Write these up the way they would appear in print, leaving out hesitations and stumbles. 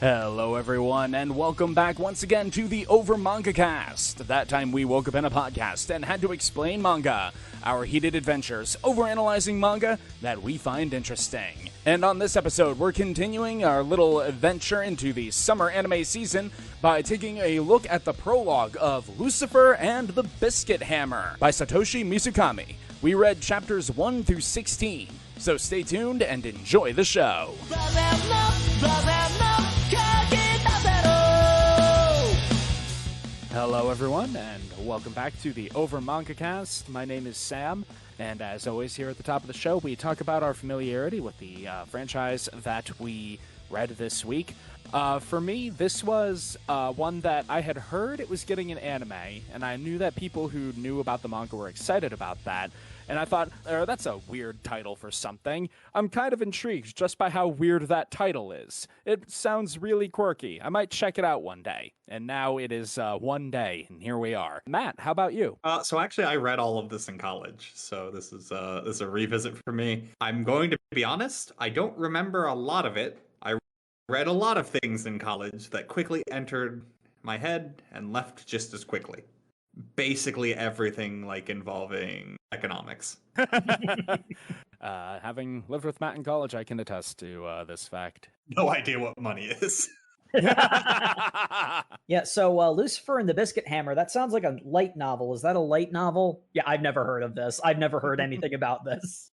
Hello everyone, and welcome back once again to the Over Manga Cast. That time we woke up in a podcast and had to explain manga, our heated adventures overanalyzing manga that we find interesting. And on this episode, we're continuing our little adventure into the summer anime season by taking a look at the prologue of Lucifer and the Biscuit Hammer by Satoshi Mizukami. We read chapters 1 through 16, so stay tuned and enjoy the show. Hello everyone, and welcome back to the Over Manga Cast. My name is Sam, and as always here at the top of the show, we talk about our familiarity with the franchise that we read this week. For me, this was one that I had heard it was getting an anime, and I knew that people who knew about the manga were excited about that. And I thought, that's a weird title for something. I'm kind of intrigued just by how weird that title is. It sounds really quirky. I might check it out one day. And now it is one day, and here we are. Matt, how about you? So actually, I read all of this in college, so this is a revisit for me. I'm going to be honest, I don't remember a lot of it. I read a lot of things in college that quickly entered my head and left just as quickly. Basically everything involving economics. Having lived with Matt in college, I can attest to this fact. No idea what money is. Yeah, so Lucifer and the Biscuit Hammer, that sounds like a light novel. Is that a light novel? Yeah, I've never heard of this. I've never heard anything about this.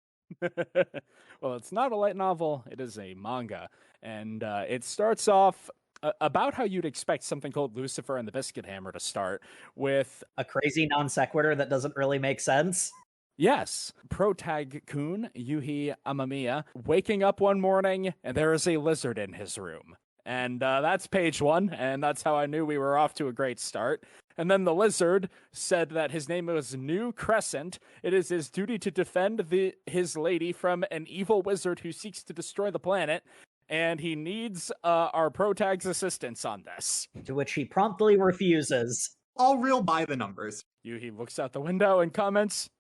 Well, it's not a light novel. It is a manga. And it starts off about how you'd expect something called Lucifer and the Biscuit Hammer to start, with a crazy non sequitur that doesn't really make sense. Yes, Protag-kun, Yuuhi Amamiya, waking up one morning and there is a lizard in his room. And that's page one, and that's how I knew we were off to a great start. And then the lizard said that his name was New Crescent. It is his duty to defend his lady from an evil wizard who seeks to destroy the planet. And he needs our Protag's assistance on this. To which he promptly refuses. All real by the numbers. Yuuhi looks out the window and comments,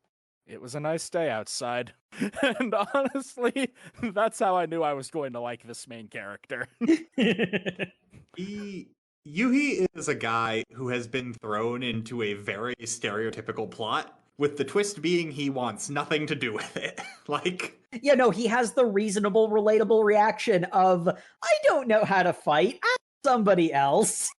"It was a nice day outside." And honestly, that's how I knew I was going to like this main character. Yuuhi is a guy who has been thrown into a very stereotypical plot, with the twist being he wants nothing to do with it. Yeah, no, he has the reasonable, relatable reaction of, I don't know how to fight, ask somebody else.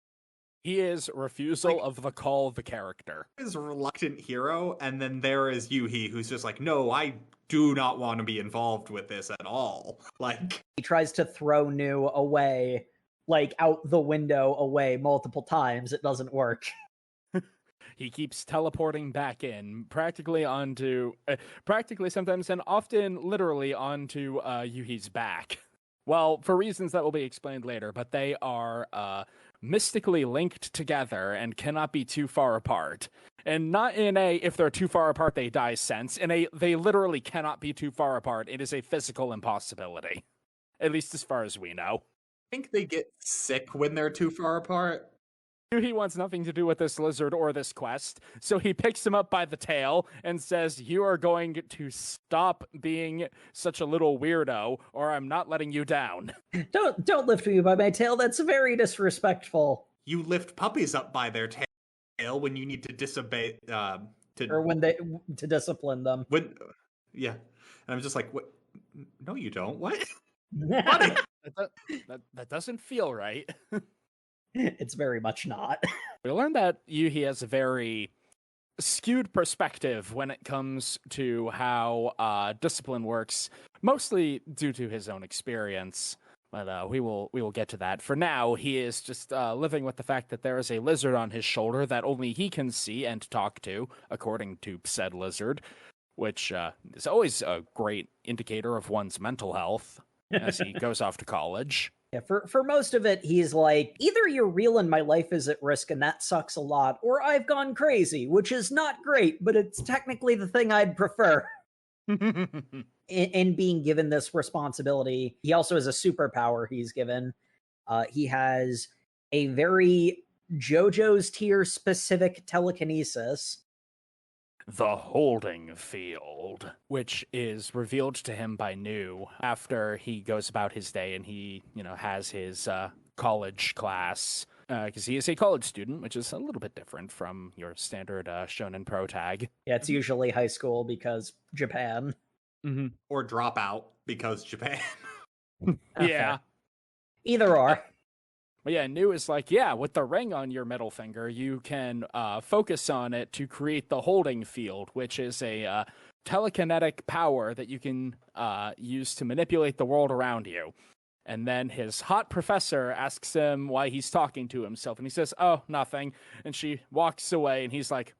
He is refusal of the call of the character. Is a reluctant hero, and then there is Yuuhi, who's just like, no, I do not want to be involved with this at all. He tries to throw New away, out the window away multiple times. It doesn't work. He keeps teleporting back in, practically sometimes, and often literally onto Yuuhi's back. Well, for reasons that will be explained later, but they are mystically linked together and cannot be too far apart. And not in a, if they're too far apart, they die sense. In a, they literally cannot be too far apart. It is a physical impossibility. At least as far as we know. I think they get sick when they're too far apart. He wants nothing to do with this lizard or this quest, so he picks him up by the tail and says, "You are going to stop being such a little weirdo, or I'm not letting you down." Don't lift me by my tail. That's very disrespectful. You lift puppies up by their tail when you need to disobey, to discipline them. Yeah, and I'm just like, what? No, you don't. What? Buddy, that doesn't feel right. It's very much not. We learned that Yuuhi has a very skewed perspective when it comes to how discipline works, mostly due to his own experience. But we will get to that. For now, he is just living with the fact that there is a lizard on his shoulder that only he can see and talk to, according to said lizard, which is always a great indicator of one's mental health as he goes off to college. Yeah, for most of it, he's like, either you're real and my life is at risk and that sucks a lot, or I've gone crazy, which is not great, but it's technically the thing I'd prefer. in being given this responsibility, he also has a superpower he's given. He has a very JoJo's tier specific telekinesis. The holding field, which is revealed to him by New after he goes about his day and he, has his college class, because he is a college student, which is a little bit different from your standard shonen pro tag. Yeah, it's usually high school because Japan. Mm-hmm. Or drop out because Japan. Yeah. Fair. Either or. But yeah, New is like, yeah, with the ring on your middle finger, you can focus on it to create the holding field, which is a telekinetic power that you can use to manipulate the world around you. And then his hot professor asks him why he's talking to himself. And he says, oh, nothing. And she walks away and he's like,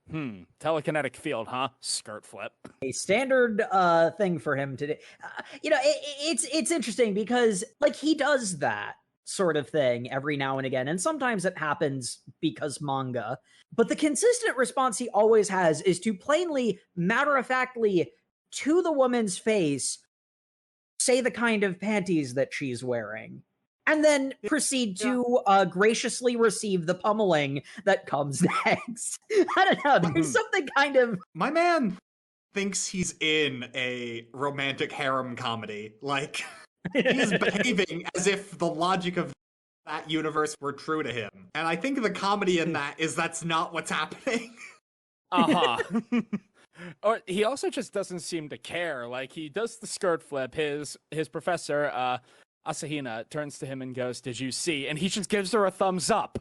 telekinetic field, huh? Skirt flip. A standard thing for him to do. It's interesting because like he does that sort of thing every now and again. And sometimes it happens because manga. But the consistent response he always has is to plainly, matter-of-factly, to the woman's face, say the kind of panties that she's wearing, and then proceed to graciously receive the pummeling that comes next. I don't know. There's something kind of... My man thinks he's in a romantic harem comedy. Like, he's behaving as if the logic of that universe were true to him. And I think the comedy in that is that's not what's happening. Uh-huh. Or he also just doesn't seem to care. Like, he does the skirt flip. His professor, Asahina, turns to him and goes, did you see? And he just gives her a thumbs up.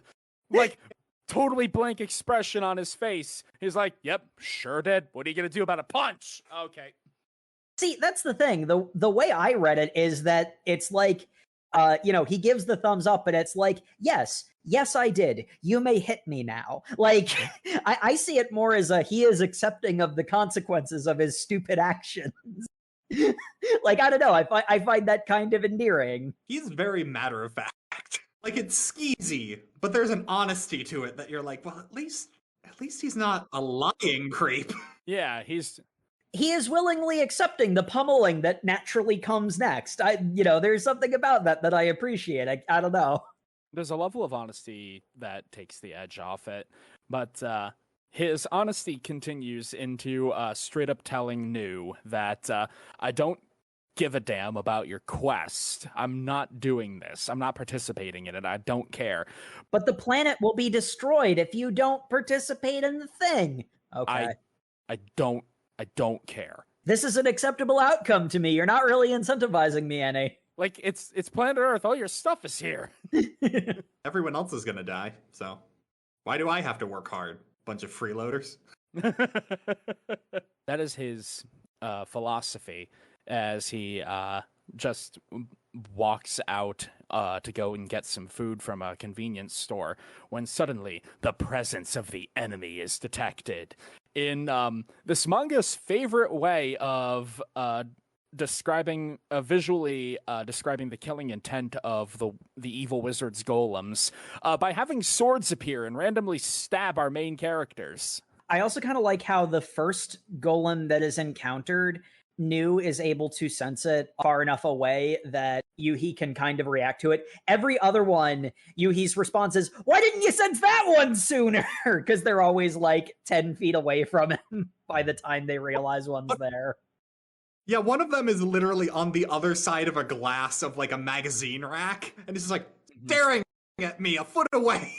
Like, totally blank expression on his face. He's like, yep, sure did. What are you going to do about a punch? Okay. See, that's the thing. The way I read it is that it's like, he gives the thumbs up, and it's like, yes, I did. You may hit me now. Like, I see it more as he is accepting of the consequences of his stupid actions. Like, I don't know. I find that kind of endearing. He's very matter of fact. Like, it's skeezy, but there's an honesty to it that you're like, well, at least he's not a lying creep. Yeah, he is willingly accepting the pummeling that naturally comes next. There's something about that I appreciate. I don't know. There's a level of honesty that takes the edge off it, but his honesty continues into straight up telling New that I don't give a damn about your quest. I'm not doing this. I'm not participating in it. I don't care. But the planet will be destroyed if you don't participate in the thing. Okay. I don't care. This is an acceptable outcome to me. You're not really incentivizing me any. Like, it's planet Earth. All your stuff is here. Everyone else is gonna die, so why do I have to work hard? Bunch of freeloaders. That is his philosophy as he just walks out to go and get some food from a convenience store when suddenly the presence of the enemy is detected. In this manga's favorite way of visually describing the killing intent of the evil wizard's golems by having swords appear and randomly stab our main characters. I also kind of like how the first golem that is encountered, New is able to sense it far enough away that Yuuhi can kind of react to it. Every other one, Yuuhi's response is, why didn't you sense that one sooner? Because they're always like 10 feet away from him by the time they realize one's there. Yeah, one of them is literally on the other side of a glass of like a magazine rack, and he's just like staring at me a foot away.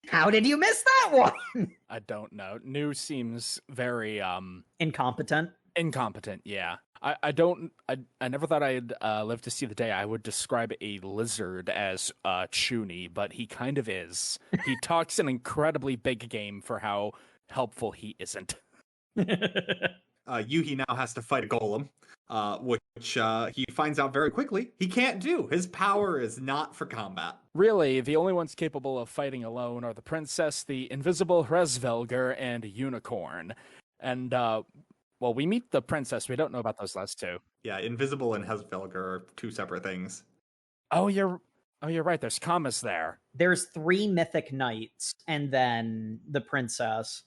How did you miss that one? I don't know. New seems very incompetent. Incompetent, yeah. I never thought I'd live to see the day I would describe a lizard as chuny, but he kind of is. He talks an incredibly big game for how helpful he isn't. Yuuhi now has to fight a golem, which he finds out very quickly he can't do. His power is not for combat. Really, the only ones capable of fighting alone are the princess, the invisible Hresvelger, and Unicorn. And, well, we meet the princess. We don't know about those last two. Yeah, invisible and Hresvelger are two separate things. Oh, you're right. There's commas there. There's 3 mythic knights, and then the princess.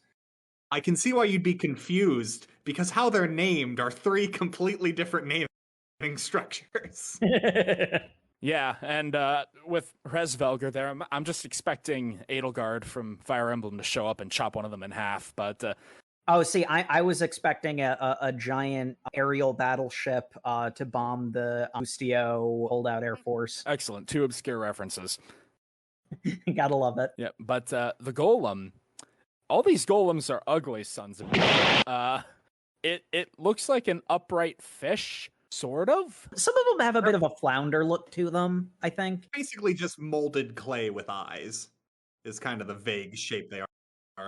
I can see why you'd be confused, because how they're named are 3 completely different naming structures. Yeah, and with Hresvelger there, I'm just expecting Edelgard from Fire Emblem to show up and chop one of them in half, but... Oh, see, I was expecting a giant aerial battleship to bomb the Mustio holdout Air Force. Excellent. 2 obscure references. Gotta love it. Yeah, but the golem, all these golems are ugly sons of bitches. It looks like an upright fish, sort of. Some of them have a bit of a flounder look to them, I think. Basically just molded clay with eyes is kind of the vague shape they are.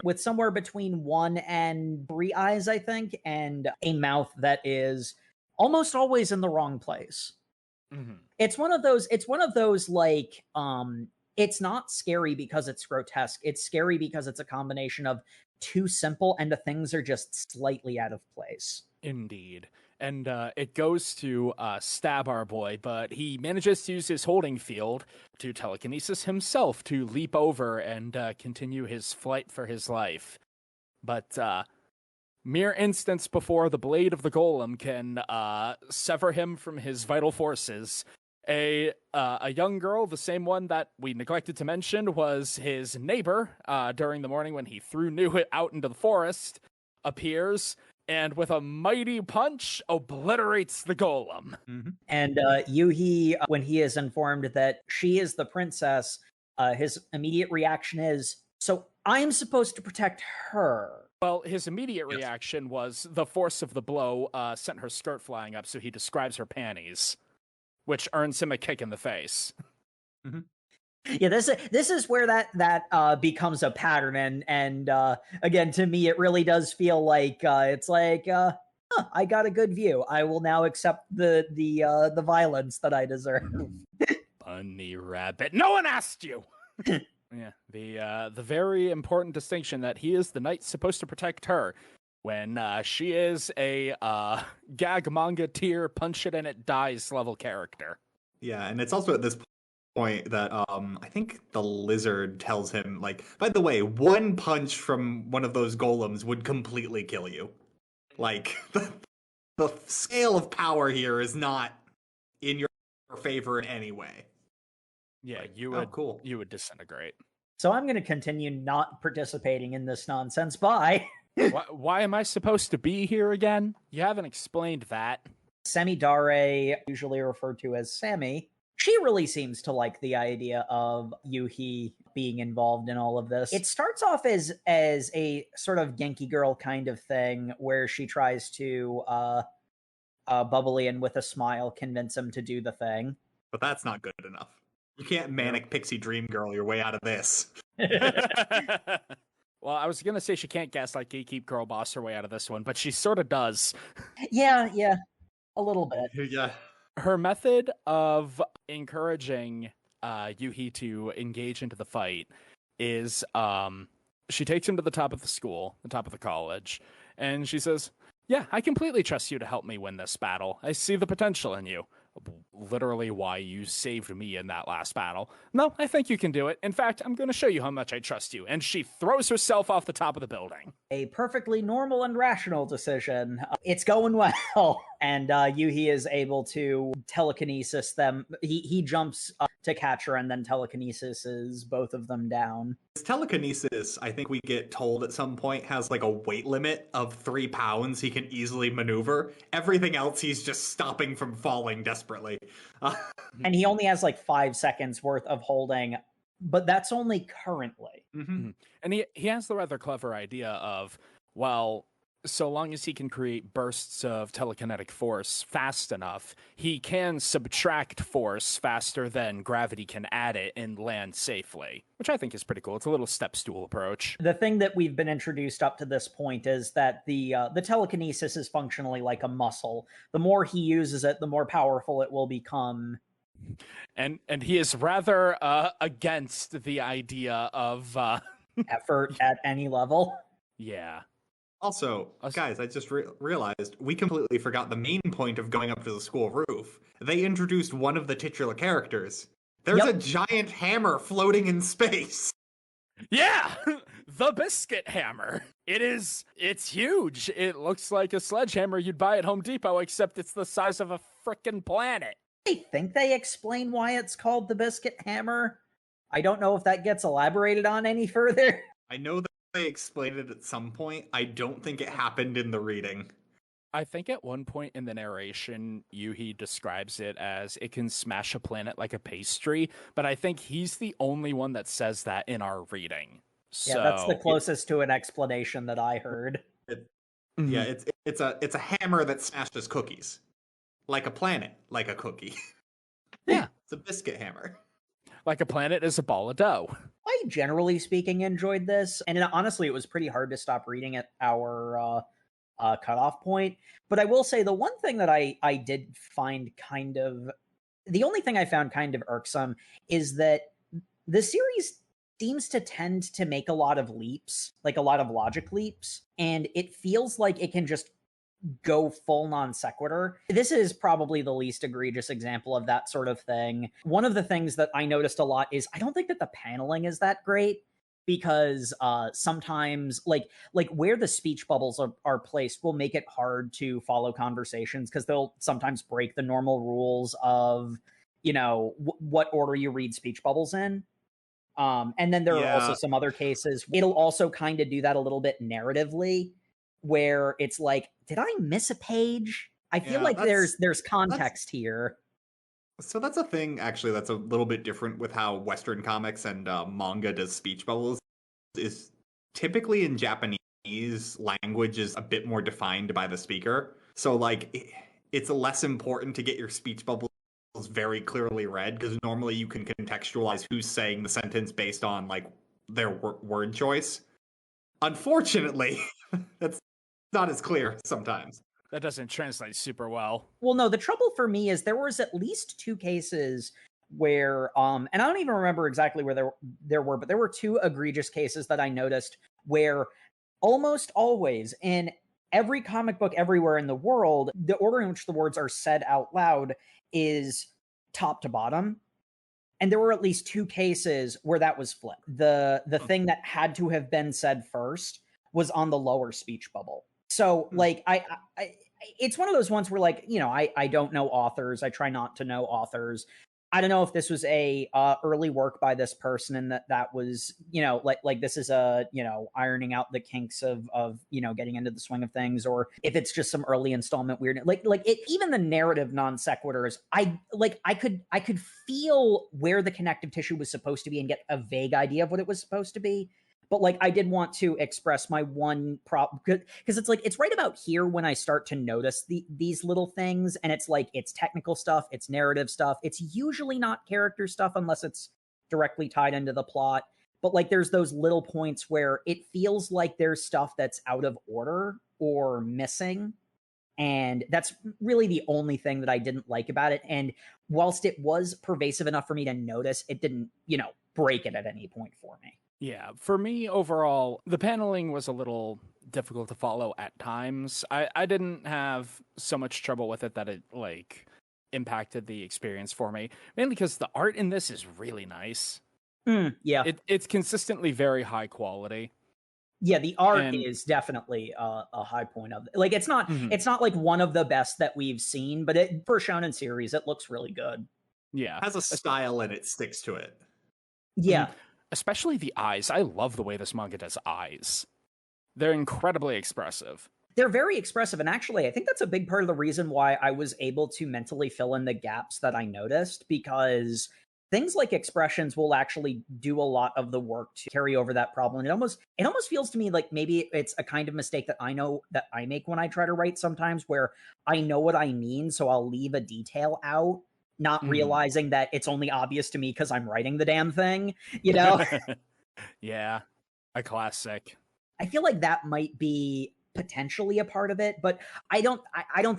With somewhere between 1 and 3 eyes, I think, and a mouth that is almost always in the wrong place. Mm-hmm. It's one of those like it's not scary because it's grotesque. It's scary because it's a combination of too simple and the things are just slightly out of place. Indeed. And it goes to stab our boy, but he manages to use his holding field to telekinesis himself to leap over and continue his flight for his life. But mere instance before the blade of the golem can sever him from his vital forces, a young girl, the same one that we neglected to mention was his neighbor during the morning when he threw Newt out into the forest, appears and with a mighty punch obliterates the golem. Mm-hmm. And Yuuhi, when he is informed that she is the princess, his immediate reaction is, so I'm supposed to protect her. Well, his immediate reaction was the force of the blow sent her skirt flying up, so he describes her panties, which earns him a kick in the face. Mm-hmm. Yeah, this is where that becomes a pattern, and again, to me, it really does feel like it's like I got a good view. I will now accept the violence that I deserve. Bunny rabbit, no one asked you. Yeah, the very important distinction that he is the knight supposed to protect her, when she is a gag manga tier punch it and it dies level character. Yeah, and it's also at this point that I think the lizard tells him, like, by the way, one punch from one of those golems would completely kill you. Like, the scale of power here is not in your favor in any way. Yeah, like, you would cool. You would disintegrate. So I'm going to continue not participating in this nonsense. Bye. Why am I supposed to be here again? You haven't explained that. Samidare, usually referred to as Sammy, she really seems to like the idea of Yuuhi being involved in all of this. It starts off as a sort of Genki girl kind of thing where she tries to bubbly and with a smile convince him to do the thing. But that's not good enough. You can't manic pixie dream girl your way out of this. Well, I was gonna say she can't gaslight gatekeep girl boss her way out of this one, but she sort of does. Yeah, a little bit. Yeah. Her method of encouraging Yuuhi to engage into the fight is she takes him to the top of the school, the top of the college, and she says, yeah, I completely trust you to help me win this battle. I see the potential in you. Literally why you saved me in that last battle. No, I think you can do it. In fact, I'm going to show you how much I trust you. And she throws herself off the top of the building. A perfectly normal and rational decision. It's going well. And Yuuhi is able to telekinesis them. He jumps up to catch her and then telekinesis both of them down. His telekinesis, I think we get told at some point, has like a weight limit of 3 pounds he can easily maneuver. Everything else he's just stopping from falling desperately. And he only has like 5 seconds worth of holding, but that's only currently. Mm-hmm. And he has the rather clever idea of, well, so long as he can create bursts of telekinetic force fast enough, he can subtract force faster than gravity can add it and land safely, which I think is pretty cool. It's a little step stool approach. The thing that we've been introduced up to this point is that the telekinesis is functionally like a muscle. The more he uses it, the more powerful it will become. And he is rather against the idea of effort at any level. Yeah. Also, guys, I just realized we completely forgot the main point of going up to the school roof. They introduced one of the titular characters. There's a giant hammer floating in space. Yeah, the Biscuit Hammer. It's huge. It looks like a sledgehammer you'd buy at Home Depot, except it's the size of a frickin' planet. I think they explain why it's called the Biscuit Hammer. I don't know if that gets elaborated on any further. I know that they explained it at some point. I don't think it happened in the reading. I think at one point in the narration, Yuuhi describes it as it can smash a planet like a pastry, but I think he's the only one that says that in our reading. Yeah, that's the So, closest to an explanation that I heard. Yeah, Mhm. it's a hammer that smashes cookies, like a planet, like a cookie. Yeah, It's a biscuit hammer. like a planet is a ball of dough. I generally speaking enjoyed this, and honestly, it was pretty hard to stop reading at our cutoff point. But I will say the one thing that I did find kind of the only thing I found kind of irksome is that the series seems to tend to make a lot of leaps, like a lot of logic leaps, and it feels like it can just go full non sequitur. This is probably the least egregious example of that sort of thing. One of the things that I noticed a lot is I don't think that the paneling is that great because sometimes like where the speech bubbles are placed will make it hard to follow conversations because they'll sometimes break the normal rules of what order you read speech bubbles in. And then there are also Yeah, some other cases. It'll also kind of do that a little bit narratively, where it's like, did I miss a page? I feel yeah, like there's context here. so that's a thing actually that's a little bit different with how Western comics and manga does speech bubbles. Is typically in Japanese language is a bit more defined by the speaker. So like it's less important to get your speech bubbles very clearly read because normally you can contextualize who's saying the sentence based on like their word choice. Unfortunately, that's not as clear sometimes. That doesn't translate super well. Well, no, the trouble for me is there was at least two cases where and I don't even remember exactly where there were, but there were two egregious cases that I noticed where almost always in every comic book everywhere in the world, the order in which the words are said out loud is top to bottom. And there were at least two cases where that was flipped. The thing that had to have been said first was on the lower speech bubble. So like I it's one of those ones where like, I don't know authors. I try not to know authors. I don't know if this was a early work by this person and that was, like this is a, ironing out the kinks of, getting into the swing of things, or if it's just some early installment weird, like it, even the narrative non sequiturs, I could feel where the connective tissue was supposed to be and get a vague idea of what it was supposed to be. But like I did want to express my one problem because it's like it's right about here when I start to notice these little things, and it's like it's technical stuff, it's narrative stuff, it's usually not character stuff unless it's directly tied into the plot. But like there's those little points where it feels like there's stuff that's out of order or missing. And that's really the only thing that I didn't like about it. And whilst it was pervasive enough for me to notice, it didn't, break it at any point for me. Yeah, for me overall, the paneling was a little difficult to follow at times. I didn't have so much trouble with it that it like impacted the experience for me, mainly because the art in this is really nice. Yeah. It's consistently very high quality. Yeah, the art And is definitely a high point of it. Like it's not Mhm. it's not like one of the best that we've seen, but for a shonen series, it looks really good. Yeah, Has a style and it sticks to it. Yeah. Especially the eyes. I love the way this manga does eyes. They're incredibly expressive. They're very expressive, and actually I think that's a big part of the reason why I was able to mentally fill in the gaps that I noticed, because things like expressions will actually do a lot of the work to carry over that problem. It almost feels to me like maybe it's a kind of mistake that I know that I make when I try to write sometimes, where I know what I mean, so I'll leave a detail out, not realizing that it's only obvious to me because I'm writing the damn thing, Yeah, a classic. I feel like that might be potentially a part of it, but I don't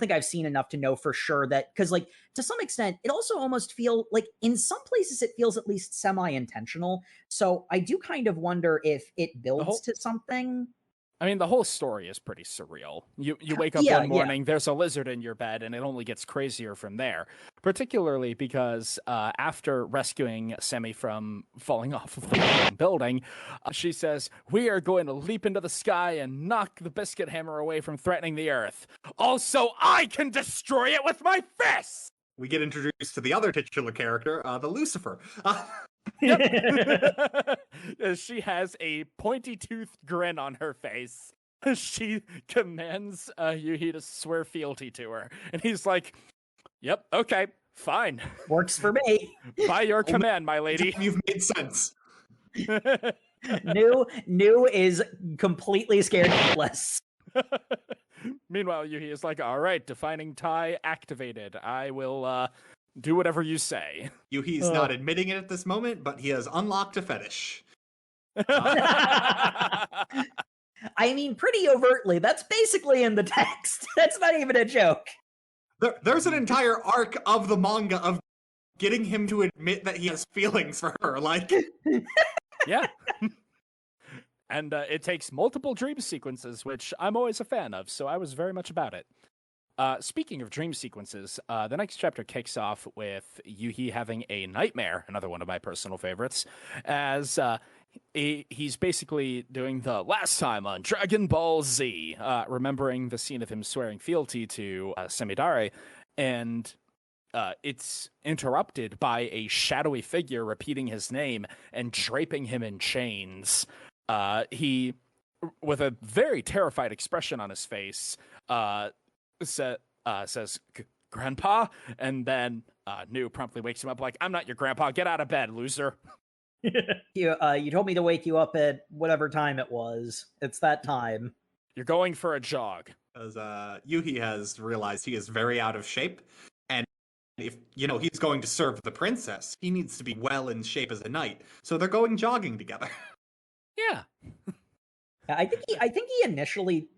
think I've seen enough to know for sure that, because like to some extent it also almost feel like in some places it feels at least semi-intentional. So I do kind of wonder if it builds to something. I mean, the whole story is pretty surreal. You wake up Yeah, one morning, there's a lizard in your bed, and it only gets crazier from there. Particularly because after rescuing Semi from falling off of the building, she says, "We are going to leap into the sky and knock the biscuit hammer away from threatening the earth. Also, I can destroy it with my fists!" We get introduced to the other titular character, the Lucifer. Yep. She has a pointy-toothed grin on her face. she commands Yuuhi to swear fealty to her, and he's like, "Yep, okay, fine. Works for me. By your command, my lady." You've made sense. New is completely scared shitless. Meanwhile, Yuuhi is like, "All right, defining tie activated. I will do whatever you say." Yuhi's not admitting it at this moment, but he has unlocked a fetish. I mean, pretty overtly. That's basically in the text. That's not even a joke. There's an entire arc of the manga of getting him to admit that he has feelings for her. Like, Yeah. And it takes multiple dream sequences, which I'm always a fan of, so I was very much about it. Speaking of dream sequences, the next chapter kicks off with Yuuhi having a nightmare, another one of my personal favorites, as he's basically doing the last time on Dragon Ball Z, remembering the scene of him swearing fealty to Samidare, and it's interrupted by a shadowy figure repeating his name and draping him in chains. He, with a very terrified expression on his face, says, "Grandpa," and then New promptly wakes him up like, "I'm not your grandpa. Get out of bed, loser." You told me to wake you up at whatever time it was. It's that time. You're going for a jog. As Yuuhi has realized he is very out of shape, and if he's going to serve the princess, he needs to be well in shape as a knight. So they're going jogging together. Yeah. I think he initially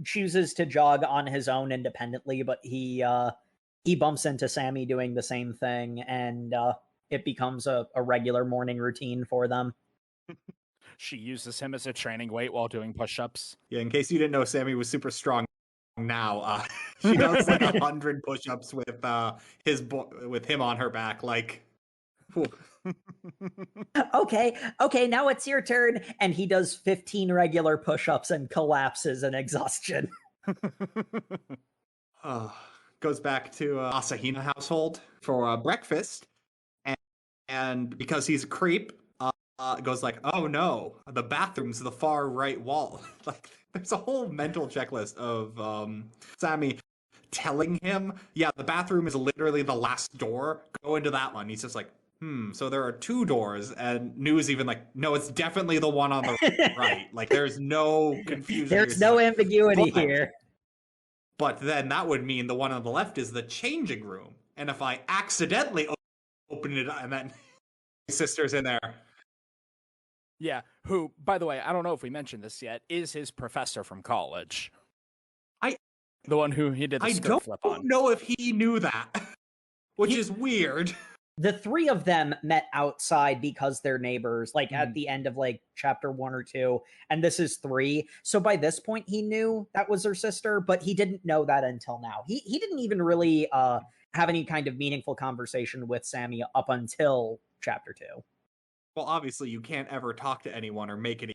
chooses to jog on his own independently, but he bumps into Sammy doing the same thing, and it becomes a regular morning routine for them. She uses him as a training weight while doing push-ups. Yeah, in case you didn't know, Sammy was super strong. Now she does like 100 push-ups with with him on her back. Like, okay, now it's your turn, and he does 15 regular push-ups and collapses in exhaustion. Goes back to Asahina household for breakfast, and because he's a creep, goes like, "Oh no, the bathroom's the far right wall." Like, there's a whole mental checklist of Sammy telling him, "Yeah, the bathroom is literally the last door. Go into that one." He's just like, so there are two doors, and New is even like, "No, it's definitely the one on the right." Like, there's no confusion. There's no ambiguity here. But then that would mean the one on the left is the changing room. And if I accidentally open it and then my sister's in there. Yeah, who, by the way, I don't know if we mentioned this yet, is his professor from college. The one who he did the skirt flip on. I don't know if he knew that, which is weird. The three of them met outside because they're neighbors, like at the end of like chapter 1 or 2, and this is 3. So by this point, he knew that was her sister, but he didn't know that until now. He didn't even really have any kind of meaningful conversation with Sammy up until chapter 2. Well, obviously, you can't ever talk to anyone or make any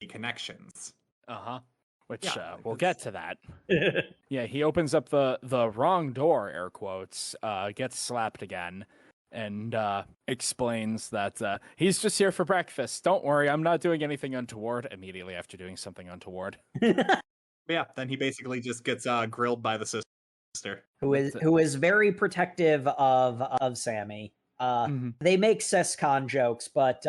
connections. Which we'll get to that. Yeah, he opens up the wrong door, air quotes, gets slapped again, and explains that he's just here for breakfast. Don't worry, I'm not doing anything untoward. Immediately after doing something untoward. Yeah, then he basically just gets grilled by the sister. Who is very protective of Sammy. They make siscon jokes, but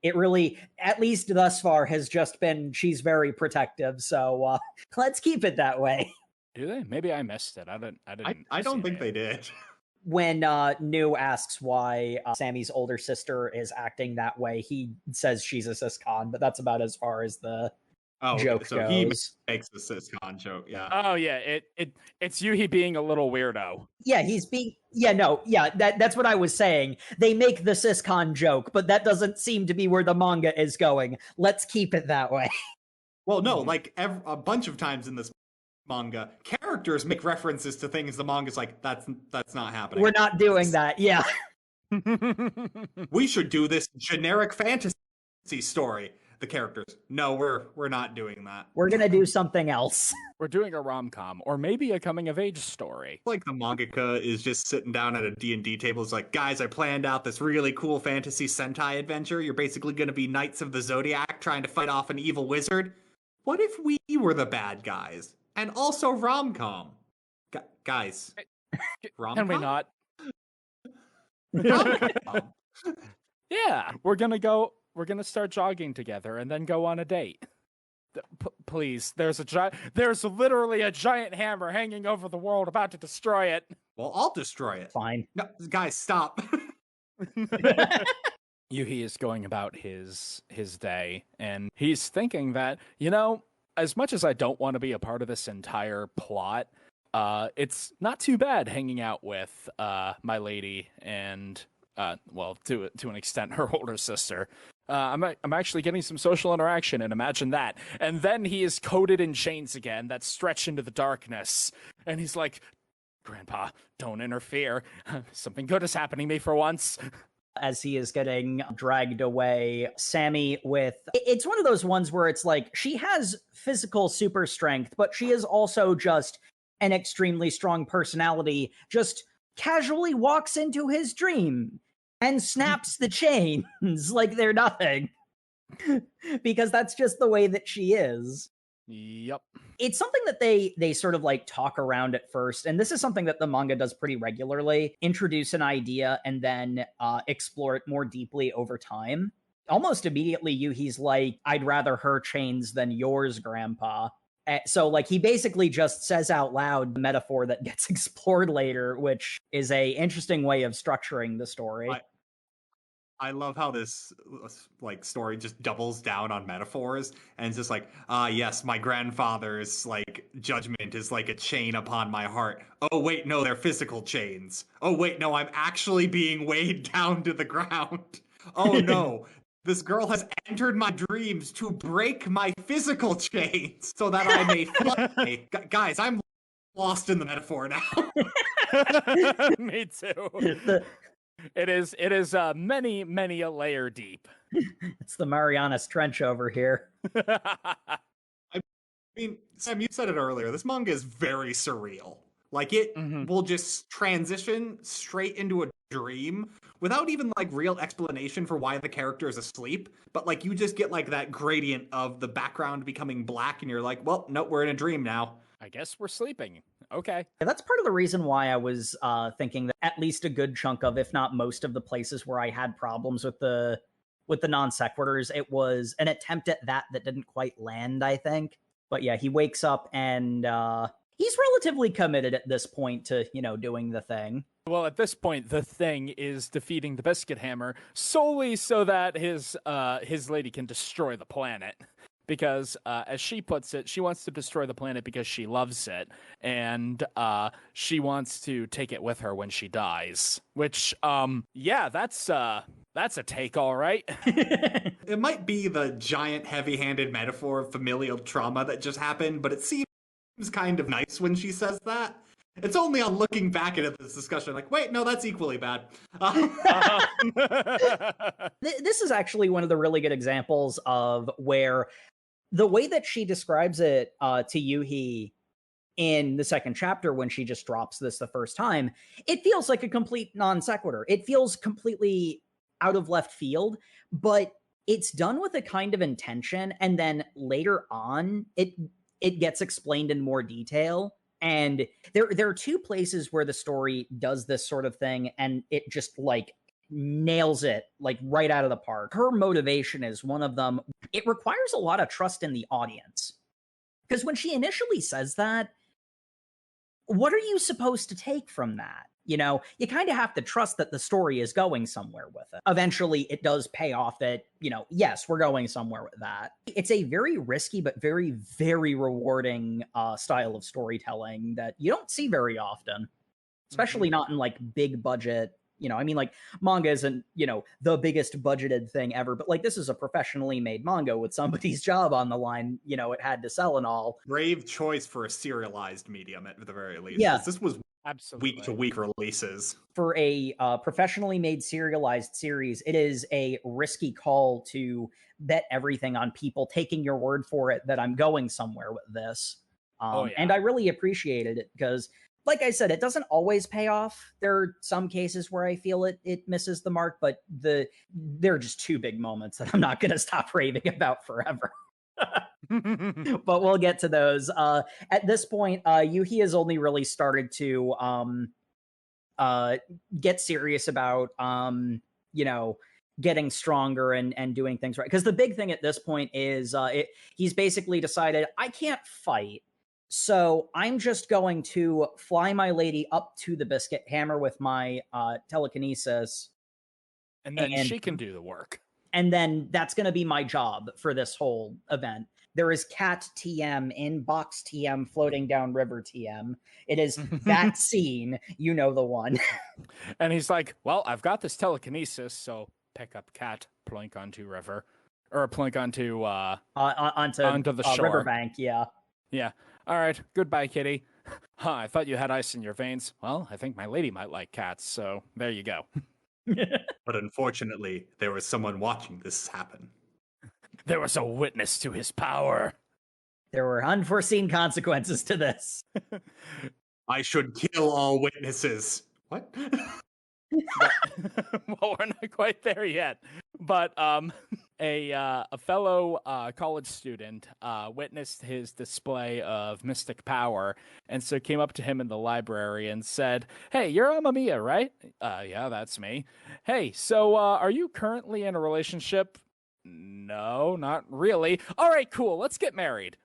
it really, at least thus far, has just been she's very protective. So let's keep it that way. Do they? Maybe I missed it. I don't think they did. When New asks why Sammy's older sister is acting that way, he says she's a siscon, but that's about as far as the joke goes. He makes the siscon joke, yeah. Oh yeah, it's Yuuhi being a little weirdo. Yeah, he's being that's what I was saying. They make the siscon joke, but that doesn't seem to be where the manga is going. Let's keep it that way. Well, no, like a bunch of times in this manga, characters make references to things the manga's like, that's not happening. We're not doing that, yeah. We should do this generic fantasy story. The characters, no, we're not doing that. We're gonna do something else. We're doing a rom-com, or maybe a coming-of-age story. Like the mangaka is just sitting down at a D&D table. It's like, guys, I planned out this really cool fantasy Sentai adventure. You're basically going to be Knights of the Zodiac trying to fight off an evil wizard. what if we were the bad guys? And also rom-com. Guys, rom-com? Can we not? Rom-com. Yeah, we're gonna start jogging together and then go on a date. Please, there's literally a giant hammer hanging over the world about to destroy it. Well, I'll destroy it. Fine. No, guys, stop. Yuuhi is going about his day, and he's thinking that, as much as I don't want to be a part of this entire plot, it's not too bad hanging out with my lady and, to an extent, her older sister. I'm actually getting some social interaction, and imagine that. And then he is coated in chains again that stretch into the darkness, and he's like, Grandpa, don't interfere. Something good is happening to me for once. As he is getting dragged away, Sammy it's one of those ones where it's like, she has physical super strength, but she is also just an extremely strong personality, just casually walks into his dream and snaps the chains like they're nothing. Because that's just the way that she is. Yep. It's something that they sort of like talk around at first, and this is something that the manga does pretty regularly. Introduce an idea and then explore it more deeply over time. Almost immediately, Yuhi's like, I'd rather her chains than yours, Grandpa. So like he basically just says out loud the metaphor that gets explored later, which is a interesting way of structuring the story. I love how this like story just doubles down on metaphors, and it's just like, yes, my grandfather's like judgment is like a chain upon my heart. Oh wait, no, they're physical chains. Oh wait, no, I'm actually being weighed down to the ground. Oh no, this girl has entered my dreams to break my physical chains so that I may fly. Guys, I'm lost in the metaphor now. Me too. It is many a layer deep. It's the Marianas Trench over here. I mean, Sam, you said it earlier. This manga is very surreal. Like, it will just transition straight into a dream without even, like, real explanation for why the character is asleep. But, like, you just get, like, that gradient of the background becoming black, and you're like, well, nope, we're in a dream now. I guess we're sleeping. Okay. Yeah, that's part of the reason why I was thinking that at least a good chunk of, if not most of the places where I had problems with the non sequiturs, it was an attempt at that didn't quite land, I think. But yeah, he wakes up and he's relatively committed at this point to, doing the thing. Well, at this point, the thing is defeating the Biscuit Hammer solely so that his lady can destroy the planet. Because, as she puts it, she wants to destroy the planet because she loves it, and she wants to take it with her when she dies. Which, yeah, that's a take, all right. It might be the giant, heavy-handed metaphor of familial trauma that just happened, but it seems kind of nice when she says that. It's only on looking back at this discussion, like, wait, no, that's equally bad. This is actually one of the really good examples of where the way that she describes it to Yuuhi in the second chapter, when she just drops this the first time, it feels like a complete non sequitur. It feels completely out of left field, but it's done with a kind of intention. And then later on, it gets explained in more detail. And there are two places where the story does this sort of thing, and it just like nails it like right out of the park. Her motivation is one of them. It requires a lot of trust in the audience, because when she initially says that, what are you supposed to take from that? You kind of have to trust that the story is going somewhere with it. Eventually it does pay off that, yes, we're going somewhere with that. It's a very risky but very, very rewarding style of storytelling that you don't see very often, especially not in like big budget. Like manga isn't, the biggest budgeted thing ever, but like this is a professionally made manga with somebody's job on the line, it had to sell and all. Brave choice for a serialized medium at the very least. Yeah. This was absolutely week-to-week releases. For a professionally made serialized series, it is a risky call to bet everything on people taking your word for it that I'm going somewhere with this. And I really appreciated it because, like I said, it doesn't always pay off. There are some cases where I feel it misses the mark, but there are just two big moments that I'm not going to stop raving about forever. But we'll get to those. At this point, Yuuhi has only really started to get serious about getting stronger and doing things right. Because the big thing at this point is he's basically decided, I can't fight, so I'm just going to fly my lady up to the Biscuit Hammer with my telekinesis. And then she can do the work. And then that's going to be my job for this whole event. There is Cat TM in Box TM floating down River TM. It is that scene, you know the one. And he's like, well, I've got this telekinesis, so pick up Cat, plink onto River. Or plink onto onto the shore. Riverbank, yeah. Yeah. All right, goodbye, kitty. Huh, I thought you had ice in your veins. Well, I think my lady might like cats, so there you go. But unfortunately, there was someone watching this happen. There was a witness to his power. There were unforeseen consequences to this. I should kill all witnesses. What? Well, we're not quite there yet. But a fellow college student witnessed his display of mystic power, and so came up to him in the library and said, "Hey, you're Amamiya, right?" Yeah, that's me. Hey, so are you currently in a relationship? No, not really. All right, cool. Let's get married.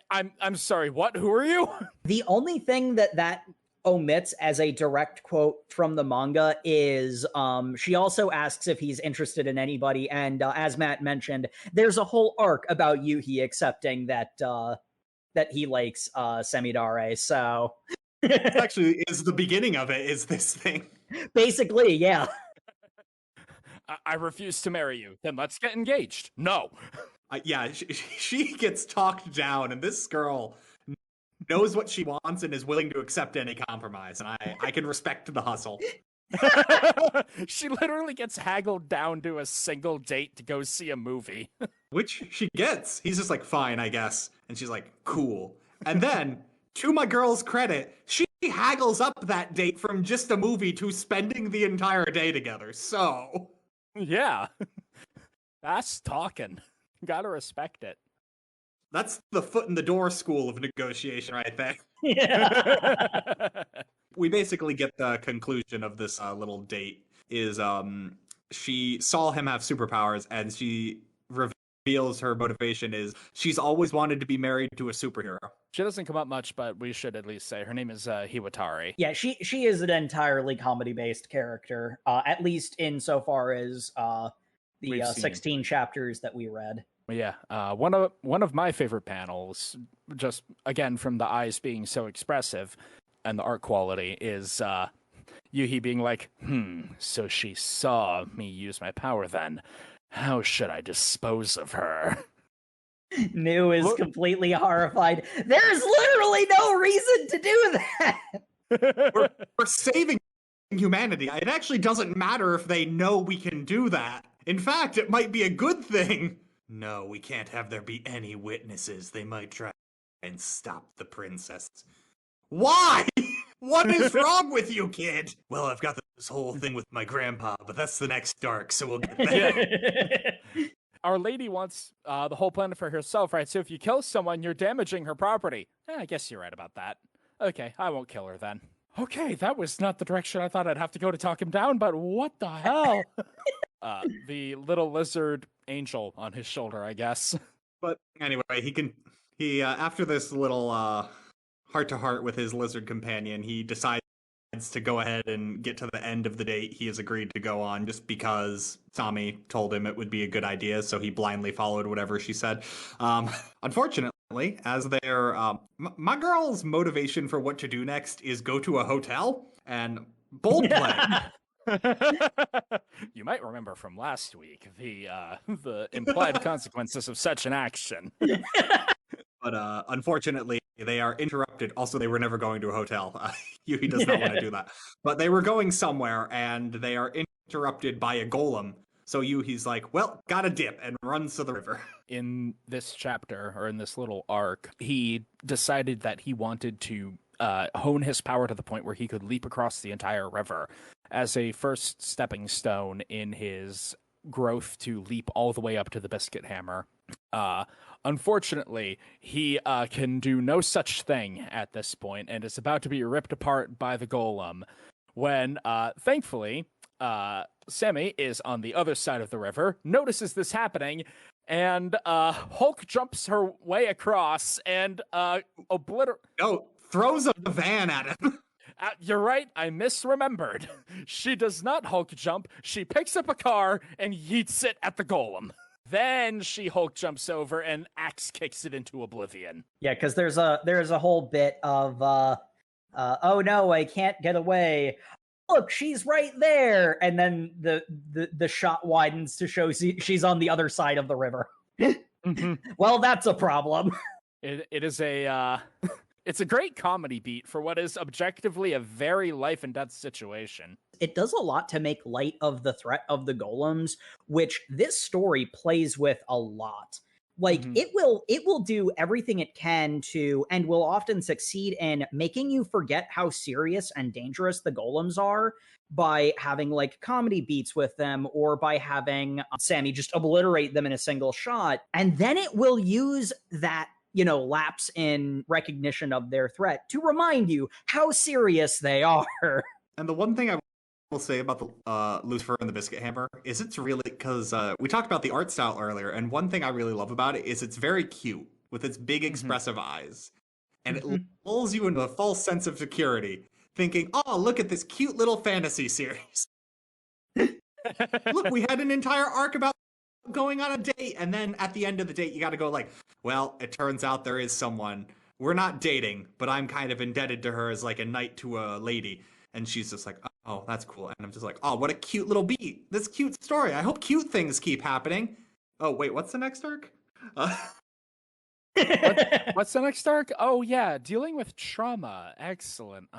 I'm sorry. What? Who are you? The only thing that omits as a direct quote from the manga is she also asks if he's interested in anybody, and as Matt mentioned, there's a whole arc about Yuuhi accepting that he likes Samidare. So It actually is the beginning of it, is this thing. Basically, yeah. I refuse to marry you. Then let's get engaged. No. Yeah, she gets talked down, and this girl knows what she wants and is willing to accept any compromise, and I can respect the hustle. She literally gets haggled down to a single date to go see a movie. Which she gets. He's just like, fine, I guess. And she's like, cool. And then, to my girl's credit, she haggles up that date from just a movie to spending the entire day together. So... yeah. That's talking. Gotta respect it. That's the foot in the door school of negotiation right there. Yeah. We basically get the conclusion of this little date is she saw him have superpowers, and she reveals her motivation is she's always wanted to be married to a superhero. She doesn't come up much, but we should at least say her name is Hiwatari. Yeah, she is an entirely comedy-based character, at least insofar as the 16 chapters that we read. Yeah, one of my favorite panels, just again from the eyes being so expressive and the art quality, is Yuuhi being like, so she saw me use my power then. How should I dispose of her? Nu is completely horrified. There's literally no reason to do that! We're saving humanity. It actually doesn't matter if they know we can do that. In fact, it might be a good thing. No, we can't have there be any witnesses. They might try and stop the princess. Why? What is wrong with you, kid? Well, I've got this whole thing with my grandpa, but that's the next arc, so we'll get there. Our lady wants the whole planet for herself, right? So if you kill someone, you're damaging her property. I guess you're right about that. Okay, I won't kill her then. Okay, that was not the direction I thought I'd have to go to talk him down, but what the hell? The little lizard angel on his shoulder, I guess. But anyway, he after this little heart-to-heart with his lizard companion, he decides to go ahead and get to the end of the date he has agreed to go on just because Sami told him it would be a good idea, so he blindly followed whatever she said. Unfortunately, as their my girl's motivation for what to do next is go to a hotel and bold play. You might remember from last week the implied consequences of such an action. But unfortunately, they are interrupted. Also, they were never going to a hotel. Yuuhi does not want to do that. But they were going somewhere, and they are interrupted by a golem. So Yuuhi's like, well, gotta dip, and runs to the river. In this chapter, or in this little arc, he decided that he wanted to hone his power to the point where he could leap across the entire river as a first stepping stone in his growth to leap all the way up to the Biscuit Hammer. Unfortunately, he can do no such thing at this point and is about to be ripped apart by the golem when, thankfully, Semi is on the other side of the river, notices this happening, and Hulk jumps her way across and throws a van at him. You're right, I misremembered. She does not Hulk jump, she picks up a car and yeets it at the golem. Then she Hulk jumps over and axe kicks it into oblivion. Yeah, because there's a whole bit of oh no, I can't get away. Look, she's right there, and then the shot widens to show she's on the other side of the river. Mm-hmm. Well, that's a problem. It is a it's a great comedy beat for what is objectively a very life and death situation. It does a lot to make light of the threat of the golems, which this story plays with a lot. Like, it will do everything it can to, and will often succeed in making you forget how serious and dangerous the golems are by having like comedy beats with them, or by having Sammy just obliterate them in a single shot. And then it will use that, lapse in recognition of their threat to remind you how serious they are. And the one thing I will say about the Lucifer and the Biscuit Hammer is it's really, because we talked about the art style earlier, and one thing I really love about it is it's very cute with its big expressive eyes, and it lulls you into a false sense of security, thinking, oh, look at this cute little fantasy series. Look, we had an entire arc about going on a date, and then at the end of the date you got to go like, well, it turns out there is someone, we're not dating, but I'm kind of indebted to her as like a knight to a lady. And she's just like, oh, that's cool. And I'm just like, oh, what a cute little beat. This cute story. I hope cute things keep happening. Oh, wait, what's the next arc? What's the next arc? Oh, yeah, dealing with trauma. Excellent.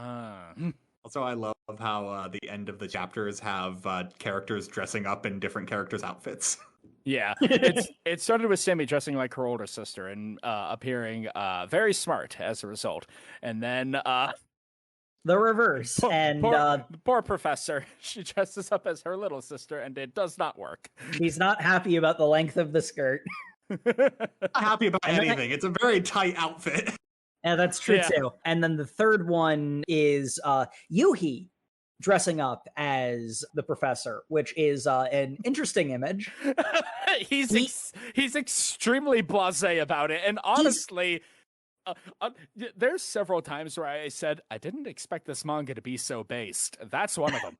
Also, I love how the end of the chapters have characters dressing up in different characters' outfits. Yeah, it started with Sammy dressing like her older sister and appearing very smart as a result. And then... the reverse. Poor professor. She dresses up as her little sister, and it does not work. She's not happy about the length of the skirt. Not happy about anything. It's a very tight outfit. Yeah, that's true too. And then the third one is Yuuhi dressing up as the professor, which is an interesting image. He's extremely blasé about it, and honestly. There's several times where I said, I didn't expect this manga to be so based. That's one of them.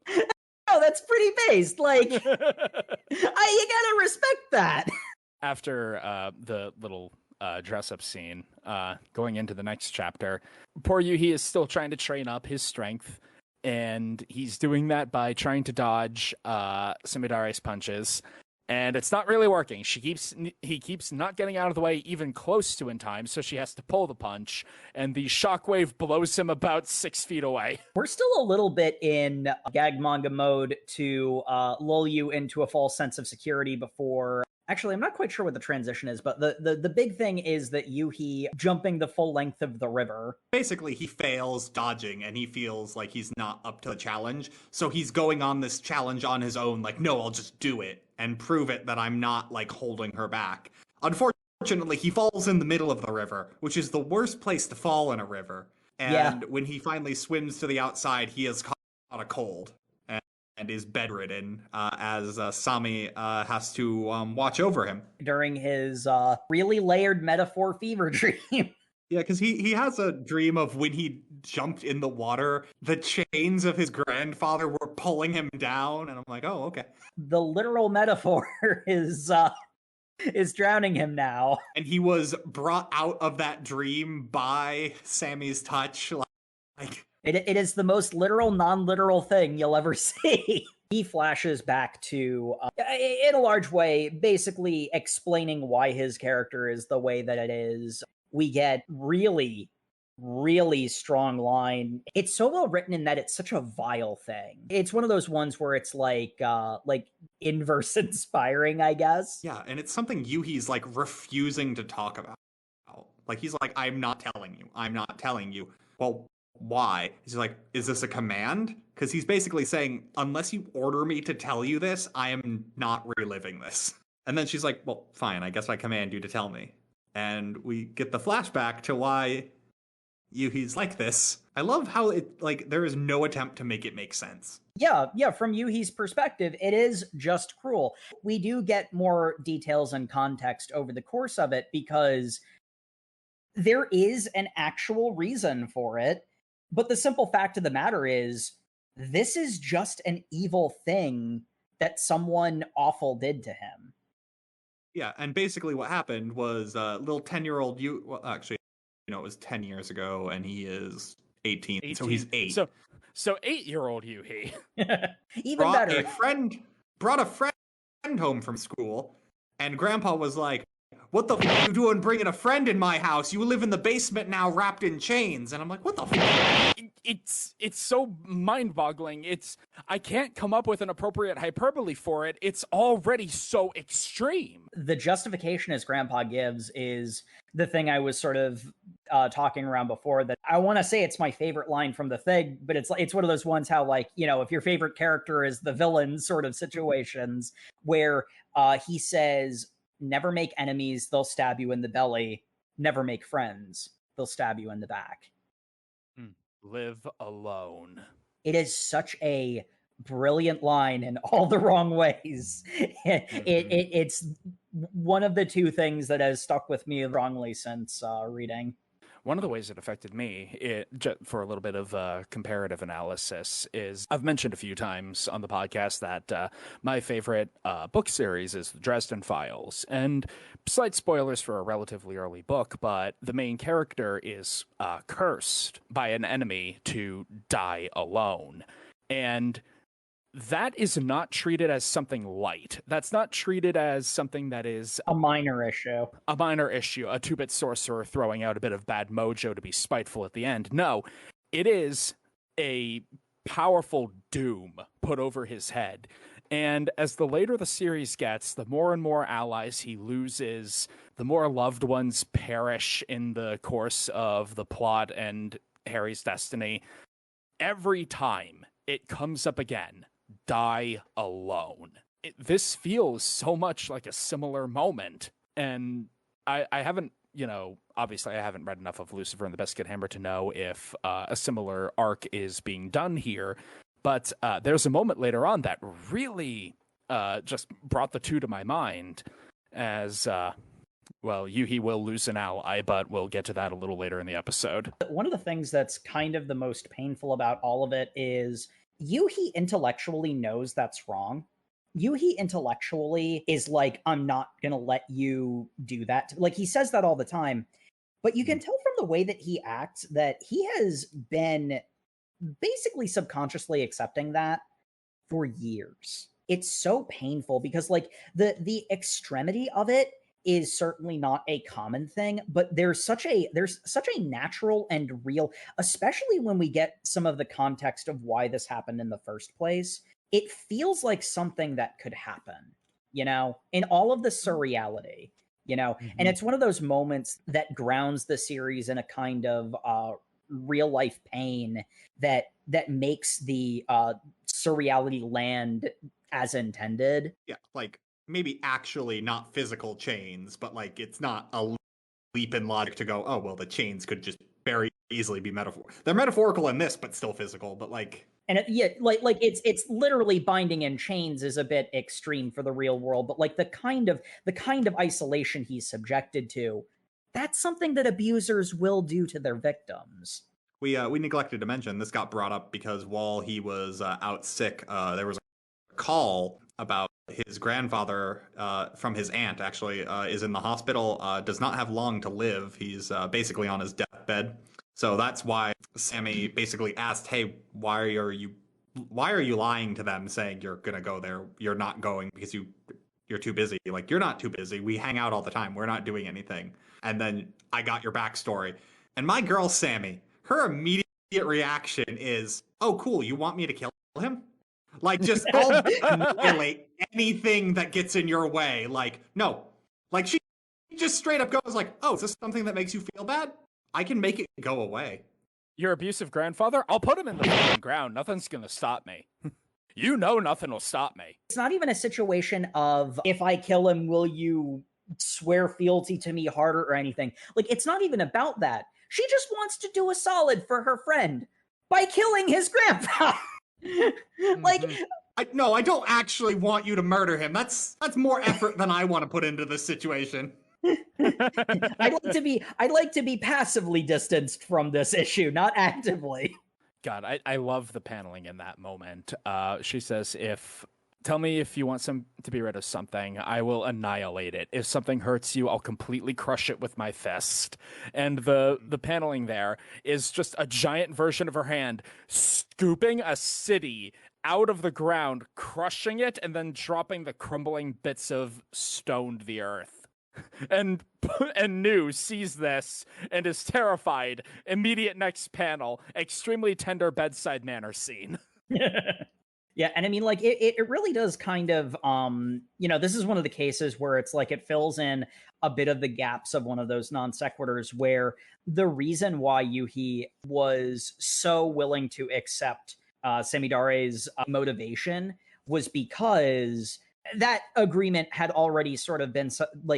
Oh, that's pretty based. Like, you gotta respect that. After the little dress-up scene, going into the next chapter, poor Yuuhi is still trying to train up his strength, and he's doing that by trying to dodge Samidare's punches. And it's not really working. He keeps not getting out of the way even close to in time, so she has to pull the punch, and the shockwave blows him about 6 feet away. We're still a little bit in gag manga mode to lull you into a false sense of security before... Actually, I'm not quite sure what the transition is, but the big thing is that Yuuhi jumping the full length of the river. Basically, he fails dodging, and he feels like he's not up to the challenge, so he's going on this challenge on his own, like, no, I'll just do it, and prove it that I'm not, like, holding her back. Unfortunately, he falls in the middle of the river, which is the worst place to fall in a river. And when he finally swims to the outside, he has caught a cold and is bedridden as Sami has to watch over him. During his really layered metaphor fever dream. Yeah, because he has a dream of when he jumped in the water, the chains of his grandfather were pulling him down, and I'm like, oh, okay. The literal metaphor is drowning him now. And he was brought out of that dream by Sammy's touch. Like it is the most literal, non-literal thing you'll ever see. He flashes back to, in a large way, basically explaining why his character is the way that it is. We get really, really strong line. It's so well written in that it's such a vile thing. It's one of those ones where it's like inverse inspiring, I guess. Yeah, and it's something Yuuhi's like refusing to talk about. Like he's like, I'm not telling you. Well, why? He's like, is this a command? Because he's basically saying, unless you order me to tell you this, I am not reliving this. And then she's like, well, fine, I guess I command you to tell me. And we get the flashback to why Yuuhi's like this. I love how there is no attempt to make it make sense. Yeah, from Yuuhi's perspective, it is just cruel. We do get more details and context over the course of it because there is an actual reason for it. But the simple fact of the matter is, this is just an evil thing that someone awful did to him. Yeah, and basically what happened was little 10-year-old well, actually, it was 10 years ago, and he is 18. So he's 8. So 8-year-old Yuuhi. Even better. Brought a friend home from school, and Grandpa was like, what the f*** are you doing bringing a friend in my house? You live in the basement now wrapped in chains. And I'm like, what the f***? It's so mind-boggling. I can't come up with an appropriate hyperbole for it. It's already so extreme. The justification his grandpa gives is the thing I was sort of talking around before, that I want to say it's my favorite line from the thing, but it's one of those ones how, like, if your favorite character is the villain sort of situations where he says, never make enemies, they'll stab you in the belly. Never make friends, they'll stab you in the back. Live alone. It is such a brilliant line in all the wrong ways. It's one of the two things that has stuck with me wrongly since reading. One of the ways it affected me, for a little bit of comparative analysis, is I've mentioned a few times on the podcast that my favorite book series is the Dresden Files. And slight spoilers for a relatively early book, but the main character is cursed by an enemy to die alone. And that is not treated as something light. That's not treated as something that is a minor issue. A minor issue, a 2-bit sorcerer throwing out a bit of bad mojo to be spiteful at the end. No, it is a powerful doom put over his head. And as the later the series gets, the more and more allies he loses, the more loved ones perish in the course of the plot and Harry's destiny. Every time it comes up again, die alone. This feels so much like a similar moment. And I haven't, obviously I haven't read enough of Lucifer and the Biscuit Hammer to know if a similar arc is being done here. But there's a moment later on that really just brought the two to my mind as, Yuuhi will lose an ally, but we'll get to that a little later in the episode. One of the things that's kind of the most painful about all of it is Yuuhi intellectually knows that's wrong. Yuuhi intellectually is like, I'm not going to let you do that. Like, he says that all the time. But you can tell from the way that he acts that he has been basically subconsciously accepting that for years. It's so painful because, like, the extremity of it is certainly not a common thing, but there's such a natural and real, especially when we get some of the context of why this happened in the first place. It feels like something that could happen, in all of the surreality, and it's one of those moments that grounds the series in a kind of real life pain that makes the surreality land as intended. Yeah, like, maybe actually not physical chains, but like it's not a leap in logic to go, oh, well, the chains could just very easily be metaphor. They're metaphorical in this, but still physical. But like, and it's literally binding in chains is a bit extreme for the real world. But like the kind of isolation he's subjected to, that's something that abusers will do to their victims. We neglected to mention this got brought up because while he was out sick, there was a call about his grandfather from his aunt actually is in the hospital, does not have long to live. He's basically on his deathbed. So that's why Sammy basically asked, hey, why are you lying to them saying you're going to go there? You're not going because you're too busy. Like, you're not too busy. We hang out all the time. We're not doing anything. And then I got your backstory. And my girl, Sammy, her immediate reaction is, oh, cool. You want me to kill him? Like, just annihilate anything that gets in your way. Like, no. Like, she just straight up goes like, oh, is this something that makes you feel bad? I can make it go away. Your abusive grandfather? I'll put him in the ground. Nothing's going to stop me. You know nothing will stop me. It's not even a situation of, if I kill him, will you swear fealty to me harder or anything. Like, it's not even about that. She just wants to do a solid for her friend by killing his grandpa. Like, no, I don't actually want you to murder him. That's more effort than I want to put into this situation. I'd like to be passively distanced from this issue, not actively. God, I love the paneling in that moment. She says, tell me if you want to be rid of something, I will annihilate it. If something hurts you, I'll completely crush it with my fist. And the paneling there is just a giant version of her hand scooping a city out of the ground, crushing it, and then dropping the crumbling bits of stone to the earth. And Nu sees this and is terrified. Immediate next panel, extremely tender bedside manner scene. Yeah, and I mean, like, it really does kind of, this is one of the cases where it's like it fills in a bit of the gaps of one of those non sequiturs where the reason why Yuuhi was so willing to accept Samidare's motivation was because that agreement had already sort of been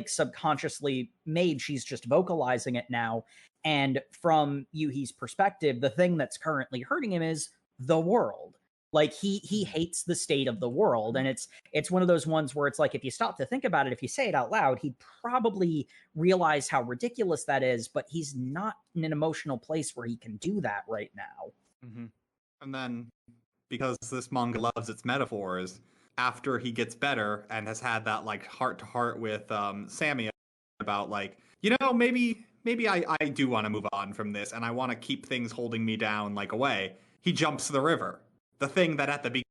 subconsciously made. She's just vocalizing it now. And from Yuuhi's perspective, the thing that's currently hurting him is the world. Like, he hates the state of the world. And it's one of those ones where it's like, if you stop to think about it, if you say it out loud, he'd probably realize how ridiculous that is, but he's not in an emotional place where he can do that right now. Mm-hmm. And then, because this manga loves its metaphors, after he gets better and has had that, like, heart-to-heart with Sammy about, like, maybe I do want to move on from this, and I want to keep things holding me down, like, away, he jumps the river. The thing that at the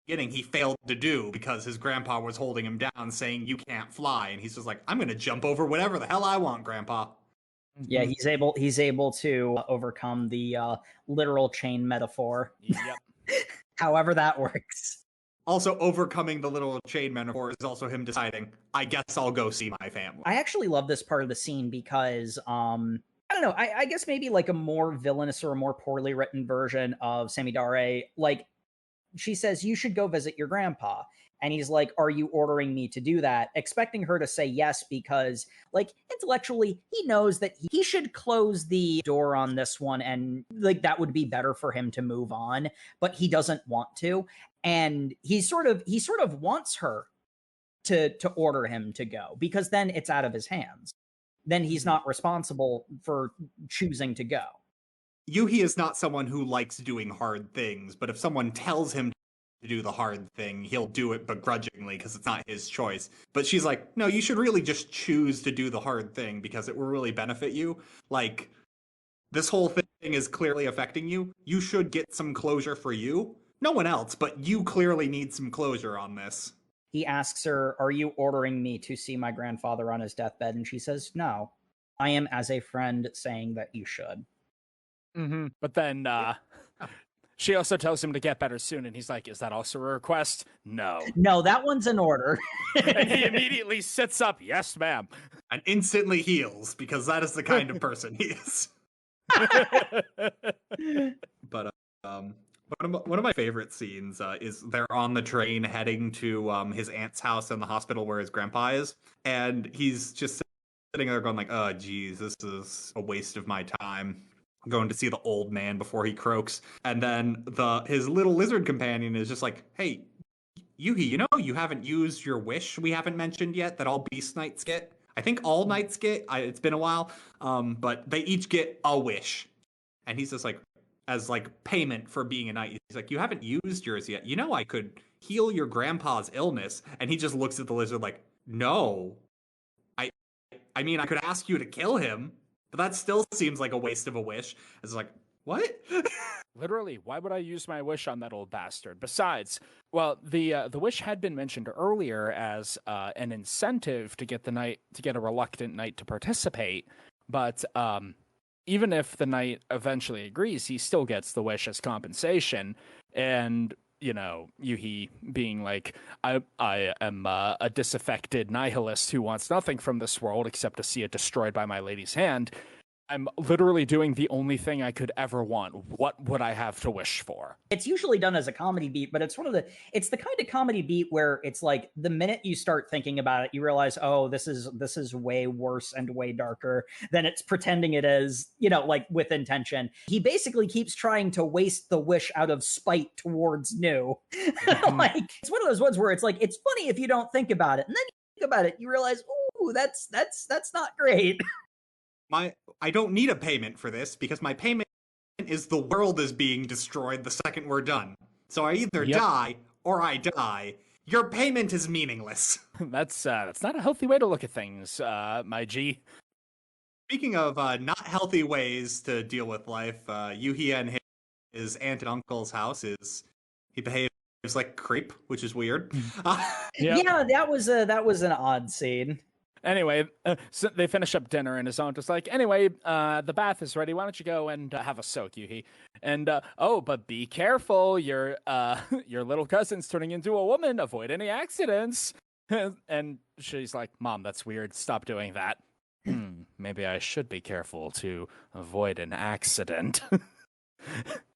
beginning he failed to do because his grandpa was holding him down, saying, you can't fly. And he's just like, I'm going to jump over whatever the hell I want, Grandpa. Yeah, he's able to overcome the literal chain metaphor. Yep. However that works. Also, overcoming the little chain metaphor is also him deciding, I guess I'll go see my family. I actually love this part of the scene because, I don't know, I guess maybe like a more villainous or a more poorly written version of Samidare, like, she says, you should go visit your grandpa. And he's like, are you ordering me to do that? Expecting her to say yes, because, like, intellectually, he knows that he should close the door on this one, and, like, that would be better for him to move on, but he doesn't want to. And he sort of wants her to order him to go, because then it's out of his hands. Then he's not responsible for choosing to go. Yuuhi is not someone who likes doing hard things, but if someone tells him to do the hard thing, he'll do it begrudgingly because it's not his choice. But she's like, no, you should really just choose to do the hard thing because it will really benefit you. Like, this whole thing is clearly affecting you. You should get some closure for you. No one else, but you clearly need some closure on this. He asks her, are you ordering me to see my grandfather on his deathbed? And she says, no, I am as a friend saying that you should. Mm-hmm. But then she also tells him to get better soon, and he's like, is that also a request? No, that one's an order. And he immediately sits up. Yes, ma'am. And instantly heals, because that is the kind of person he is. But one of my favorite scenes is they're on the train heading to his aunt's house in the hospital where his grandpa is, and he's just sitting there going like, oh geez, this is a waste of my time going to see the old man before he croaks. And then his little lizard companion is just like, hey, Yuuhi, you haven't used your wish we haven't mentioned yet that all beast knights get. I think all knights get, it's been a while, but they each get a wish. And he's just like, as like payment for being a knight, he's like, you haven't used yours yet. I could heal your grandpa's illness. And he just looks at the lizard like, no, I mean, I could ask you to kill him, but that still seems like a waste of a wish. It's like, what? Literally, why would I use my wish on that old bastard? Besides, well, the wish had been mentioned earlier as an incentive to get a reluctant knight to participate, but even if the knight eventually agrees, he still gets the wish as compensation. And Yuuhi being like, I am a disaffected nihilist who wants nothing from this world except to see it destroyed by my lady's hand. I'm literally doing the only thing I could ever want. What would I have to wish for? It's usually done as a comedy beat, but it's the kind of comedy beat where it's like the minute you start thinking about it, you realize, oh, this is way worse and way darker than it's pretending it is, like with intention. He basically keeps trying to waste the wish out of spite towards New. Like, it's one of those ones where it's like, it's funny if you don't think about it. And then you think about it, you realize, ooh, that's not great. I don't need a payment for this because my payment is the world is being destroyed the second we're done. So I either die or I die. Your payment is meaningless. That's not a healthy way to look at things, my G. Speaking of not healthy ways to deal with life, Yuuhi and his aunt and uncle's house he behaves like creep, which is weird. Yeah, that was an odd scene. Anyway, so they finish up dinner, and his aunt is like, anyway, the bath is ready. Why don't you go and have a soak, Yuuhi? And, but be careful. Your little cousin's turning into a woman. Avoid any accidents. And she's like, Mom, that's weird. Stop doing that. Maybe I should be careful to avoid an accident.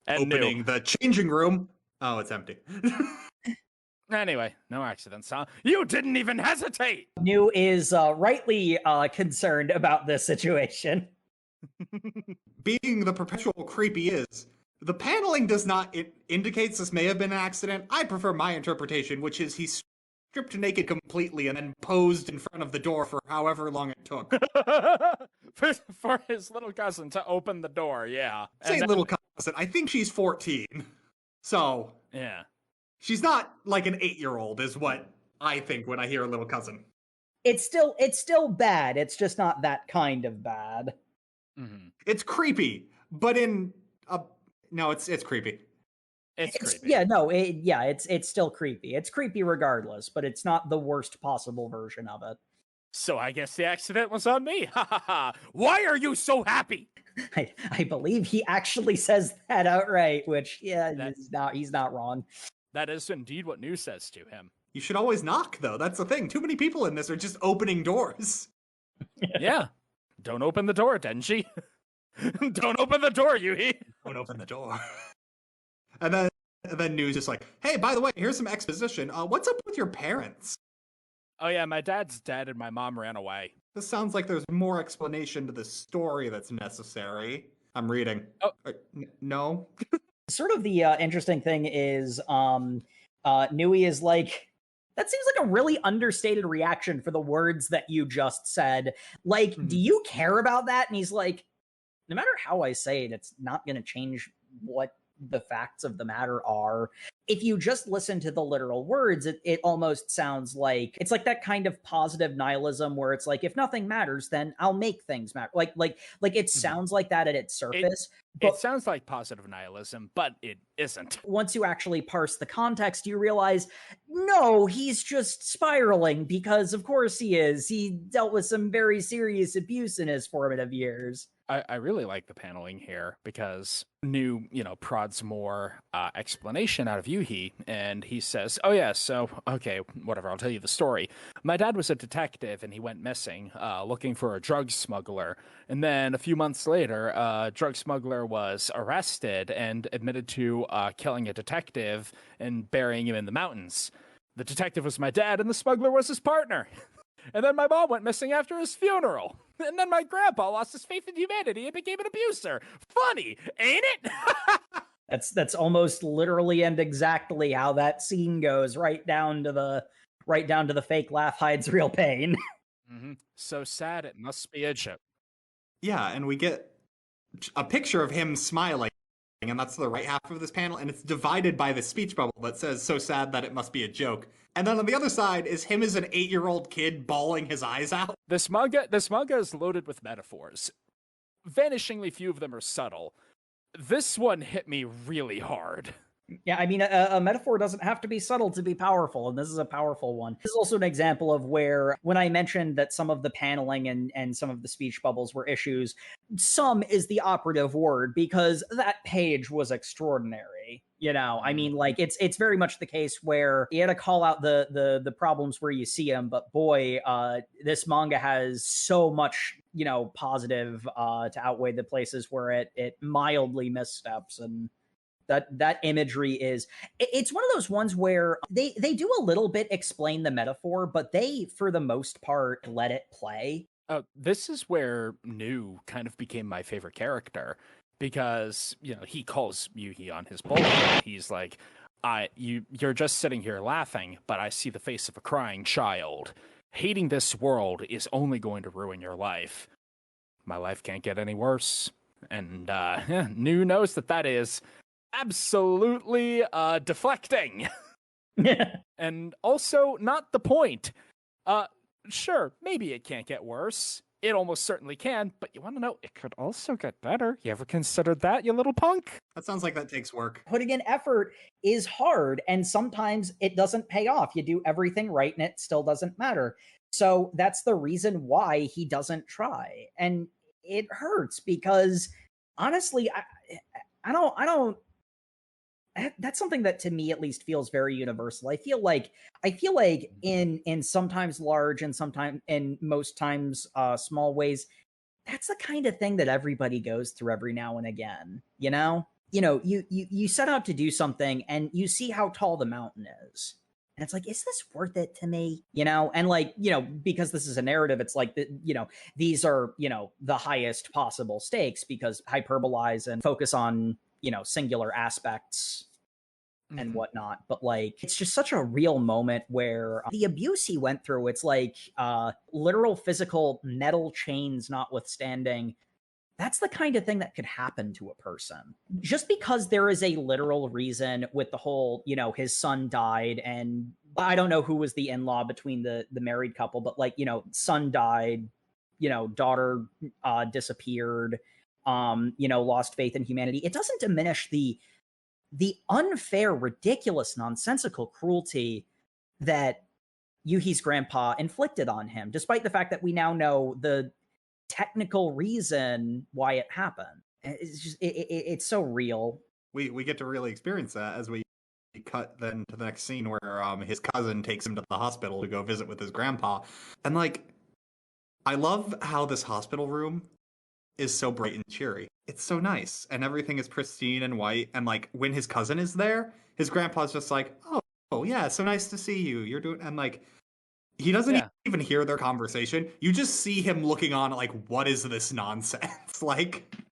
And opening the changing room. Oh, it's empty. Anyway, no accidents, huh? You didn't even hesitate! New is rightly concerned about this situation. Being the perpetual creep he is, the paneling does not... It indicates this may have been an accident. I prefer my interpretation, which is he stripped naked completely and then posed in front of the door for however long it took. for his little cousin to open the door, yeah. Say little cousin. I think she's 14. So... Yeah. She's not like an 8-year-old, is what I think when I hear a little cousin. It's still bad. It's just not that kind of bad. Mm-hmm. It's creepy, but no, it's creepy. It's creepy. Yeah, no, it's still creepy. It's creepy regardless, but it's not the worst possible version of it. So I guess the accident was on me. Ha ha ha! Why are you so happy? I believe he actually says that outright, which he's not wrong. That is indeed what New says to him. You should always knock, though. That's the thing. Too many people in this are just opening doors. Yeah. Don't open the door, Denji. Don't open the door, Yuuhi. Don't open the door. And then New's just like, hey, by the way, here's some exposition. What's up with your parents? Oh yeah, my dad's dead and my mom ran away. This sounds like there's more explanation to the story that's necessary. I'm reading. Oh. No? Sort of the interesting thing is Nui is like, that seems like a really understated reaction for the words that you just said. Like, do you care about that? And he's like, no matter how I say it, it's not going to change what the facts of the matter are. If you just listen to the literal words, it almost sounds like it's like that kind of positive nihilism where it's like, if nothing matters, then I'll make things matter. Like it sounds like that at its surface. It sounds like positive nihilism, but it isn't. Once you actually parse the context, you realize, no, he's just spiraling because of course he is. He dealt with some very serious abuse in his formative years. I really like the paneling here because New, prods more explanation out of Yuuhi, and he says, oh yeah, so, okay, whatever, I'll tell you the story. My dad was a detective, and he went missing, looking for a drug smuggler, and then a few months later, a drug smuggler was arrested and admitted to killing a detective and burying him in the mountains. The detective was my dad, and the smuggler was his partner. And then my mom went missing after his funeral. And then my grandpa lost his faith in humanity and became an abuser. Funny, ain't it? That's almost literally and exactly how that scene goes, right down to the fake laugh hides real pain. Mm-hmm. So sad it must be a joke. Yeah, and we get a picture of him smiling, and that's the right half of this panel, and it's divided by the speech bubble that says, so sad that it must be a joke. And then on the other side is him as an 8-year-old kid bawling his eyes out. This manga is loaded with metaphors. Vanishingly few of them are subtle. This one hit me really hard. Yeah, I mean, a metaphor doesn't have to be subtle to be powerful, and this is a powerful one. This is also an example of where, when I mentioned that some of the paneling and some of the speech bubbles were issues, some is the operative word, because that page was extraordinary. I mean, like, it's very much the case where you had to call out the problems where you see them, but boy, this manga has so much positive to outweigh the places where it mildly missteps. And that imagery it's one of those ones where they do a little bit explain the metaphor, but they, for the most part, let it play. This is where New kind of became my favorite character, because he calls Yuuhi on his bullshit. He's like, you're just sitting here laughing, but I see the face of a crying child. Hating this world is only going to ruin your life. My life can't get any worse. And New knows that is absolutely deflecting. And also not the point. Sure, maybe it can't get worse. It almost certainly can, but you want to know, it could also get better. You ever considered that, you little punk? That sounds like that takes work. Putting in effort is hard, and sometimes it doesn't pay off. You do everything right, and it still doesn't matter. So that's the reason why he doesn't try. And it hurts because, honestly, I don't that's something that, to me at least, feels very universal. I feel like in sometimes large and sometimes in most times small ways, that's the kind of thing that everybody goes through every now and again. You set out to do something and you see how tall the mountain is. And it's like, is this worth it to me? And because this is a narrative, it's like, these are, the highest possible stakes, because hyperbolize and focus on, singular aspects and whatnot. But it's just such a real moment where the abuse he went through, it's like literal physical metal chains notwithstanding, that's the kind of thing that could happen to a person. Just because there is a literal reason with the whole, his son died, and I don't know who was the in-law between the married couple, but son died, daughter disappeared, lost faith in humanity. It doesn't diminish the unfair, ridiculous, nonsensical cruelty that Yuuhi's grandpa inflicted on him, despite the fact that we now know the technical reason why it happened. It's just it's so real. We get to really experience that as we cut then to the next scene where his cousin takes him to the hospital to go visit with his grandpa. And I love how this hospital room is so bright and cheery. It's so nice, and everything is pristine and white. And when his cousin is there, his grandpa's just like, oh yeah, so nice to see you. You're doing, and he doesn't even hear their conversation. You just see him looking on what is this nonsense?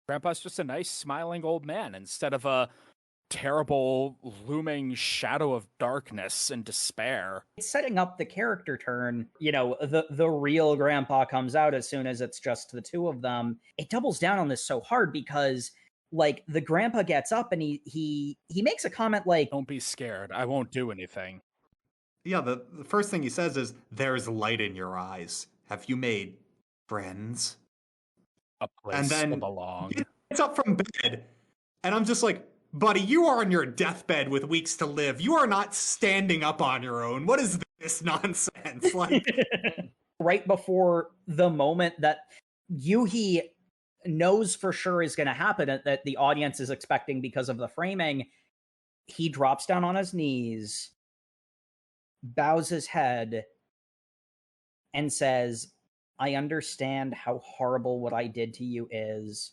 Grandpa's just a nice smiling old man instead of a terrible looming shadow of darkness and despair. It's setting up the character turn. The real grandpa comes out as soon as it's just the two of them. It doubles down on this so hard because the grandpa gets up and he makes a comment like, "Don't be scared. I won't do anything." Yeah, the first thing he says is, "There's light in your eyes. Have you made friends?" A place to belong. He gets up from bed, and I'm just like, buddy, you are on your deathbed with weeks to live. You are not standing up on your own. What is this nonsense? Right before the moment that Yuuhi knows for sure is going to happen, that the audience is expecting because of the framing, he drops down on his knees, bows his head, and says, "I understand how horrible what I did to you is.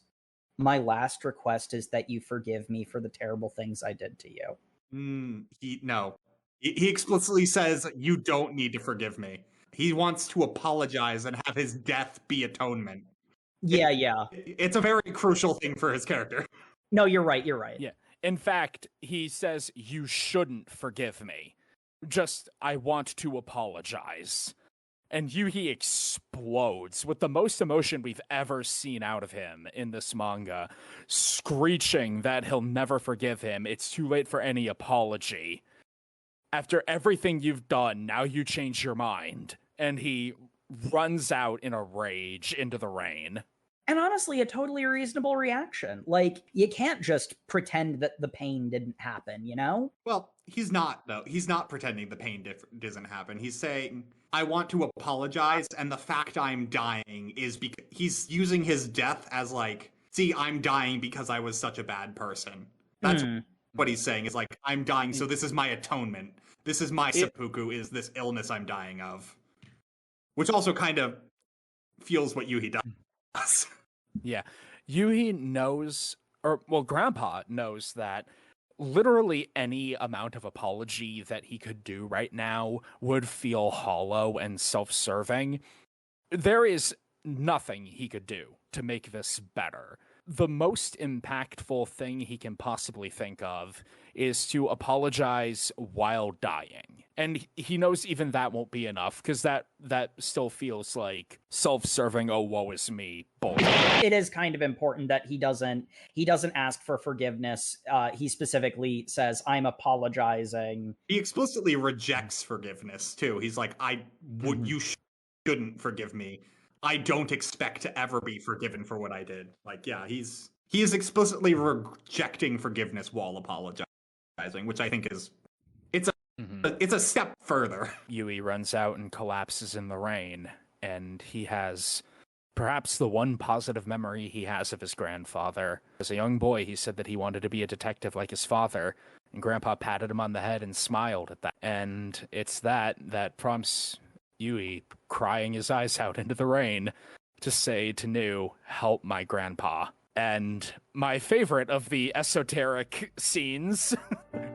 My last request is that you forgive me for the terrible things I did to you." He explicitly says, "You don't need to forgive me." He wants to apologize and have his death be atonement. Yeah. It's a very crucial thing for his character. No, you're right. Yeah. In fact, he says, "You shouldn't forgive me. Just, I want to apologize." And Yuuhi explodes with the most emotion we've ever seen out of him in this manga, screeching that he'll never forgive him. It's too late for any apology. After everything you've done, now you change your mind. And he runs out in a rage into the rain. And honestly, a totally reasonable reaction. You can't just pretend that the pain didn't happen, Well, he's not, though. He's not pretending the pain doesn't happen. He's saying, I want to apologize, and the fact I'm dying is because he's using his death as see, I'm dying because I was such a bad person. That's what he's saying, is I'm dying, so this is my atonement. This is my seppuku, is this illness I'm dying of. Which also kind of fuels what Yuuhi does. Yeah. Yuuhi knows, Grandpa knows that literally any amount of apology that he could do right now would feel hollow and self-serving. There is nothing he could do to make this better. The most impactful thing he can possibly think of is to apologize while dying. And he knows even that won't be enough, because that still feels like self-serving, oh, woe is me bullshit. It is kind of important that he doesn't ask for forgiveness. He specifically says, I'm apologizing. He explicitly rejects forgiveness, too. He's like, you shouldn't forgive me. I don't expect to ever be forgiven for what I did. Like, yeah, he is explicitly rejecting forgiveness while apologizing, which I think is it's a step further. Yuuhi runs out and collapses in the rain, and he has perhaps the one positive memory he has of his grandfather. As a young boy, he said that he wanted to be a detective like his father, and Grandpa patted him on the head and smiled at that. And it's that prompts Yuuhi crying his eyes out into the rain to say to Nu, help my grandpa. And my favorite of the esoteric scenes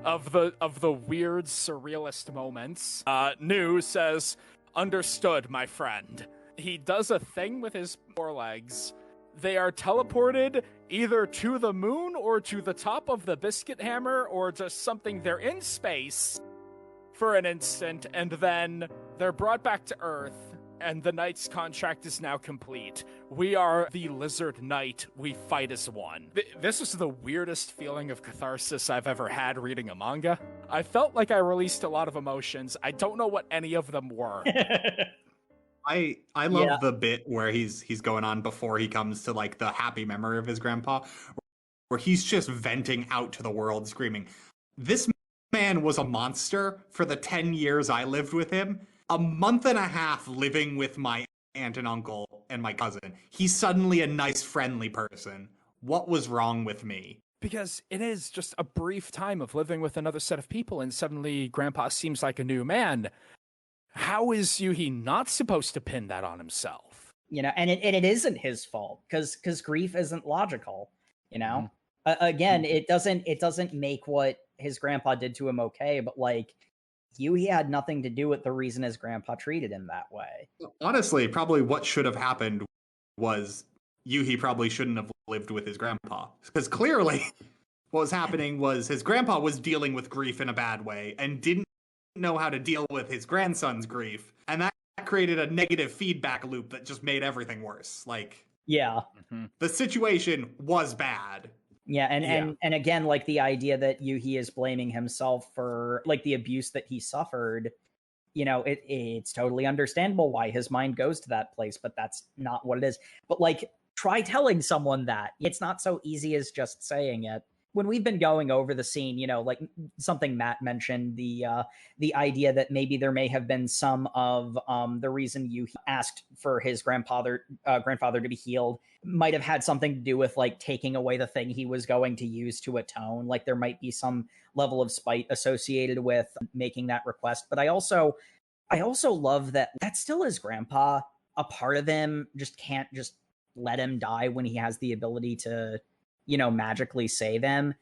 of the weird surrealist moments, Nu says, understood, my friend. He does a thing with his forelegs. They are teleported either to the moon or to the top of the Biscuit Hammer or just something. They're in space for an instant, and then they're brought back to Earth, and the Knight's contract is now complete. We are the Lizard Knight. We fight as one. This is the weirdest feeling of catharsis I've ever had reading a manga. I felt like I released a lot of emotions. I don't know what any of them were. I love the bit where he's going on before he comes to like the happy memory of his grandpa, where he's just venting out to the world, screaming, this man was a monster for the 10 years I lived with him. A month and a half living with my aunt and uncle and my cousin. He's suddenly a nice, friendly person. What was wrong with me? Because it is just a brief time of living with another set of people, and suddenly Grandpa seems like a new man. How is Yuuhi not supposed to pin that on himself? You know, and it isn't his fault, because grief isn't logical. You know, again, it doesn't make what his grandpa did to him okay, but like, Yuuhi had nothing to do with the reason his grandpa treated him that way. Honestly, probably what should have happened was Yuuhi probably shouldn't have lived with his grandpa. Because clearly what was happening was his grandpa was dealing with grief in a bad way and didn't know how to deal with his grandson's grief. And that created a negative feedback loop that just made everything worse. Like, yeah, the situation was bad. Yeah, and again, like the idea that Yuuhi is blaming himself for like the abuse that he suffered, you know, it's totally understandable why his mind goes to that place, but that's not what it is. But like, try telling someone that. It's not so easy as just saying it. When we've been going over the scene, you know, like something Matt mentioned, the idea that maybe there may have been some of the reason Yuuhi asked for his grandfather to be healed might have had something to do with like taking away the thing he was going to use to atone. Like there might be some level of spite associated with making that request. But I also love that that's still his grandpa. A part of him just can't just let him die when he has the ability to, you know, magically save him.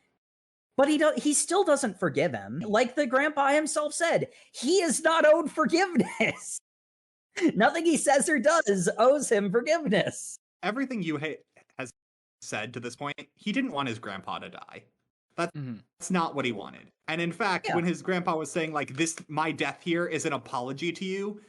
But he still doesn't forgive him. Like the grandpa himself said, he is not owed forgiveness. Nothing he says or does owes him forgiveness. Everything Yuuhi has said to this point, he didn't want his grandpa to die. That's not what he wanted. And in fact, when his grandpa was saying like, my death here is an apology to you,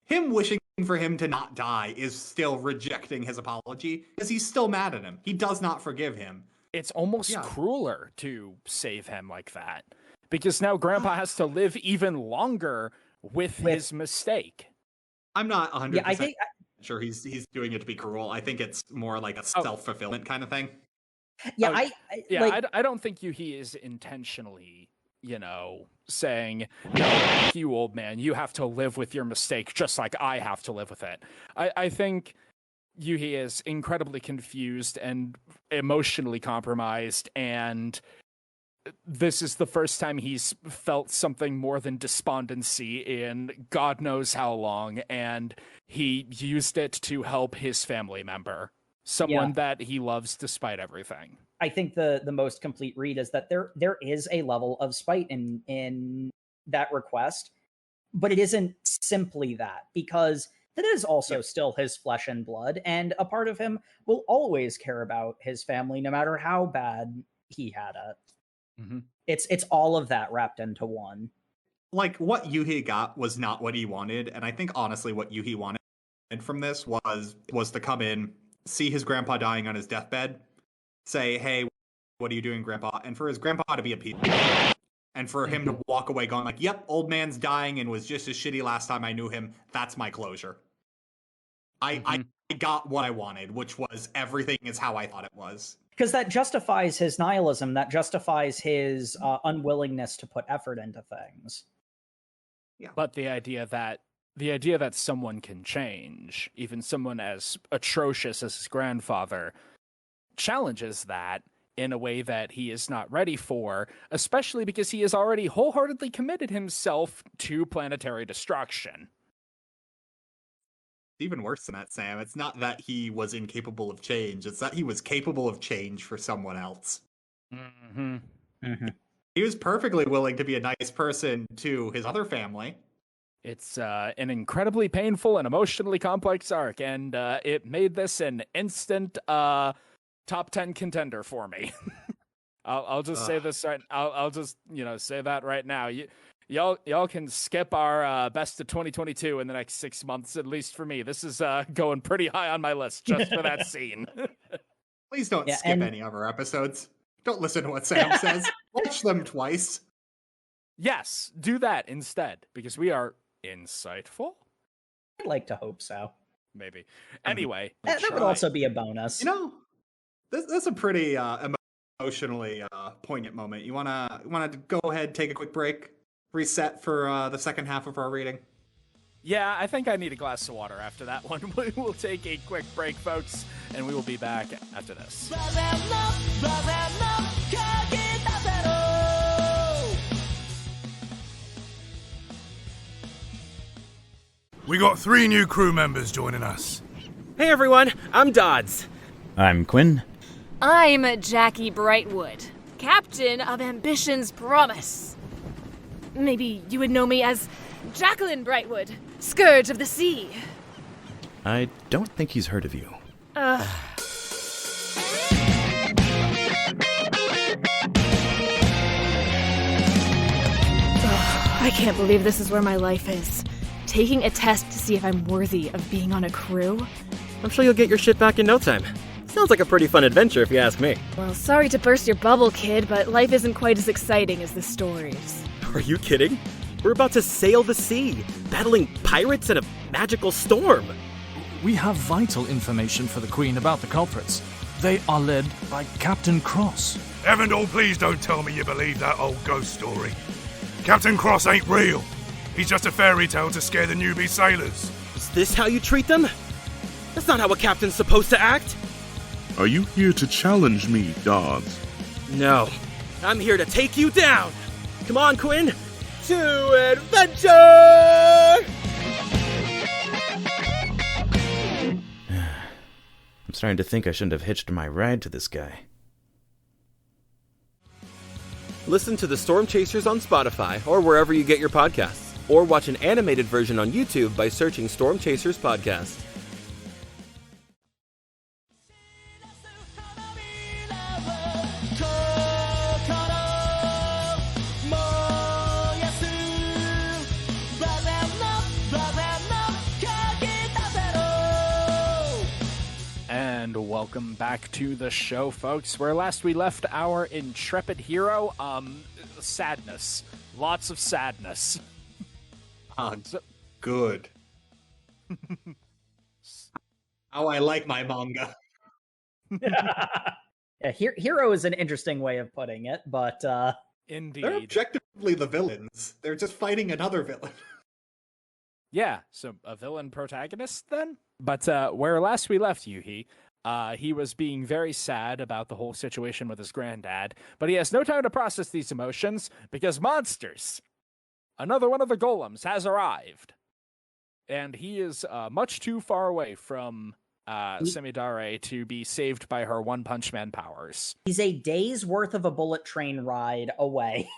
him wishing for him to not die is still rejecting his apology because he's still mad at him. He does not forgive him. It's almost crueler to save him like that, because now Grandpa has to live even longer with his mistake. I'm not 100% sure he's doing it to be cruel. I think it's more like a self-fulfillment kind of thing. Yeah, I don't think Yuuhi is intentionally, you know, saying, no, you old man, you have to live with your mistake just like I have to live with it. I think Yuuhi is incredibly confused and emotionally compromised, and this is the first time he's felt something more than despondency in God knows how long, and he used it to help his family member. someone that he loves despite everything. I think the most complete read is that there is a level of spite in that request, but it isn't simply that, because that is also still his flesh and blood, and a part of him will always care about his family no matter how bad he had it. Mm-hmm. It's all of that wrapped into one. Like, what Yuuhi got was not what he wanted, and I think honestly what Yuuhi wanted from this was to come in, see his grandpa dying on his deathbed, say, "Hey, what are you doing, grandpa?" And for his grandpa to be a piece, and for him to walk away going like, "Yep, old man's dying and was just as shitty last time I knew him. That's my closure." I got what I wanted, which was everything is how I thought it was. Because that justifies his nihilism, that justifies his unwillingness to put effort into things. Yeah. But the idea that someone can change, even someone as atrocious as his grandfather, challenges that in a way that he is not ready for, especially because he has already wholeheartedly committed himself to planetary destruction. Even worse than that, Sam. It's not that he was incapable of change. It's that he was capable of change for someone else. Mm-hmm. Mm-hmm. He was perfectly willing to be a nice person to his other family. It's an incredibly painful and emotionally complex arc, and it made this an instant top 10 contender for me. I'll just say this right. I'll just say that right now. Y'all can skip our best of 2022 in the next 6 months, at least for me. This is going pretty high on my list just for that scene. Please don't skip any of our episodes. Don't listen to what Sam says. Watch them twice. Yes, do that instead, because we are insightful. I'd like to hope so. Maybe. Anyway, that would also be a bonus. That's a pretty emotionally poignant moment. You wanna go ahead, take a quick break, reset for the second half of our reading? Yeah, I think I need a glass of water after that one. We will take a quick break, folks, and we will be back after this. We got 3 new crew members joining us. Hey everyone, I'm Dodds. I'm Quinn. I'm Jackie Brightwood, captain of Ambition's Promise. Maybe you would know me as Jacqueline Brightwood, Scourge of the Sea. I don't think he's heard of you. I can't believe this is where my life is. Taking a test to see if I'm worthy of being on a crew. I'm sure you'll get your shit back in no time. Sounds like a pretty fun adventure if you ask me. Well, sorry to burst your bubble, kid, but life isn't quite as exciting as the stories. Are you kidding? We're about to sail the sea, battling pirates in a magical storm. We have vital information for the Queen about the culprits. They are led by Captain Cross. Evandel, please don't tell me you believe that old ghost story. Captain Cross ain't real. He's just a fairy tale to scare the newbie sailors. Is this how you treat them? That's not how a captain's supposed to act. Are you here to challenge me, Dodds? No. I'm here to take you down. Come on, Quinn. To adventure! I'm starting to think I shouldn't have hitched my ride to this guy. Listen to the Storm Chasers on Spotify or wherever you get your podcasts. Or watch an animated version on YouTube by searching Storm Chasers Podcast. And welcome back to the show, folks, where last we left our intrepid hero, sadness. Lots of sadness. Good. How I like my manga. Yeah, hero is an interesting way of putting it, but Indeed. They're objectively the villains. They're just fighting another villain. Yeah, so a villain protagonist then? But where last we left Yuuhi, he was being very sad about the whole situation with his granddad, but he has no time to process these emotions because monsters! Another one of the golems has arrived. And he is much too far away from Samidare to be saved by her One Punch Man powers. He's a day's worth of a bullet train ride away.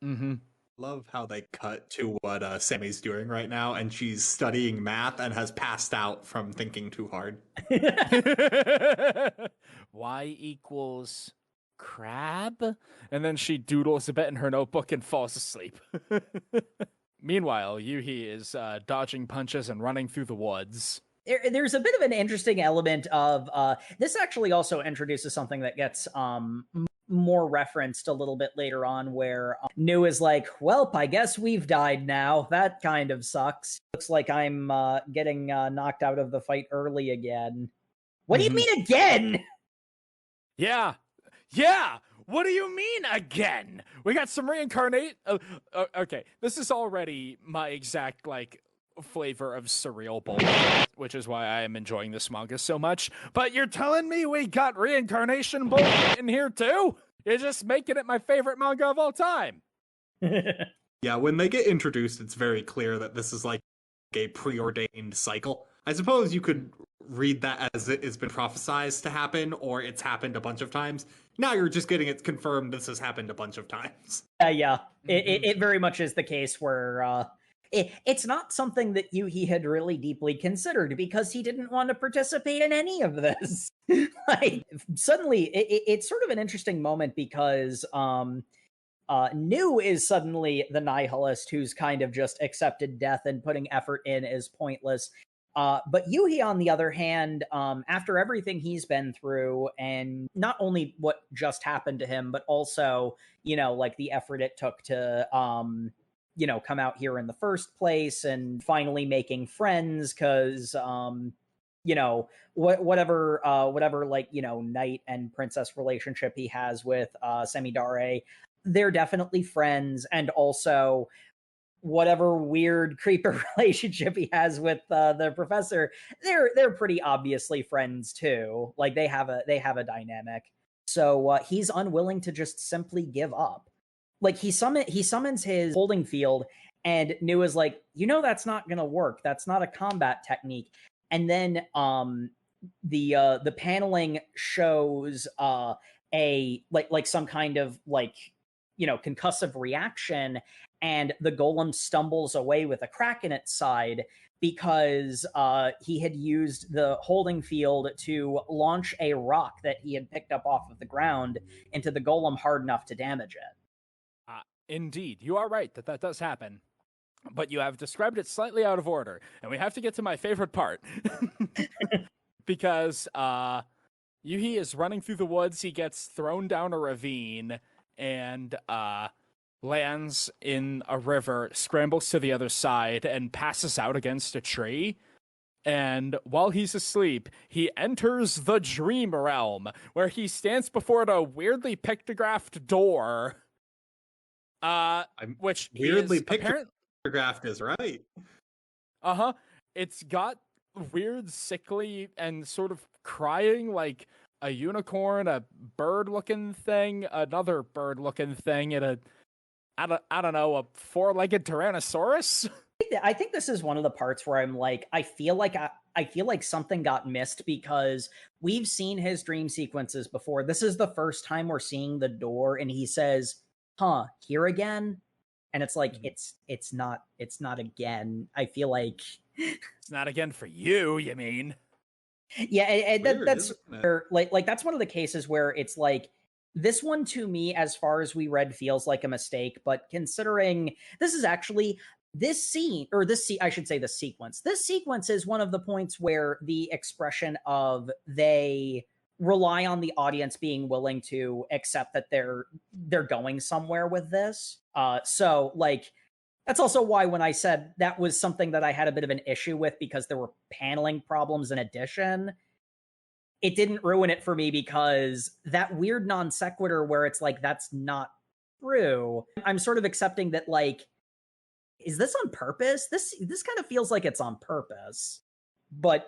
Mm-hmm. Love how they cut to what Sammy's doing right now, and she's studying math and has passed out from thinking too hard. Y equals crab? And then she doodles a bit in her notebook and falls asleep. Meanwhile, Yuuhi is dodging punches and running through the woods. There's a bit of an interesting element of this actually also introduces something that gets more referenced a little bit later on, where Nu is like, "Welp, I guess we've died now. That kind of sucks. Looks like I'm getting knocked out of the fight early again." What do you mean again? Yeah. What do you mean again? We got some reincarnate. Okay, this is already my exact flavor of surreal bullshit, which is why I am enjoying this manga so much. But you're telling me we got reincarnation bullshit in here too? You're just making it my favorite manga of all time. Yeah, when they get introduced, it's very clear that this is like a preordained cycle. I suppose you could read that as it has been prophesized to happen, or it's happened a bunch of times. Now you're just getting it confirmed this has happened a bunch of times. Yeah. It very much is the case where it's not something that Yuuhi had really deeply considered because he didn't want to participate in any of this. Suddenly, it's sort of an interesting moment because Nu is suddenly the nihilist who's kind of just accepted death and putting effort in is pointless. But Yuuhi, on the other hand, after everything he's been through, and not only what just happened to him, but also, the effort it took to, come out here in the first place and finally making friends, because, whatever, knight and princess relationship he has with Samidare, they're definitely friends, and also whatever weird creeper relationship he has with the professor, they're pretty obviously friends too. Like they have a dynamic. So he's unwilling to just simply give up. Like he summons his holding field, and Nu is like, that's not gonna work. That's not a combat technique. And then the paneling shows a some kind of concussive reaction, and the golem stumbles away with a crack in its side because he had used the holding field to launch a rock that he had picked up off of the ground into the golem hard enough to damage it. Indeed, you are right that does happen, but you have described it slightly out of order, and we have to get to my favorite part. Because Yuuhi is running through the woods, he gets thrown down a ravine, and lands in a river, scrambles to the other side, and passes out against a tree. And while he's asleep, he enters the dream realm, where he stands before a weirdly pictographed door. Which weirdly pictographed is right. Uh-huh. It's got weird, sickly, and sort of crying, like a unicorn, a bird-looking thing, another bird-looking thing, and I don't know, a four-legged Tyrannosaurus? I think this is one of the parts where I'm like, I feel like something got missed, because we've seen his dream sequences before. This is the first time we're seeing the door, and he says, "Huh, here again?" And it's like, it's not again. I feel like it's not again for you, you mean? Yeah, and that's where, that's one of the cases where it's like, this one to me, as far as we read, feels like a mistake. But considering this is actually this sequence. This sequence is one of the points where the expression of they rely on the audience being willing to accept that they're going somewhere with this. So that's also why when I said that was something that I had a bit of an issue with because there were paneling problems in addition, it didn't ruin it for me, because that weird non sequitur where it's like, that's not true. I'm sort of accepting that, is this on purpose? This kind of feels like it's on purpose. But,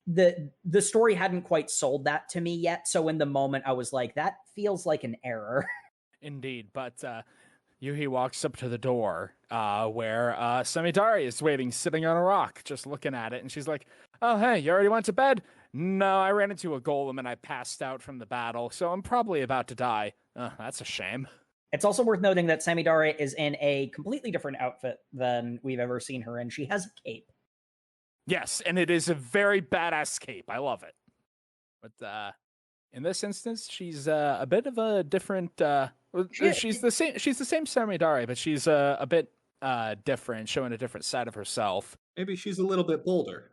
the story hadn't quite sold that to me yet. So in the moment, I was like, that feels like an error. Indeed, but Yuuhi walks up to the door where Samidare is waiting, sitting on a rock, just looking at it. And she's like, Oh, hey, you already went to bed? No, I ran into a golem and I passed out from the battle, so I'm probably about to die. That's a shame. It's also worth noting that Samidare is in a completely different outfit than we've ever seen her in. She has a cape. Yes, and it is a very badass cape. I love it. But in this instance, she's a bit of a different. She's the same. She's the same Samidare, but she's a bit different, showing a different side of herself. Maybe she's a little bit bolder.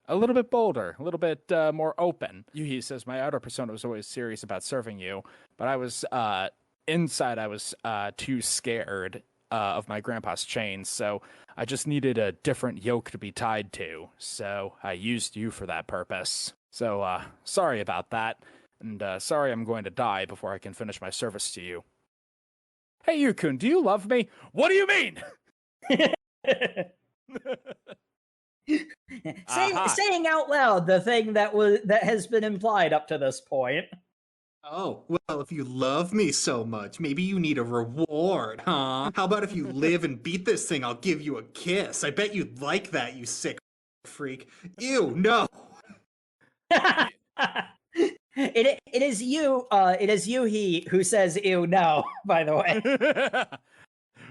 A little bit bolder, a little bit more open. Yuuhi says, my outer persona was always serious about serving you, but I was, inside I was too scared of my grandpa's chains, so I just needed a different yoke to be tied to, so I used you for that purpose. So, sorry about that, and sorry I'm going to die before I can finish my service to you. Hey, Yukun, do you love me? What do you mean? Saying out loud the thing that has been implied up to this point. Oh, well, if you love me so much, maybe you need a reward, huh? How about if you live and beat this thing, I'll give you a kiss. I bet you'd like that, you sick freak. Ew, no. It is Yuuhi who says ew no, by the way.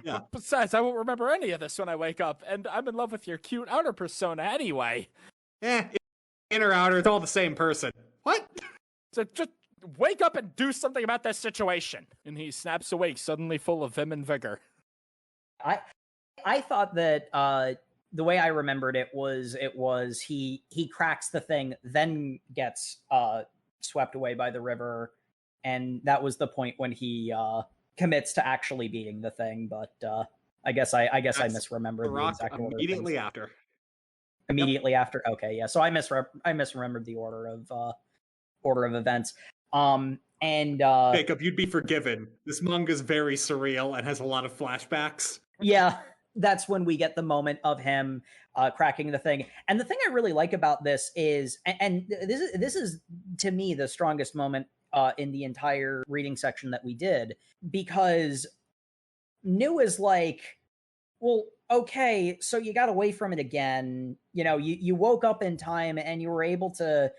Yeah. Besides, I won't remember any of this when I wake up, and I'm in love with your cute outer persona anyway. In or outer, it's all the same person. What? So just wake up and do something about this situation. And he snaps awake, suddenly full of vim and vigor. I thought that the way I remembered it was he cracks the thing, then gets swept away by the river, and that was the point when he commits to actually beating the thing. But I guess I misremembered the exact order. Immediately after. Immediately after. Okay, yeah. So I misremembered the order of events. And Jacob, you'd be forgiven. This manga's very surreal and has a lot of flashbacks. Yeah, that's when we get the moment of him cracking the thing. And the thing I really like about this is, and this is to me the strongest moment in the entire reading section that we did, because New is like, well, okay, so you got away from it again. You know, you woke up in time and you were able to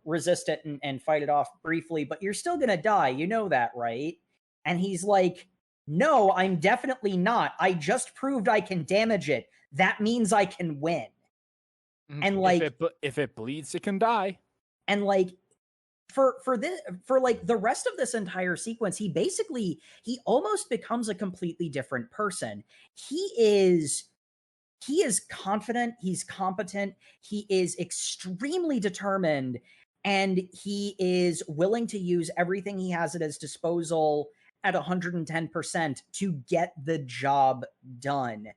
resist it and fight it off briefly, but you're still gonna die. You know that, right? And he's like, no, I'm definitely not. I just proved I can damage it. That means I can win. And like, if it bleeds, it can die. And like, for the rest of this entire sequence, he almost becomes a completely different person. He is confident, he's competent, he is extremely determined, and he is willing to use everything he has at his disposal at 110% to get the job done.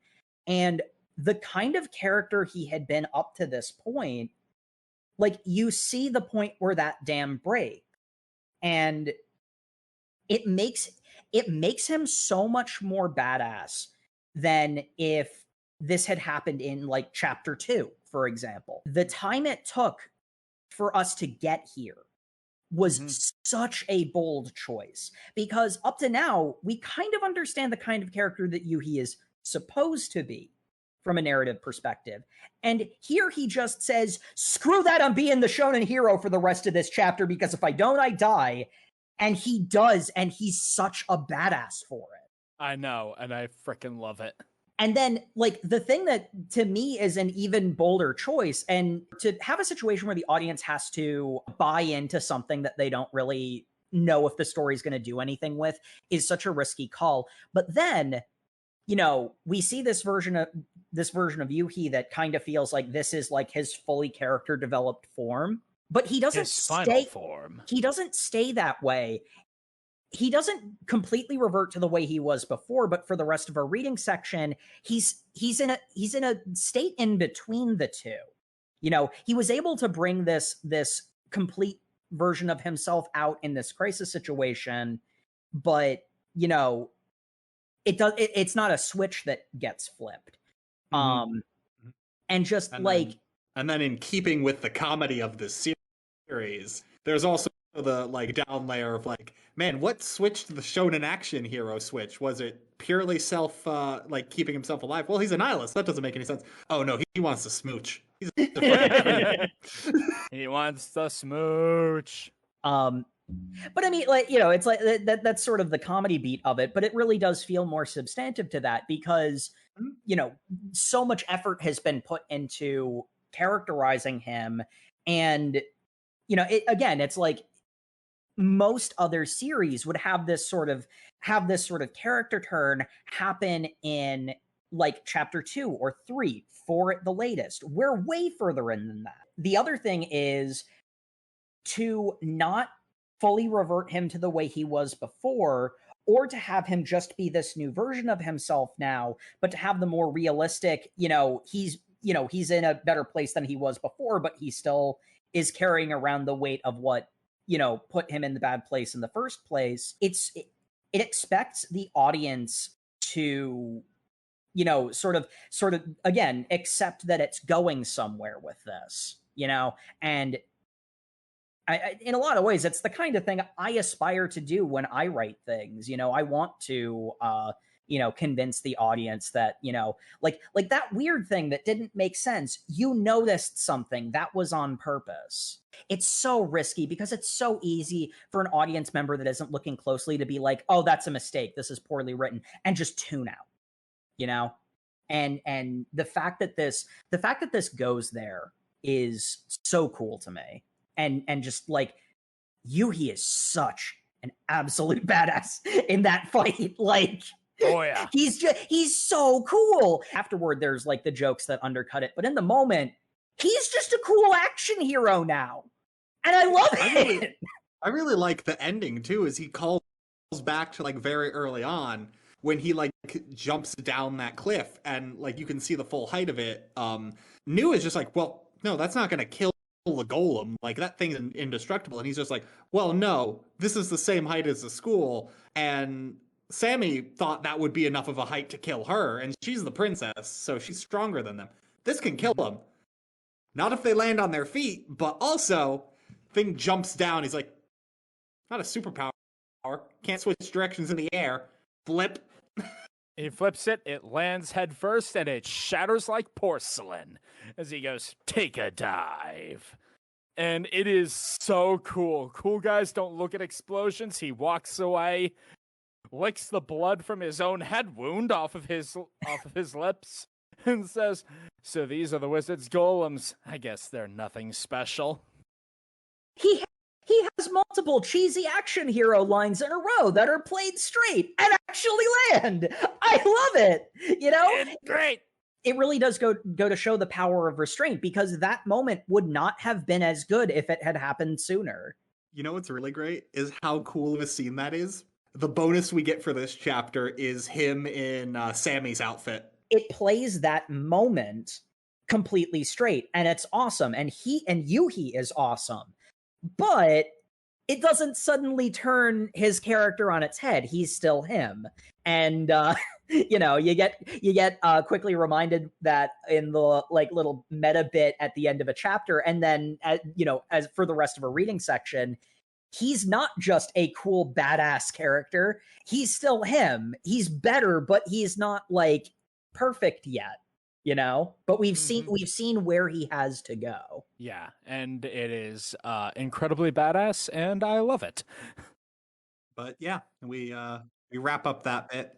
And the kind of character he had been up to this point, like, you see the point where that dam breaks, and it makes him so much more badass than if this had happened in like chapter 2, for example. The time it took for us to get here was such a bold choice, because up to now we kind of understand the kind of character that Yuuhi is supposed to be from a narrative perspective. And here he just says, screw that, I'm being the shonen hero for the rest of this chapter, because if I don't, I die. And he does, and he's such a badass for it. I know, and I freaking love it. And then, like, the thing that to me is an even bolder choice, and to have a situation where the audience has to buy into something that they don't really know if the story's going to do anything with, is such a risky call. But then, you know, we see this version of Yuuhi that kind of feels like this is like his fully character developed form, but he doesn't He doesn't stay that way. He doesn't completely revert to the way he was before, but for the rest of our reading section, he's in a state in between the two. You know, he was able to bring this complete version of himself out in this crisis situation, but you know, it's not a switch that gets flipped. And then in keeping with the comedy of the series, there's also the like down layer of like, man, what switched the shonen action hero switch? Was it purely self like keeping himself alive? Well, he's a nihilist. That doesn't make any sense. Oh no, he wants to smooch. He's a fucking creep. He wants the smooch. But I mean, like, you know, it's like that's sort of the comedy beat of it, but it really does feel more substantive to that because, you know, so much effort has been put into characterizing him. And, you know, it's like most other series would have this sort of character turn happen in like chapter 2 or 3 for at the latest. We're way further in than that. The other thing is to not fully revert him to the way he was before, or to have him just be this new version of himself now, but to have the more realistic, he's in a better place than he was before, but he still is carrying around the weight of what, put him in the bad place in the first place. It expects the audience to, sort of again, accept that it's going somewhere with this, and in a lot of ways, it's the kind of thing I aspire to do when I write things. I want to, convince the audience that, like that weird thing that didn't make sense. You noticed something that was on purpose. It's so risky because it's so easy for an audience member that isn't looking closely to be like, oh, that's a mistake. This is poorly written, and just tune out, and the fact that this goes there is so cool to me. And just like Yuuhi is such an absolute badass in that fight. Like, oh yeah, he's so cool. Afterward, there's like the jokes that undercut it, but in the moment, he's just a cool action hero now, and I love it. I really like the ending too, as he calls back to like very early on when he like jumps down that cliff, and like you can see the full height of it. New is just like, well, no, that's not gonna kill the golem, like that thing's indestructible, and he's just like, well, no, this is the same height as the school, and Sammy thought that would be enough of a height to kill her, and she's the princess, so she's stronger than them. This can kill them, not if they land on their feet, but also thing jumps down. He's like, not a superpower, can't switch directions in the air, flip. He flips it, it lands head first, and it shatters like porcelain as he goes, take a dive. And it is so cool. Cool guys don't look at explosions. He walks away, licks the blood from his own head wound off of his lips, and says, so these are the wizard's golems. I guess they're nothing special. He has multiple cheesy action hero lines in a row that are played straight and actually land. I love it. It's great. It really does go to show the power of restraint, because that moment would not have been as good if it had happened sooner. You know what's really great is how cool of a scene that is. The bonus we get for this chapter is him in Sammy's outfit. It plays that moment completely straight, and it's awesome. And Yuuhi is awesome. But it doesn't suddenly turn his character on its head. He's still him. And, you get quickly reminded that in the like little meta bit at the end of a chapter. And then, as for the rest of a reading section, he's not just a cool, badass character. He's still him. He's better, but he's not like perfect yet. But we've seen where he has to go. Yeah, and it is incredibly badass, and I love it. But yeah, we wrap up that bit.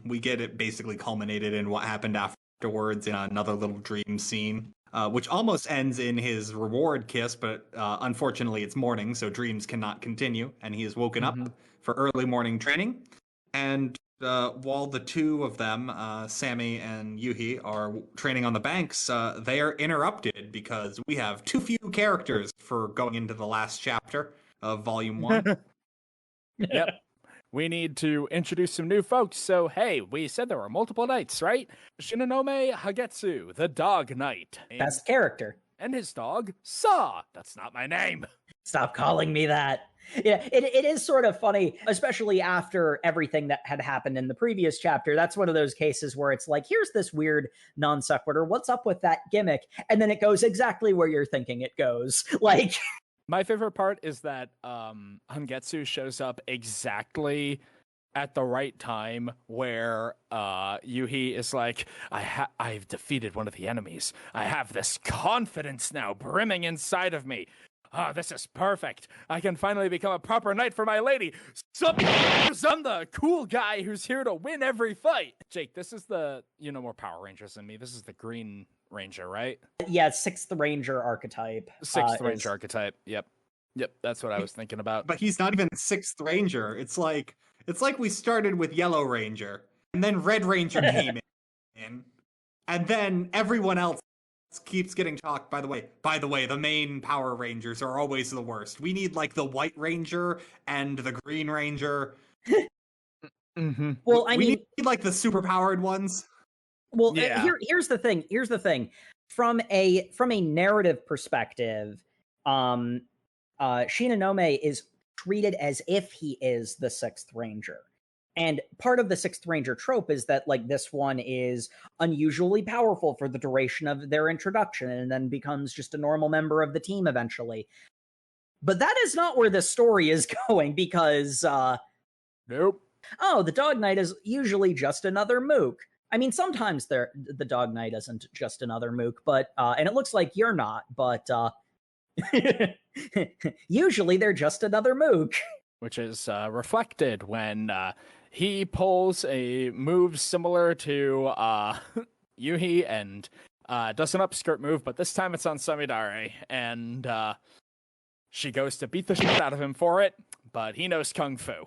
We get it basically culminated in what happened afterwards in another little dream scene, which almost ends in his reward kiss, but unfortunately it's morning, so dreams cannot continue, and he is woken up for early morning training. And while the two of them, Sammy and Yuuhi, are training on the banks, they are interrupted because we have too few characters for going into the last chapter of Volume 1. Yep. We need to introduce some new folks. So, hey, we said there were multiple knights, right? Shinonome Hagetsu, the dog knight. That's the character. And his dog, Saw. That's not my name. Stop calling me that. Yeah, it is sort of funny, especially after everything that had happened in the previous chapter. That's one of those cases where it's like, here's this weird non sequitur. What's up with that gimmick? And then it goes exactly where you're thinking it goes. Like, my favorite part is that Hangetsu shows up exactly at the right time where Yuuhi is like, I've defeated one of the enemies. I have this confidence now brimming inside of me. Oh, this is perfect. I can finally become a proper knight for my lady. I'm the cool guy who's here to win every fight. Jake, this is more Power Rangers than me. This is the Green Ranger, right? Yeah, 6th Ranger archetype. 6th Ranger archetype. Yep, that's what I was thinking about. But he's not even 6th Ranger. It's like we started with Yellow Ranger, and then Red Ranger came in, and then everyone else keeps getting talked. By the way, the main Power Rangers are always the worst. We need like the White Ranger and the Green Ranger. Mm-hmm. Well, we need like the superpowered ones. Well, here's the thing. From a narrative perspective, Shinonome is treated as if he is the 6th Ranger. And part of the 6th Ranger trope is that, like, this one is unusually powerful for the duration of their introduction and then becomes just a normal member of the team eventually. But that is not where the story is going, because, nope. Oh, the Dog Knight is usually just another mook. I mean, sometimes the Dog Knight isn't just another mook, but, and it looks like you're not, but, usually they're just another mook. Which is reflected when he pulls a move similar to Yuuhi and does an upskirt move, but this time it's on Samidare, and she goes to beat the shit out of him for it, but he knows Kung Fu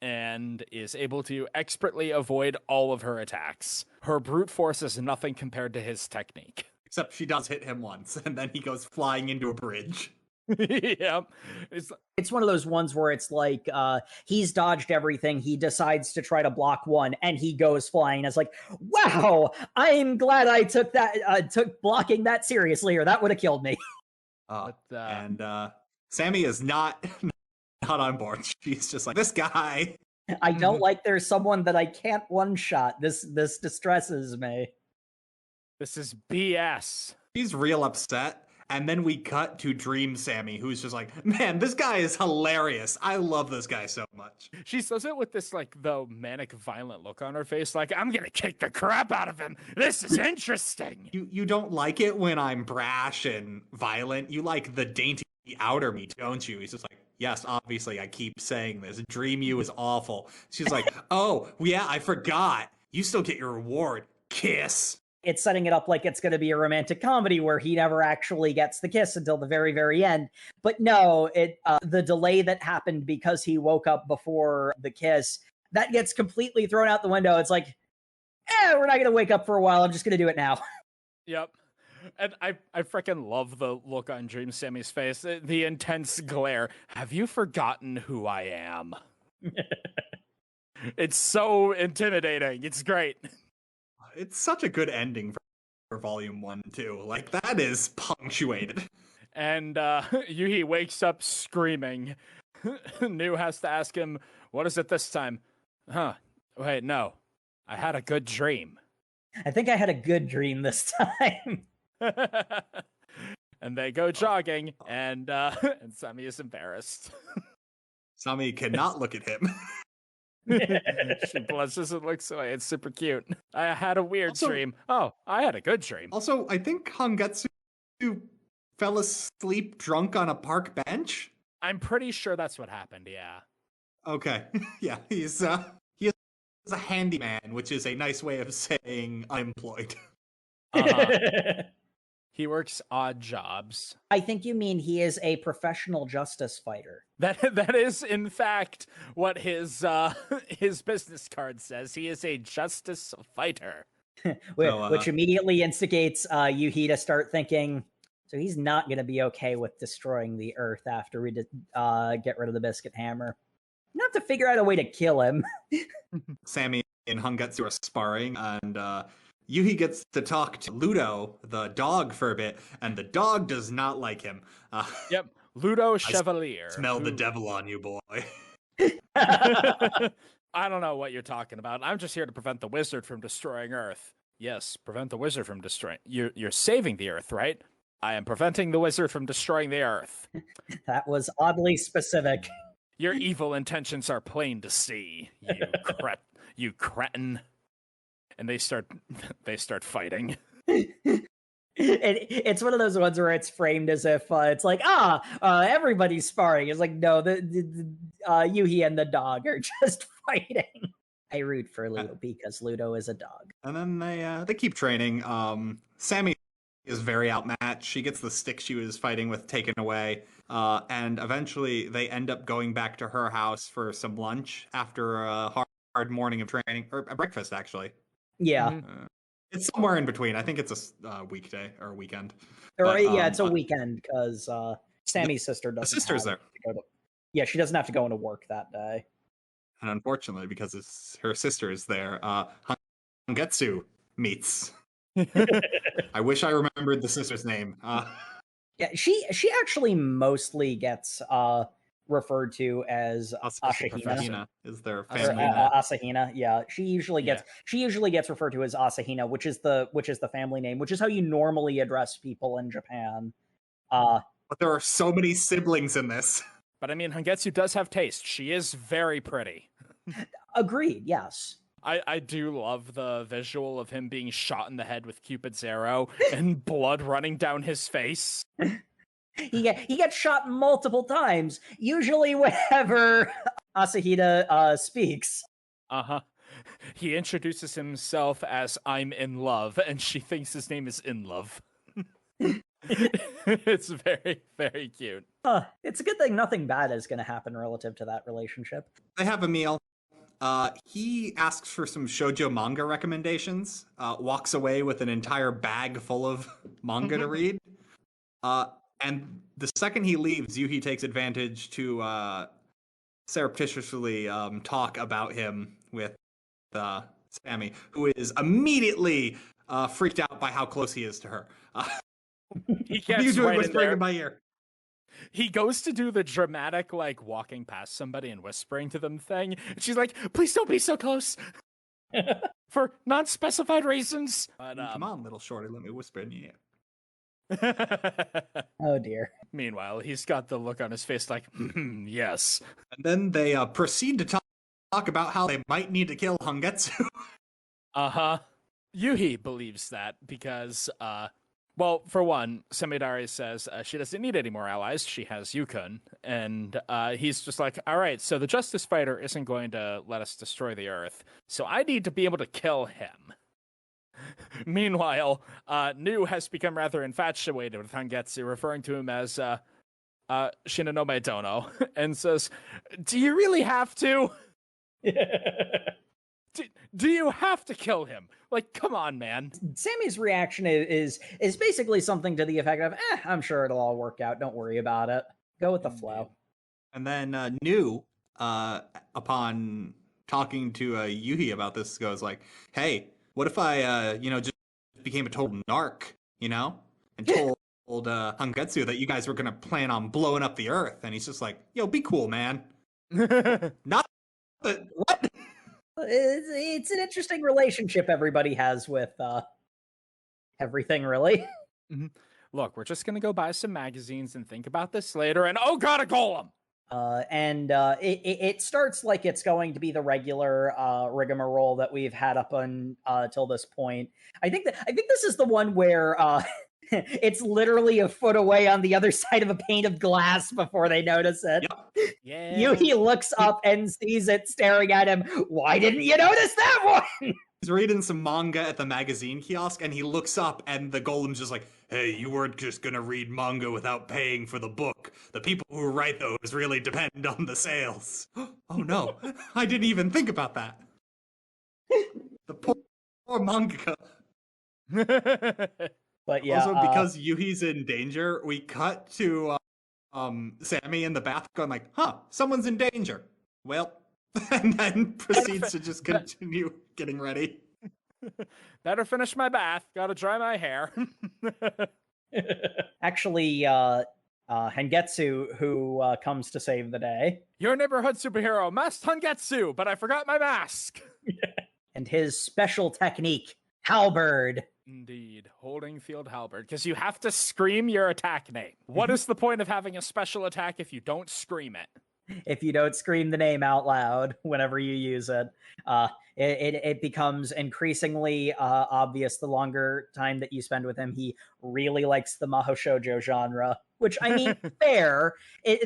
and is able to expertly avoid all of her attacks. Her brute force is nothing compared to his technique. Except she does hit him once, and then he goes flying into a bridge. Yeah. It's one of those ones where it's like he's dodged everything, he decides to try to block one, and he goes flying. It's like, wow, I'm glad I took blocking that seriously, or that would have killed me. And Sammy is not on board. She's just like, this guy. I don't like there's someone that I can't one-shot. This distresses me. This is BS. She's real upset. And then we cut to Dream Sammy, who's just like, man, this guy is hilarious. I love this guy so much. She says it with this, like, the manic, violent look on her face, like, I'm gonna kick the crap out of him. This is interesting. You don't like it when I'm brash and violent. You like the dainty outer me, don't you? He's just like, yes, obviously, I keep saying this. Dream you is awful. She's like, oh, yeah, I forgot. You still get your reward. Kiss. It's setting it up like it's going to be a romantic comedy where he never actually gets the kiss until the very, very end. But no, the delay that happened because he woke up before the kiss, that gets completely thrown out the window. It's like, we're not going to wake up for a while. I'm just going to do it now. Yep. And I freaking love the look on Dream Sammy's face, the intense glare. Have you forgotten who I am? It's so intimidating. It's great. It's such a good ending for Volume 1, too. Like, that is punctuated. And Yuuhi wakes up screaming. Nu has to ask him, what is it this time? Huh. Wait, no. I had a good dream. I think I had a good dream this time. And they go jogging, and Sammy is embarrassed. Sammy cannot look at him. She blushes and looks away. It's super cute. I had a weird dream. Oh, I had a good dream. Also, I think Hangetsu fell asleep drunk on a park bench. I'm pretty sure that's what happened, yeah. Okay. Yeah, he is a handyman, which is a nice way of saying unemployed. He works odd jobs. I think you mean he is a professional justice fighter. That is, in fact, what his business card says. He is a justice fighter. Which immediately instigates Yuuhi to start thinking, so he's not going to be okay with destroying the Earth after we get rid of the Biscuit Hammer. You have to figure out a way to kill him. Sammy and Hangetsu are sparring, and Yuuhi gets to talk to Ludo, the dog, for a bit, and the dog does not like him. Yep, Ludo Chevalier. Smell the devil on you, boy. I don't know what you're talking about. I'm just here to prevent the wizard from destroying Earth. Yes, prevent the wizard from destroying... You're saving the Earth, right? I am preventing the wizard from destroying the Earth. That was oddly specific. Your evil intentions are plain to see, you cretin. And they start fighting. It's one of those ones where it's framed as if it's like, everybody's sparring. It's like, no, the Yuuhi and the dog are just fighting. I root for Ludo because Ludo is a dog. And then they keep training. Sammy is very outmatched. She gets the stick she was fighting with taken away. And eventually they end up going back to her house for some lunch after a hard morning of training, or a breakfast, actually. Yeah. It's somewhere in between. I think it's a weekday or a weekend. It's a weekend because Sammy's sister doesn't. The sister's there. Yeah, she doesn't have to go into work that day. And unfortunately, because her sister is there, Hangetsu meets. I wish I remembered the sister's name. Yeah, she actually mostly gets referred to as Asahina. Is their family Asahina? Yeah, she usually gets referred to as Asahina, which is the family name, which is how you normally address people in Japan. But there are so many siblings in this. But I mean, Hangetsu does have taste. She is very pretty. Agreed. Yes. I do love the visual of him being shot in the head with Cupid's arrow and blood running down his face. He gets shot multiple times, usually whenever Asahina speaks. He introduces himself as I'm in love, and she thinks his name is In Love. It's very, very cute. It's a good thing nothing bad is going to happen relative to that relationship. They have a meal. He asks for some shoujo manga recommendations, walks away with an entire bag full of manga to read. And the second he leaves, Yuuhi takes advantage to surreptitiously talk about him with Sammy, who is immediately freaked out by how close he is to her. He gets what are you doing right whispering in my ear? He goes to do the dramatic, like, walking past somebody and whispering to them thing. And she's like, please don't be so close. For non-specified reasons. But, come on, little shorty, let me whisper in your ear. Oh, dear. Meanwhile, he's got the look on his face like, yes. And then they proceed to talk about how they might need to kill Hangetsu. Yuuhi believes that because, well, for one, Samidare says she doesn't need any more allies. She has Yukon. And he's just like, all right, so the Justice Fighter isn't going to let us destroy the Earth. So I need to be able to kill him. Meanwhile, Nu has become rather infatuated with Hangetsu, referring to him as Shinonome Dono, and says, do you really have to? Do you have to kill him? Like, come on, man. Sammy's reaction is basically something to the effect of, I'm sure it'll all work out. Don't worry about it. Go with the flow. And then Nu, upon talking to Yuuhi about this, goes like, hey, what if I, just became a total narc, and told Hangetsu that you guys were going to plan on blowing up the Earth? And he's just like, yo, be cool, man. Not the, what? It's an interesting relationship everybody has with everything, really. Mm-hmm. Look, we're just going to go buy some magazines and think about this later, and oh god, a golem! It starts like it's going to be the regular rigmarole that we've had up until this point. I think this is the one where it's literally a foot away on the other side of a pane of glass before they notice it. Yep. Yeah. Yuuhi looks up and sees it staring at him. Why didn't you notice that one? He's reading some manga at the magazine kiosk, and he looks up, and the golem's just like, hey, you weren't just gonna read manga without paying for the book. The people who write those really depend on the sales. Oh no, I didn't even think about that. The poor mangaka. But yeah. Also, because Yuuhi's in danger, we cut to Sammy in the bath going like, someone's in danger. Well, and then proceeds to just continue getting ready. Better finish my bath. Gotta dry my hair. Actually, Hangetsu, who comes to save the day. Your neighborhood superhero, Masked Hangetsu, but I forgot my mask. And his special technique, halberd. Indeed, holding field halberd, because you have to scream your attack name. What is the point of having a special attack if you don't scream it? if you don't scream the name out loud whenever you use it. It becomes increasingly obvious the longer time that you spend with him. He really likes the Mahou Shoujo genre, which, I mean, fair.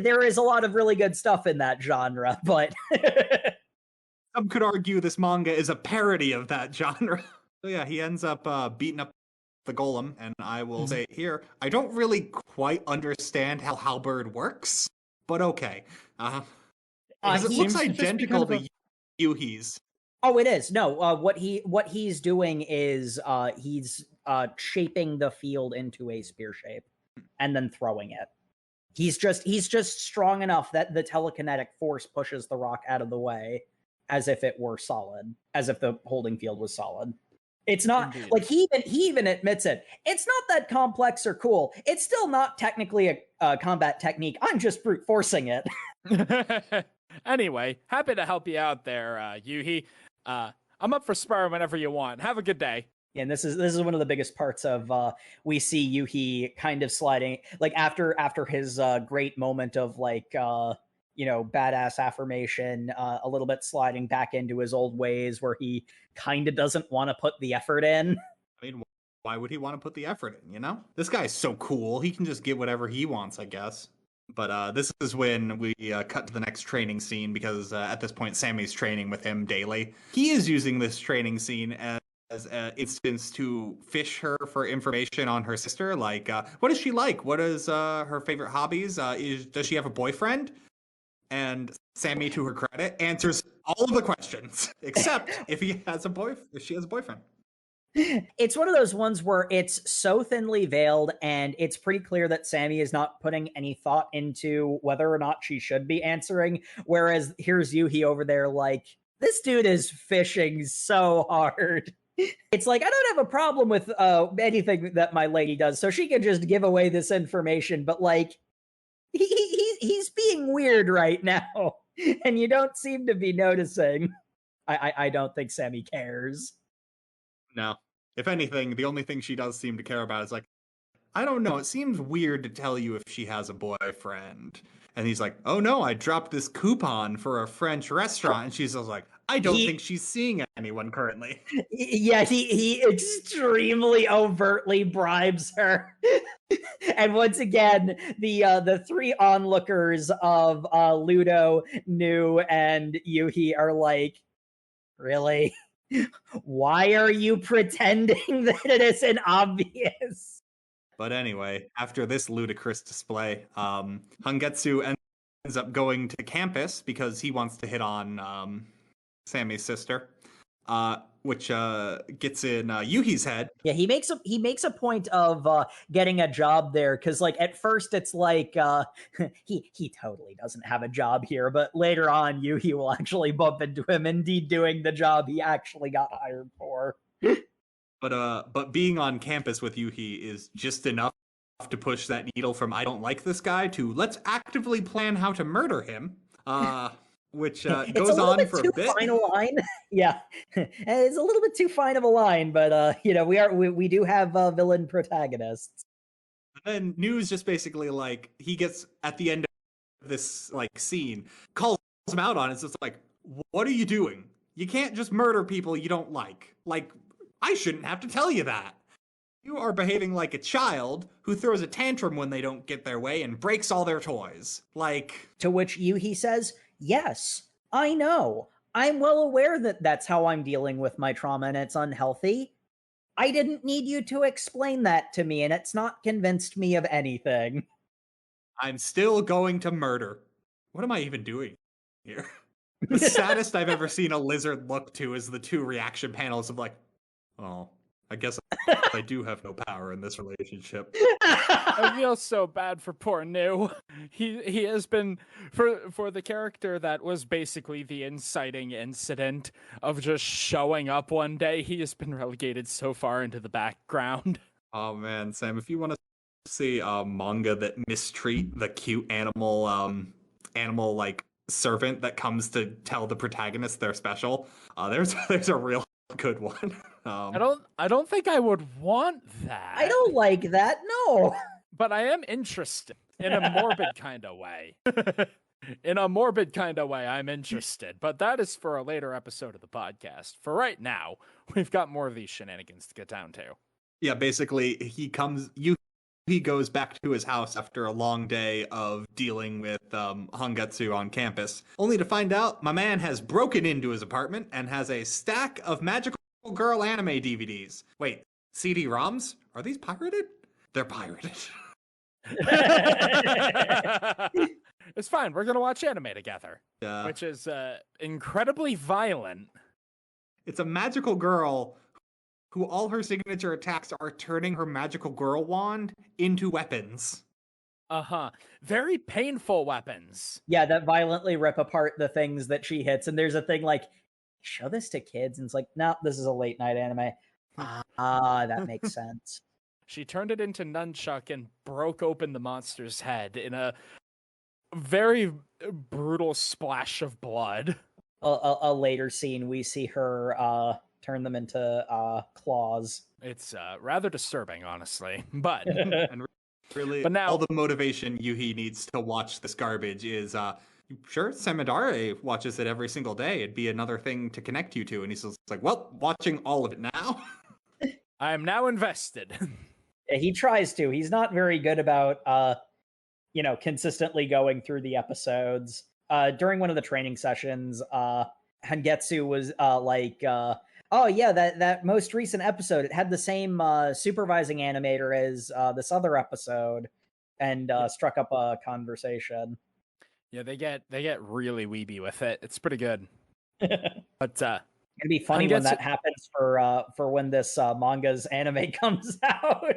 There is a lot of really good stuff in that genre, but... Some could argue this manga is a parody of that genre. So yeah, he ends up beating up the golem, and I will say here, I don't really quite understand how Halberd works, but okay. Because it looks identical to Yuuhi's. Oh, it is. No, what he's doing is he's shaping the field into a spear shape and then throwing it. He's just strong enough that the telekinetic force pushes the rock out of the way as if it were solid, as if the holding field was solid. It's not like he even admits it. It's not that complex or cool. It's still not technically a combat technique. I'm just brute forcing it. Anyway, happy to help you out there, Yuuhi. I'm up for spar whenever you want. Have a good day. And this is one of the biggest parts of we see Yuuhi kind of sliding, like after his great moment of like badass affirmation, a little bit sliding back into his old ways where he kind of doesn't want to put the effort in. I mean, why would he want to put the effort in, This guy's so cool. He can just get whatever he wants, I guess. But this is when we cut to the next training scene, because at this point, Sammy's training with him daily. He is using this training scene as an instance to fish her for information on her sister. Like, what is she like? What is her favorite hobbies? Does she have a boyfriend? And Sammy, to her credit, answers all of the questions, except if she has a boyfriend. It's one of those ones where it's so thinly veiled, and it's pretty clear that Sammy is not putting any thought into whether or not she should be answering. Whereas here's Yuuhi over there like, this dude is fishing so hard. It's like, I don't have a problem with anything that my lady does, so she can just give away this information, but like, he's being weird right now, and you don't seem to be noticing. I don't think Sammy cares. No. If anything, the only thing she does seem to care about is like, I don't know, it seems weird to tell you if she has a boyfriend. And he's like, oh no, I dropped this coupon for a French restaurant. And she's just like, I don't think she's seeing anyone currently. Yeah, he extremely overtly bribes her. And once again, the three onlookers of Ludo, Nu, and Yuuhi are like, really? Why are you pretending that it isn't obvious? But anyway, after this ludicrous display, Hangetsu ends up going to campus because he wants to hit on Sammy's sister, which gets in Yuuhi's head. Yeah, he makes a point of getting a job there, because like at first it's like he totally doesn't have a job here, but later on Yuuhi will actually bump into him indeed doing the job he actually got hired for. But being on campus with Yuuhi is just enough to push that needle from I don't like this guy to let's actively plan how to murder him. Which goes on for a bit. Fine a line. Yeah, it's a little bit too fine of a line, but we do have villain protagonists. And then Nu's just basically like, he gets at the end of this like scene, calls him out on it. It's just like, what are you doing? You can't just murder people you don't like. Like, I shouldn't have to tell you that. You are behaving like a child who throws a tantrum when they don't get their way and breaks all their toys. Like, to which Yuuhi says, yes, I know. I'm well aware that that's how I'm dealing with my trauma and it's unhealthy. I didn't need you to explain that to me, and it's not convinced me of anything. I'm still going to murder. What am I even doing here? The saddest I've ever seen a lizard look to is the two reaction panels of like, oh, I guess I do have no power in this relationship. I feel so bad for poor Nu. He has been, for the character that was basically the inciting incident of just showing up one day, he has been relegated so far into the background. Oh man, Sam, if you want to see a manga that mistreat the cute animal like servant that comes to tell the protagonist they're special, there's a real good one. I don't think I would want that. I don't like that, no. But I am interested in a morbid kind of way. In a morbid kind of way, I'm interested, but that is for a later episode of the podcast. For right now, we've got more of these shenanigans to get down to. Yeah, basically, he goes back to his house after a long day of dealing with Hangetsu on campus, only to find out my man has broken into his apartment and has a stack of magical girl anime DVDs. Wait, CD-ROMs? Are these pirated? They're pirated. It's fine. We're going to watch anime together, Yeah. which is incredibly violent. It's a magical girl who all her signature attacks are turning her magical girl wand into weapons. Uh-huh. Very painful weapons. Yeah, that violently rip apart the things that she hits. And there's a thing like, show this to kids. And it's like, no, this is a late night anime. That makes sense. She turned it into nunchuck and broke open the monster's head in a very brutal splash of blood. A later scene, we see her turn them into claws. It's rather disturbing, honestly. But And really, But now- all the motivation Yuuhi needs to watch this garbage is, sure, Samidare watches it every single day. It'd be another thing to connect you to. And he's just like, well, watching all of it now. I am now invested. He tries to. He's not very good about, consistently going through the episodes. During one of the training sessions, Hangetsu was oh yeah, that most recent episode, it had the same supervising animator as this other episode, and struck up a conversation. Yeah, they get really weeby with it. It's pretty good. But It'd be funny when that happens for when this manga's anime comes out.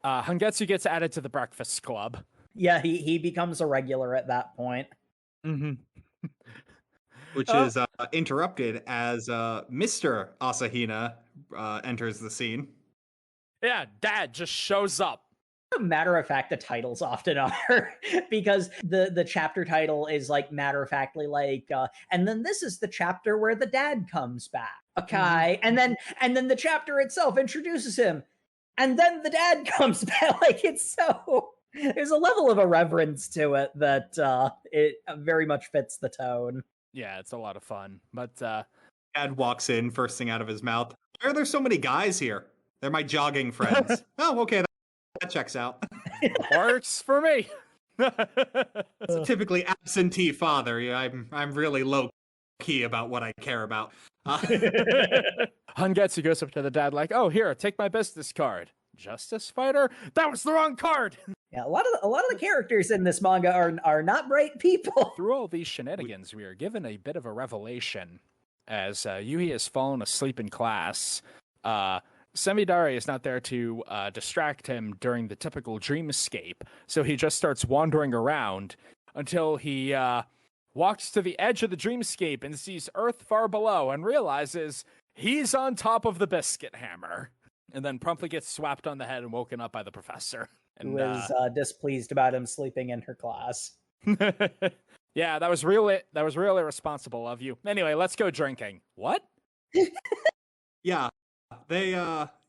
Hangetsu gets added to the Breakfast Club. Yeah, he becomes a regular at that point. Mm-hmm. Which is interrupted as Mr. Asahina enters the scene. Yeah, Dad just shows up. Matter of fact, the titles often are, because the chapter title is like matter of factly like, and then this is the chapter where the dad comes back. Okay, and then the chapter itself introduces him, and then the dad comes back. Like, it's so, there's a level of irreverence to it that it very much fits the tone. Yeah, it's a lot of fun. But Dad walks in, first thing out of his mouth. Why are there so many guys here? They're my jogging friends. Oh, okay, that checks out. Works for me. It's a typically absentee father. Yeah, I'm really low key about what I care about. Hangetsu goes up to the dad like, "Oh, here, take my business card." Justice fighter? That was the wrong card. Yeah, a lot of the characters in this manga are not bright people. Through all these shenanigans, we are given a bit of a revelation as Yuuhi has fallen asleep in class. Samidare is not there to distract him during the typical dreamscape, so he just starts wandering around until he walks to the edge of the dreamscape and sees Earth far below and realizes he's on top of the Biscuit Hammer, and then promptly gets swapped on the head and woken up by the professor. Who is displeased about him sleeping in her class. Yeah, that was really irresponsible of you. Anyway, let's go drinking. What? Yeah.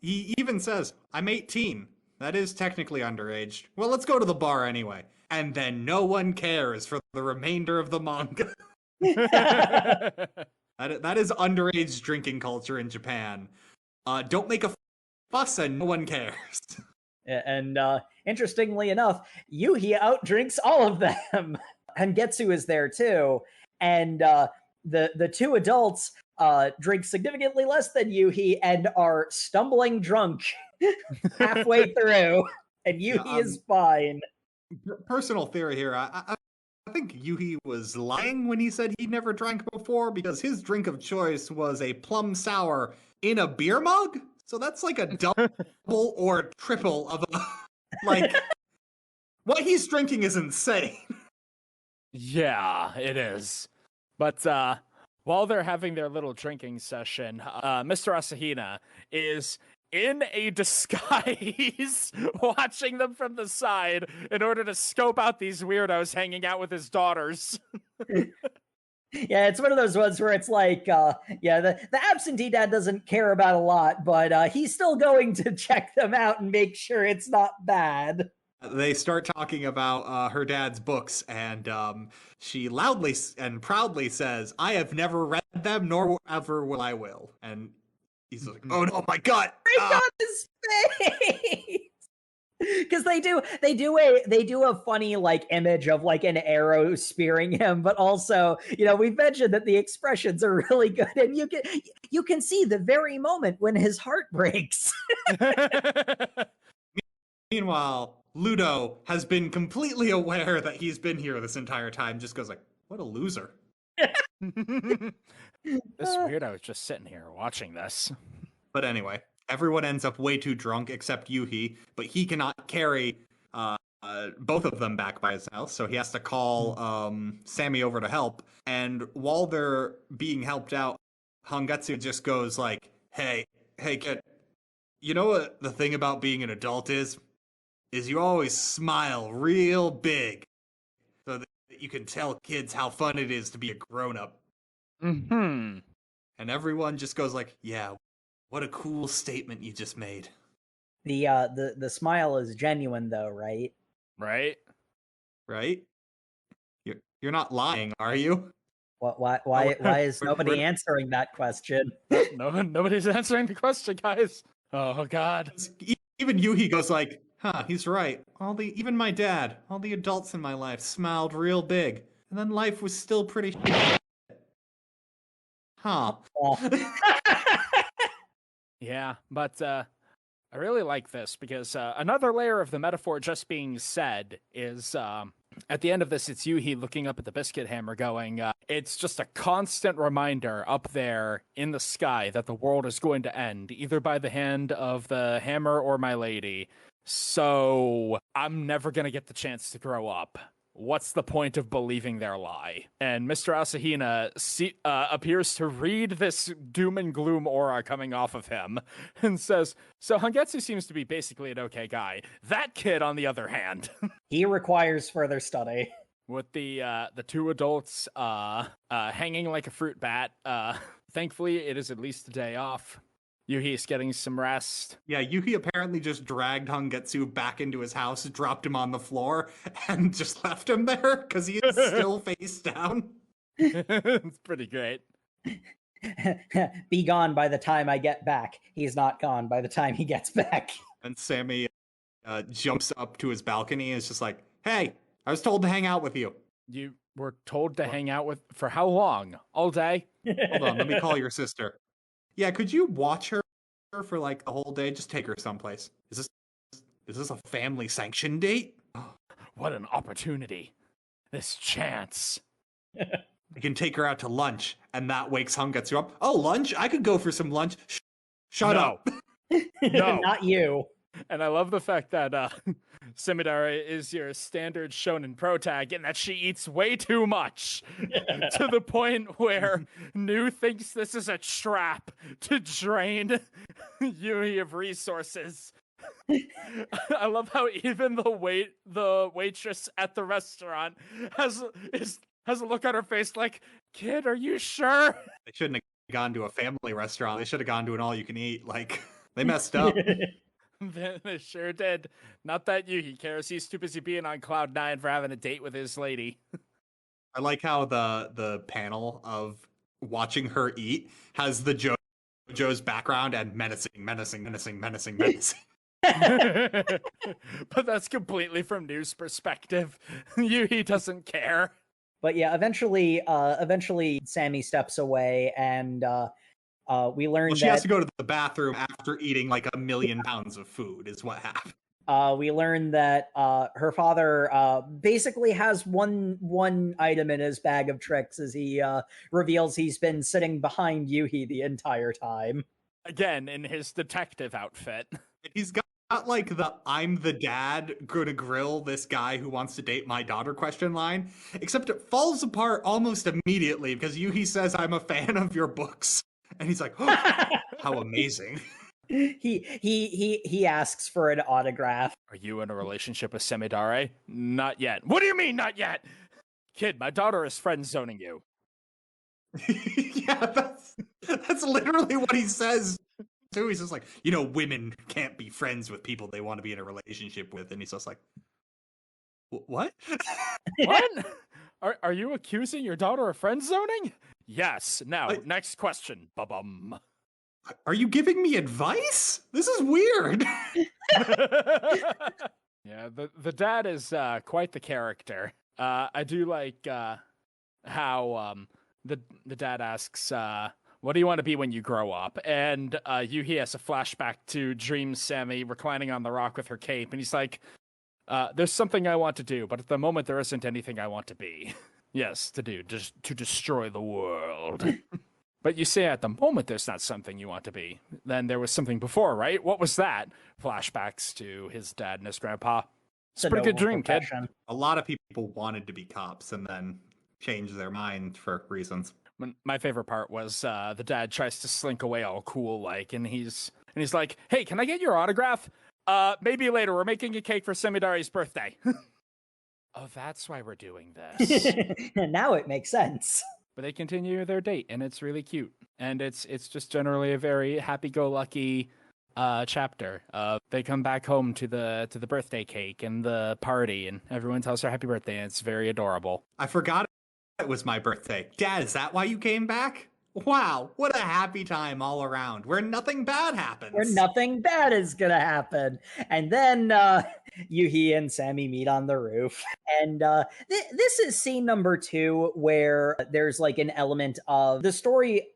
He even says, I'm 18. That is technically underage. Well, let's go to the bar anyway. And then no one cares for the remainder of the manga. That is underage drinking culture in Japan. Don't make a fuss and no one cares. And interestingly enough, Yuuhi outdrinks all of them. Hangetsu is there too. And the two adults drink significantly less than Yuuhi and are stumbling drunk halfway through. And Yuuhi is fine. Personal theory here. I think Yuuhi was lying when he said he never drank before, because his drink of choice was a plum sour in a beer mug. So that's like a double or triple of a, like, what he's drinking is insane. Yeah, it is. But while they're having their little drinking session, Mr. Asahina is in a disguise watching them from the side in order to scope out these weirdos hanging out with his daughters. Yeah, it's one of those ones where it's like, the absentee dad doesn't care about a lot, but he's still going to check them out and make sure it's not bad. they start talking about her dad's books, and she loudly and proudly says, "I have never read them, nor ever will I will." And he's like, "Oh no, my gut!" Right on his face. Because they do a funny like image of like an arrow spearing him, but also, you know, we've mentioned that the expressions are really good, and you can see the very moment when his heart breaks. Meanwhile, Ludo has been completely aware that he's been here this entire time, just goes like, "What a loser." This weirdo is just sitting here watching this. But anyway, everyone ends up way too drunk except Yuuhi, but he cannot carry both of them back by his house, so he has to call Sammy over to help. And while they're being helped out, Hangetsu just goes like, hey kid, you know what the thing about being an adult is you always smile real big so that you can tell kids how fun it is to be a grown-up. Mm-hmm. And everyone just goes like, yeah, what a cool statement you just made. The smile is genuine though, right? Right? You're not lying, are you? Why is nobody answering that question? Nobody's answering the question, guys. Oh God. Even Yuuhi goes like, huh, he's right. Even my dad, all the adults in my life smiled real big. And then life was still pretty shit. Huh. Yeah, but I really like this because another layer of the metaphor just being said is at the end of this, it's Yuuhi looking up at the biscuit hammer going, it's just a constant reminder up there in the sky that the world is going to end, either by the hand of the hammer or my lady. So I'm never going to get the chance to grow up. What's the point of believing their lie? And Mr. Asahina appears to read this doom and gloom aura coming off of him and says, so Hangetsu seems to be basically an okay guy. That kid, on the other hand... he requires further study. With the two adults hanging like a fruit bat, thankfully it is at least a day off. Yuuhi's getting some rest. Yeah, Yuuhi apparently just dragged Hangetsu back into his house, dropped him on the floor, and just left him there because he is still face down. It's pretty great. Be gone by the time I get back. He's not gone by the time he gets back. And Sammy jumps up to his balcony and is just like, hey, I was told to hang out with you. You were told to hang out with... For how long? All day? Hold on, let me call your sister. Yeah, could you watch her for like the whole day? Just take her someplace. Is this a family sanctioned date? What an opportunity. This chance. I can take her out to lunch, and that wakes Hangetsu up. Oh, lunch? I could go for some lunch. Shut up. No. Not you. And I love the fact that Samidare is your standard shonen protag and that she eats way too much to the point where Nu thinks this is a trap to drain Yuuhi of resources. I love how even the waitress at the restaurant has a look on her face like, kid, are you sure? They shouldn't have gone to a family restaurant. They should have gone to an all-you-can-eat. Like, they messed up. They sure did. Not that Yuuhi cares. He's too busy being on Cloud 9 for having a date with his lady. I like how the panel of watching her eat has the JoJo's background and menacing. But that's completely from Nu's perspective. Yuuhi doesn't care. But yeah, eventually Sammy steps away, and we learn she has to go to the bathroom after eating like 1 million pounds of food is what happened. We learn that her father basically has one item in his bag of tricks as he reveals he's been sitting behind Yuuhi the entire time. Again, in his detective outfit. He's got like the I'm the dad gonna grill this guy who wants to date my daughter question line, except it falls apart almost immediately because Yuuhi says, I'm a fan of your books. And he's like, oh, how amazing. He asks for an autograph. Are you in a relationship with Samidare? Not yet. What do you mean, not yet? Kid, my daughter is friend zoning you. Yeah, that's literally what he says too. He's just like, women can't be friends with people they want to be in a relationship with. And he's just like, What? What? Are you accusing your daughter of friend zoning? Yes. Now, next question. Ba-bum. Are you giving me advice? This is weird. Yeah, the dad is quite the character. I do like how the dad asks, what do you want to be when you grow up? And Yuuhi has a flashback to Dream Sammy reclining on the rock with her cape, and he's like, there's something I want to do, but at the moment there isn't anything I want to be. Yes, to do, just to destroy the world. But you say at the moment there's not something you want to be. Then there was something before, right? What was that? Flashbacks to his dad and his grandpa. It's a pretty good dream, kid. A lot of people wanted to be cops and then changed their mind for reasons. My favorite part was the dad tries to slink away all cool like, and he's like, "Hey, can I get your autograph? Maybe later. We're making a cake for Samidare's birthday." Oh, that's why we're doing this. And now it makes sense. But they continue their date, and it's really cute. And it's just generally a very happy-go-lucky chapter. They come back home to the birthday cake and the party, and everyone tells her happy birthday, and it's very adorable. I forgot it was my birthday. Dad, is that why you came back? Wow, what a happy time all around, where nothing bad happens. Where nothing bad is gonna happen. And then Yuuhi and Sammy meet on the roof. And this is scene number 2, where there's like an element of the story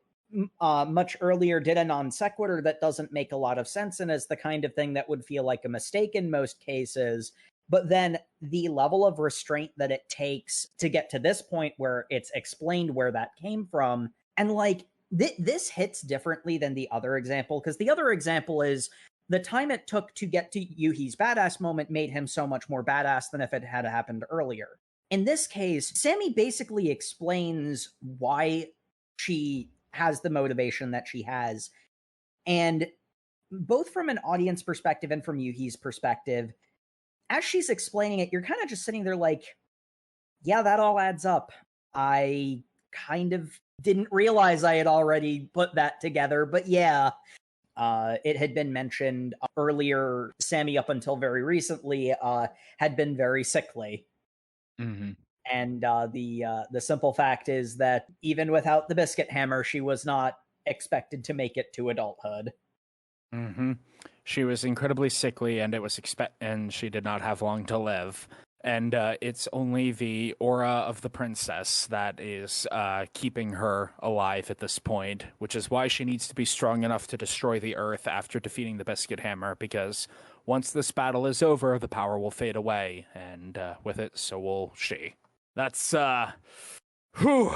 much earlier did a non sequitur that doesn't make a lot of sense and is the kind of thing that would feel like a mistake in most cases. But then the level of restraint that it takes to get to this point where it's explained where that came from. And like, this hits differently than the other example, because the other example is the time it took to get to Yuuhi's badass moment made him so much more badass than if it had happened earlier. In this case, Sammy basically explains why she has the motivation that she has. And both from an audience perspective and from Yuuhi's perspective, as she's explaining it, you're kind of just sitting there like, yeah, that all adds up. I kind of didn't realize I had already put that together, but yeah, it had been mentioned earlier. Sammy, up until very recently, had been very sickly. Mm-hmm. And the simple fact is that even without the biscuit hammer, she was not expected to make it to adulthood. Mm-hmm. She was incredibly sickly, and it was and she did not have long to live. And it's only the aura of the princess that is keeping her alive at this point, which is why she needs to be strong enough to destroy the Earth after defeating the Biscuit Hammer, because once this battle is over, the power will fade away, and with it, so will she. That's, whew.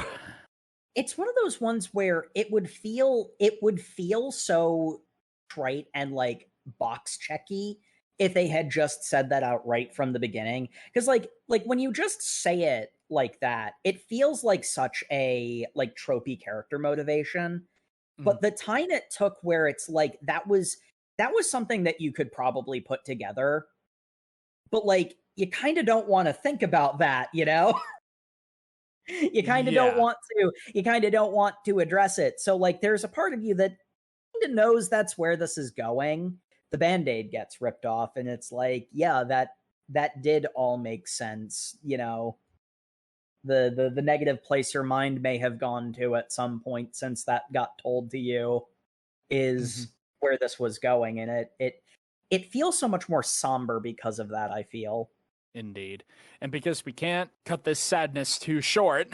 It's one of those ones where it would feel so trite and, like, box checky if they had just said that outright from the beginning. Because like when you just say it like that, it feels like such a like tropey character motivation. But the time it took where it's like that was something that you could probably put together. But like you kind of don't want to think about that, you know? You kind of don't want to address it. So like there's a part of you that kind of knows that's where this is going. The Band-Aid gets ripped off, and it's like, yeah, that did all make sense. You know, the negative place your mind may have gone to at some point since that got told to you is where this was going, and it feels so much more somber because of that, I feel. Indeed. And because we can't cut this sadness too short,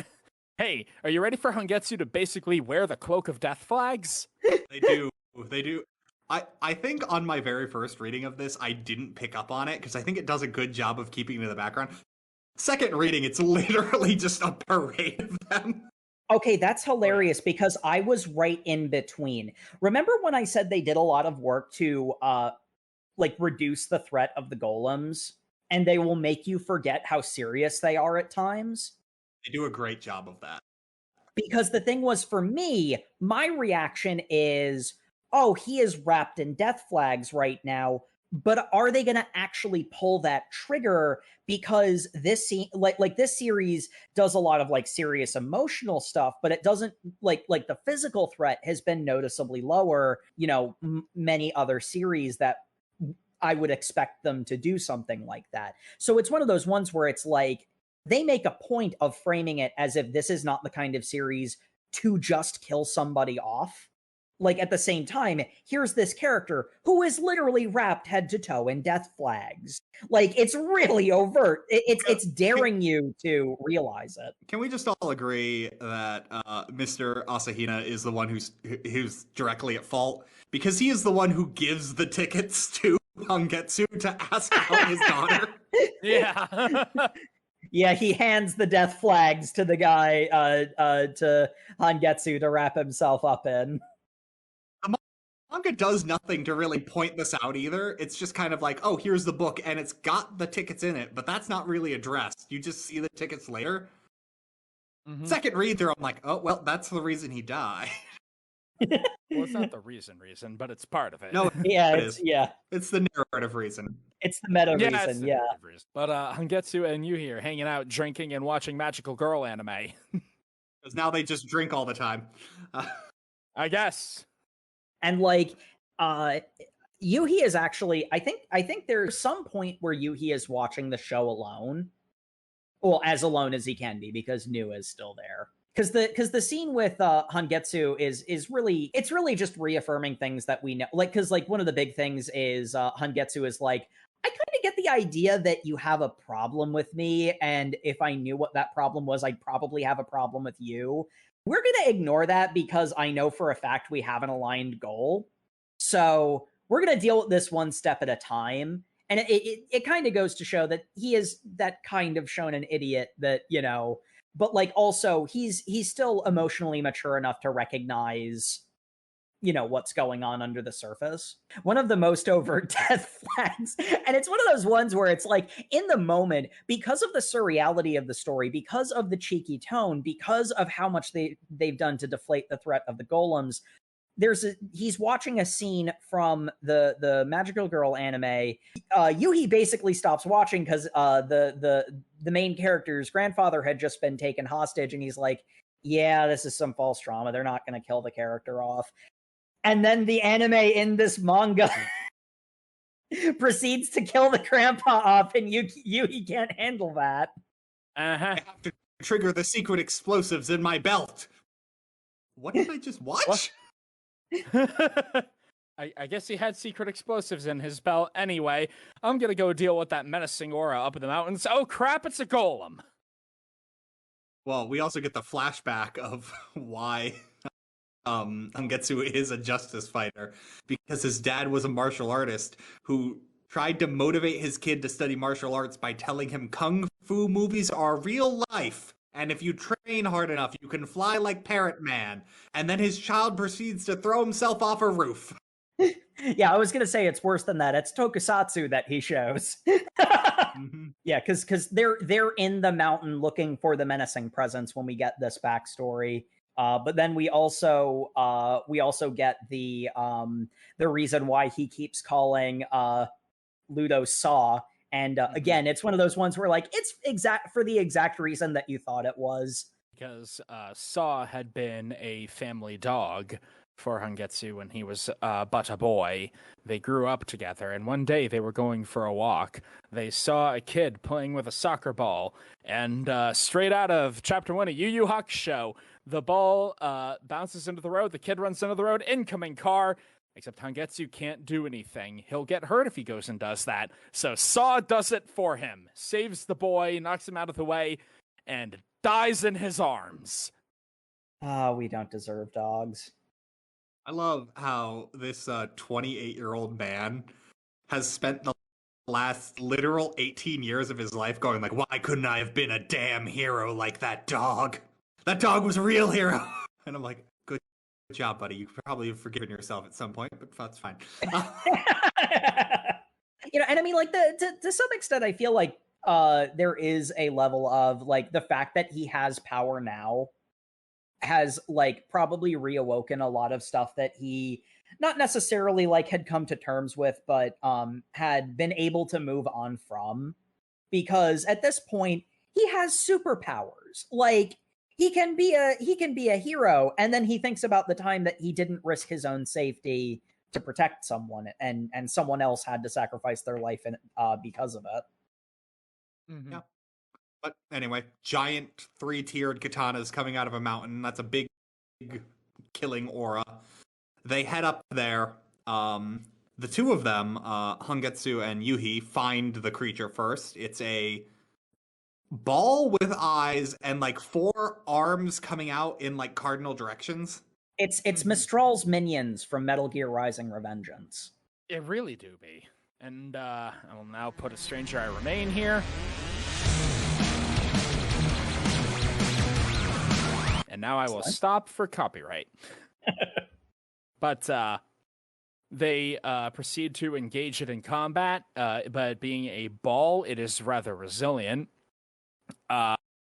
hey, are you ready for Hongetsu to basically wear the cloak of death flags? They do. I think on my very first reading of this, I didn't pick up on it because I think it does a good job of keeping it in the background. Second reading, it's literally just a parade of them. Okay, that's hilarious because I was right in between. Remember when I said they did a lot of work to like reduce the threat of the golems, and they will make you forget how serious they are at times? They do a great job of that. Because the thing was, for me, my reaction is, oh, he is wrapped in death flags right now, but are they going to actually pull that trigger? Because this this series does a lot of like serious emotional stuff, but it doesn't like the physical threat has been noticeably lower. You know, many other series that I would expect them to do something like that. So it's one of those ones where it's like they make a point of framing it as if this is not the kind of series to just kill somebody off. Like, at the same time, here's this character who is literally wrapped head to toe in death flags. Like, it's really overt. It's daring you to realize it. Can we just all agree that Mr. Asahina is the one who's directly at fault? Because he is the one who gives the tickets to Hangetsu to ask out his daughter. Yeah. Yeah, he hands the death flags to the guy, to Hangetsu to wrap himself up in. Manga does nothing to really point this out either. It's just kind of like, oh, here's the book, and it's got the tickets in it, but that's not really addressed. You just see the tickets later. Mm-hmm. Second read through, I'm like, oh, well, that's the reason he died. Well, it's not the reason, but it's part of it. No, yeah, it's the narrative reason. It's the meta reason, yeah. Reason. But Hangetsu and Yuuhi are hanging out, drinking, and watching magical girl anime. Because now they just drink all the time. I guess. And like, Yuuhi is actually, I think there's some point where Yuuhi is watching the show alone. Well, as alone as he can be, because Nu is still there. Because the scene with Hangetsu is really, it's really just reaffirming things that we know. Like, because like one of the big things is Hangetsu is like, I kind of get the idea that you have a problem with me, and if I knew what that problem was, I'd probably have a problem with you. We're going to ignore that because I know for a fact we have an aligned goal. So we're going to deal with this one step at a time. And it kind of goes to show that he is that kind of shonen idiot that, you know, but like also he's still emotionally mature enough to recognize, you know, what's going on under the surface. One of the most overt death flags. And it's one of those ones where it's like, in the moment, because of the surreality of the story, because of the cheeky tone, because of how much they've done to deflate the threat of the golems, he's watching a scene from the Magical Girl anime. Yuuhi basically stops watching because the main character's grandfather had just been taken hostage, and he's like, yeah, this is some false trauma. They're not going to kill the character off. And then the anime in this manga proceeds to kill the grandpa off, and Yuuhi can't handle that. I have to trigger the secret explosives in my belt. What did I just watch? I guess he had secret explosives in his belt anyway. I'm gonna go deal with that menacing aura up in the mountains. Oh crap, it's a golem. Well, we also get the flashback of why Hangetsu is a justice fighter, because his dad was a martial artist who tried to motivate his kid to study martial arts by telling him kung fu movies are real life, and if you train hard enough, you can fly like Parrot Man. And then his child proceeds to throw himself off a roof. Yeah, I was going to say it's worse than that. It's tokusatsu that he shows. Mm-hmm. Yeah, because they're in the mountain looking for the menacing presence when we get this backstory. But then we also get the reason why he keeps calling Ludo Saw. And again, it's one of those ones where like it's exact for the exact reason that you thought it was. Because Saw had been a family dog for Hangetsu when he was but a boy. They grew up together, and one day they were going for a walk. They saw a kid playing with a soccer ball, and straight out of Chapter 1 of Yu Yu Hakusho, the ball bounces into the road, the kid runs into the road, incoming car, except Hangetsu can't do anything. He'll get hurt if he goes and does that. So Saw does it for him, saves the boy, knocks him out of the way, and dies in his arms. We don't deserve dogs. I love how this 28-year-old man has spent the last literal 18 years of his life going like, why couldn't I have been a damn hero like that dog? That dog was a real hero. And I'm like, good job, buddy. You probably have forgiven yourself at some point, but that's fine. You know, and I mean, like, to some extent, I feel like there is a level of, like, the fact that he has power now has, like, probably reawoken a lot of stuff that he not necessarily, like, had come to terms with, but had been able to move on from. Because at this point, he has superpowers. Like, he can be a hero, and then he thinks about the time that he didn't risk his own safety to protect someone, and someone else had to sacrifice their life because of it. Mm-hmm. Yeah. But anyway, giant 3-tiered katanas coming out of a mountain. That's a big killing aura. They head up there. The two of them, Hangetsu and Yuuhi, find the creature first. It's a ball with eyes and like 4 arms coming out in like cardinal directions. It's Mistral's minions from Metal Gear Rising: Revengeance. It really do be. And I will now put a Stranger I Remain here. And now I will stop for copyright. But they proceed to engage it in combat, but being a ball, it is rather resilient.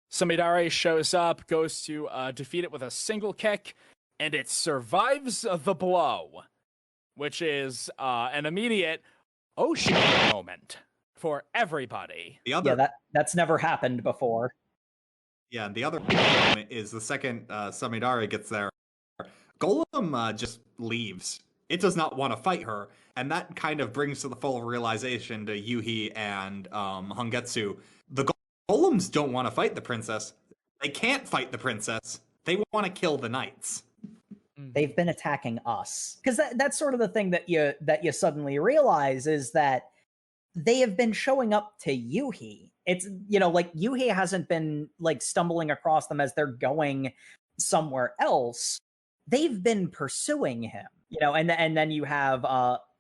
Samidare shows up, goes to defeat it with a single kick, and it survives the blow, which is an immediate oh shit moment for everybody. That's never happened before. Yeah, and the other moment is the second Samidare gets there, Golem just leaves. It does not want to fight her, and that kind of brings to the full realization to Yuuhi and Hangetsu. The Golems don't want to fight the princess. They can't fight the princess. They want to kill the knights. They've been attacking us. Because that's sort of the thing that you suddenly realize is that they have been showing up to Yuuhi. It's, like Yuuhi hasn't been like stumbling across them as they're going somewhere else. They've been pursuing him, and then you have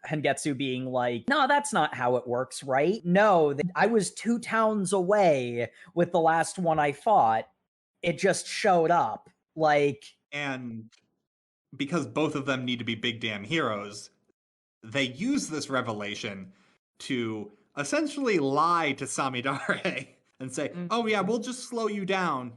Hangetsu being like, no, that's not how it works, right? No, I was 2 towns away with the last one I fought. It just showed up. And because both of them need to be big damn heroes, they use this revelation to essentially lie to Samidare and say, oh yeah, we'll just slow you down.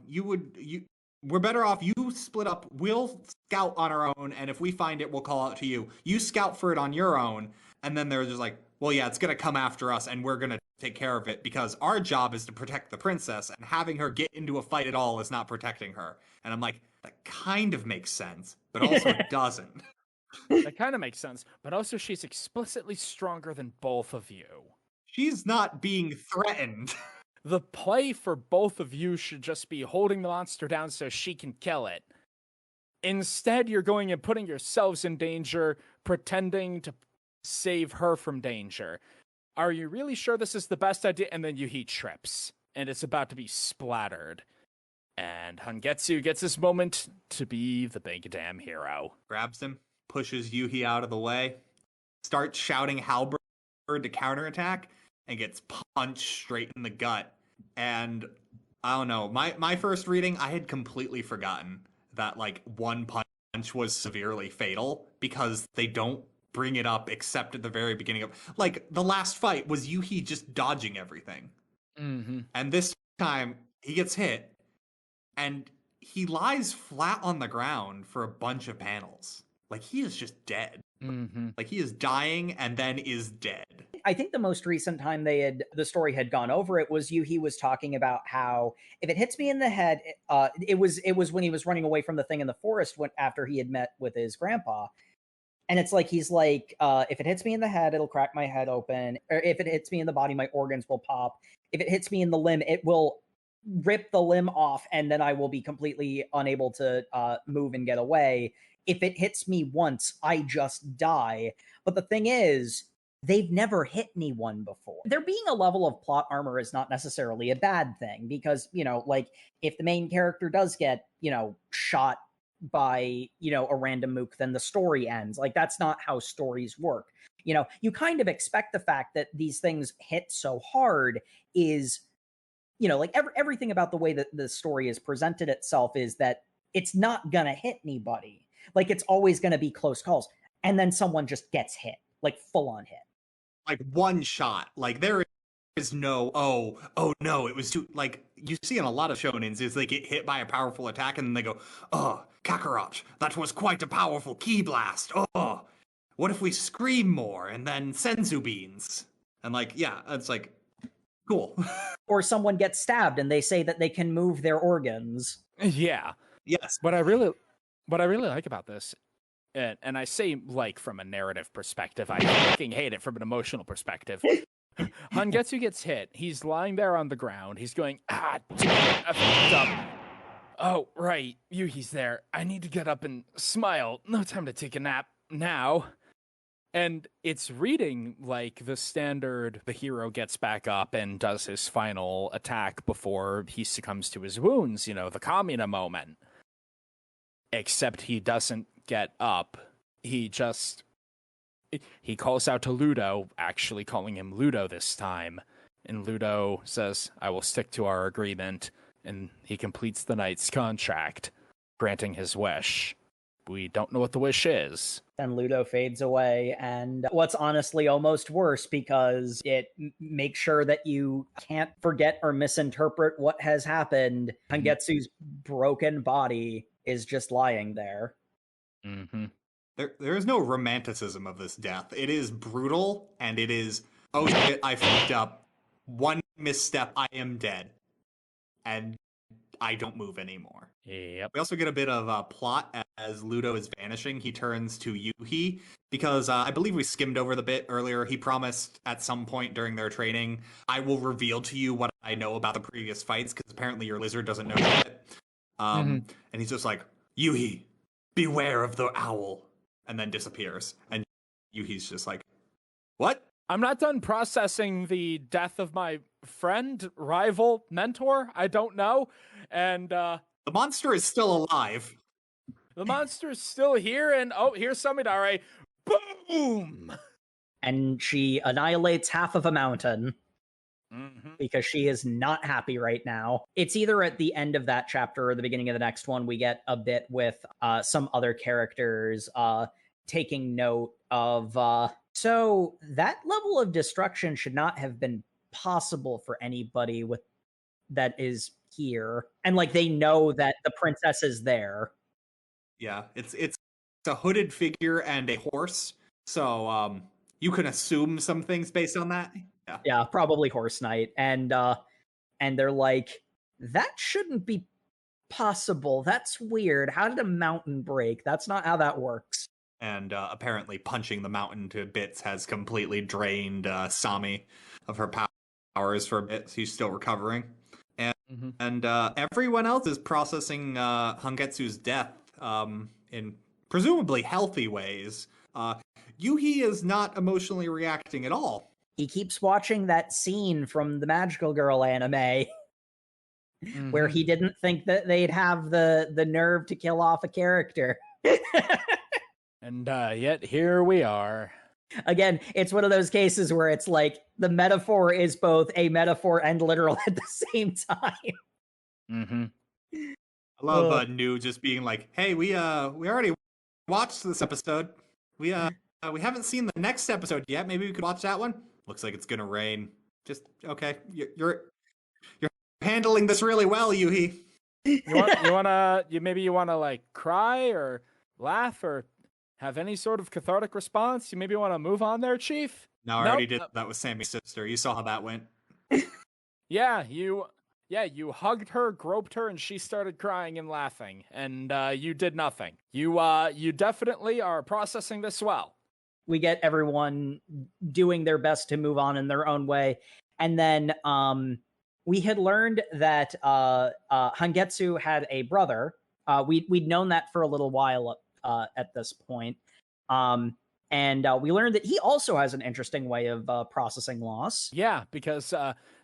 We're better off you split up. We'll scout on our own, and if we find it, we'll call out to you. You scout for it on your own, and then they're just like, well, yeah, it's going to come after us, and we're going to take care of it, because our job is to protect the princess, and having her get into a fight at all is not protecting her. And I'm like, that kind of makes sense, but also it doesn't. That kind of makes sense, but also she's explicitly stronger than both of you. She's not being threatened. The play for both of you should just be holding the monster down so she can kill it. Instead, you're going and putting yourselves in danger, pretending to save her from danger. Are you really sure this is the best idea? And then Yuuhi trips, and it's about to be splattered. And Hangetsu gets this moment to be the big damn hero. Grabs him, pushes Yuuhi out of the way, starts shouting halberd to counterattack, and gets punched straight in the gut. And I don't know, my first reading, I had completely forgotten that like one punch was severely fatal, because they don't bring it up except at the very beginning of, like, the last fight was Yuuhi just dodging everything. Mm-hmm. And this time he gets hit and he lies flat on the ground for a bunch of panels. Like, he is just dead. Mm-hmm. Like, he is dying and then is dead. I think the most recent time the story had gone over it was Yuuhi was talking about how if it hits me in the head, it was when he was running away from the thing in the forest after he had met with his grandpa. And it's like, he's like, if it hits me in the head, it'll crack my head open. Or if it hits me in the body, my organs will pop. If it hits me in the limb, it will rip the limb off, and then I will be completely unable to move and get away. If it hits me once, I just die. But the thing is, they've never hit anyone before. There being a level of plot armor is not necessarily a bad thing, because, like, if the main character does get, shot by, a random mook, then the story ends. Like, that's not how stories work. You kind of expect the fact that these things hit so hard is, like, everything about the way that the story is presented itself is that it's not gonna hit anybody. Like, it's always gonna be close calls. And then someone just gets hit, like, full on hit. Like, one shot. Like, there is no, oh no, it was too, like, you see in a lot of shonens is they get hit by a powerful attack and then they go, oh, Kakarot, that was quite a powerful ki blast. Oh, what if we scream more? And then senzu beans. And like, yeah, it's like, cool. Or someone gets stabbed and they say that they can move their organs. Yeah. Yes. What I really like about this and I say like from a narrative perspective, I fucking hate it from an emotional perspective. Hangetsu gets hit. He's lying there on the ground. He's going, dude, I fucked up. Oh, right, Yuuhi's there. I need to get up and smile. No time to take a nap now. And it's reading like the standard, the hero gets back up and does his final attack before he succumbs to his wounds, the Kamina moment. Except he doesn't get up. He calls out to Ludo, actually calling him Ludo this time. And Ludo says, I will stick to our agreement. And he completes the knight's contract, granting his wish. We don't know what the wish is. And Ludo fades away, and what's honestly almost worse, because it makes sure that you can't forget or misinterpret what has happened. Hangetsu's broken body is just lying there. Mm-hmm. There is no romanticism of this death. It is brutal, and it is, oh shit, I fucked up. One misstep, I am dead. And I don't move anymore. Yep. We also get a bit of plot as Ludo is vanishing. He turns to Yuuhi because I believe we skimmed over the bit earlier. He promised at some point during their training, I will reveal to you what I know about the previous fights, because apparently your lizard doesn't know shit. And he's just like, Yuuhi, beware of the owl, and then disappears. And Yuuhi's just like, what? I'm not done processing the death of my friend, rival, mentor. I don't know. And the monster is still alive. The monster's still here, and here's Samidare. Boom! And she annihilates half of a mountain. Because she is not happy right now. It's either at the end of that chapter or the beginning of the next one, we get a bit with some other characters taking note of... So that level of destruction should not have been possible for anybody that is here. And they know that the princess is there. Yeah, it's a hooded figure and a horse. So you can assume some things based on that. Yeah, probably Horse Knight. And they're like, that shouldn't be possible. That's weird. How did a mountain break? That's not how that works. And apparently punching the mountain to bits has completely drained Sami of her powers for a bit. She's still recovering. And everyone else is processing Hangetsu's death in presumably healthy ways. Yuuhi is not emotionally reacting at all. He keeps watching that scene from the Magical Girl anime where he didn't think that they'd have the nerve to kill off a character. And yet here we are. Again, it's one of those cases where it's like the metaphor is both a metaphor and literal at the same time. I love New just being like, "Hey, we already watched this episode. We haven't seen the next episode yet. Maybe we could watch that one. Looks like it's gonna rain. Just okay. You're handling this really well, Yuuhi. Maybe you wanna like cry or laugh or have any sort of cathartic response? You maybe want to move on there, Chief? No, I already did that with Sammy's sister. You saw how that went. Yeah, you hugged her, groped her, and she started crying and laughing, and you did nothing. You definitely are processing this well. We get everyone doing their best to move on in their own way, and then we had learned that Hangetsu had a brother. We'd known that for a little while at this point. And we learned that he also has an interesting way of processing loss. Yeah, because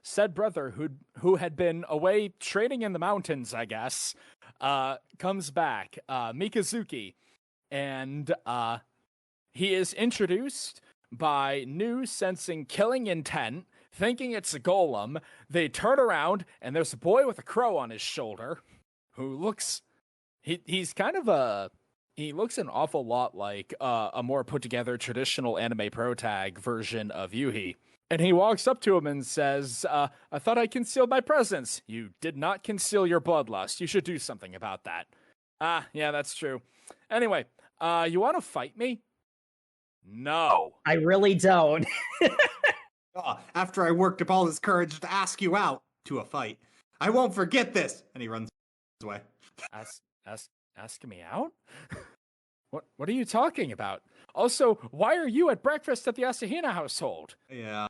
said brother, who had been away trading in the mountains, I guess, comes back, Mikazuki, and he is introduced by New sensing killing intent, thinking it's a golem. They turn around, and there's a boy with a crow on his shoulder, who looks... He's kind of he looks an awful lot like a more put-together traditional anime protag version of Yuuhi. And he walks up to him and says, I thought I concealed my presence. You did not conceal your bloodlust. You should do something about that. Yeah, that's true. Anyway, you want to fight me? No. I really don't. After I worked up all this courage to ask you out to a fight, I won't forget this. And he runs away. Asking me out? What are you talking about? Also, why are you at breakfast at the Asahina household? Yeah.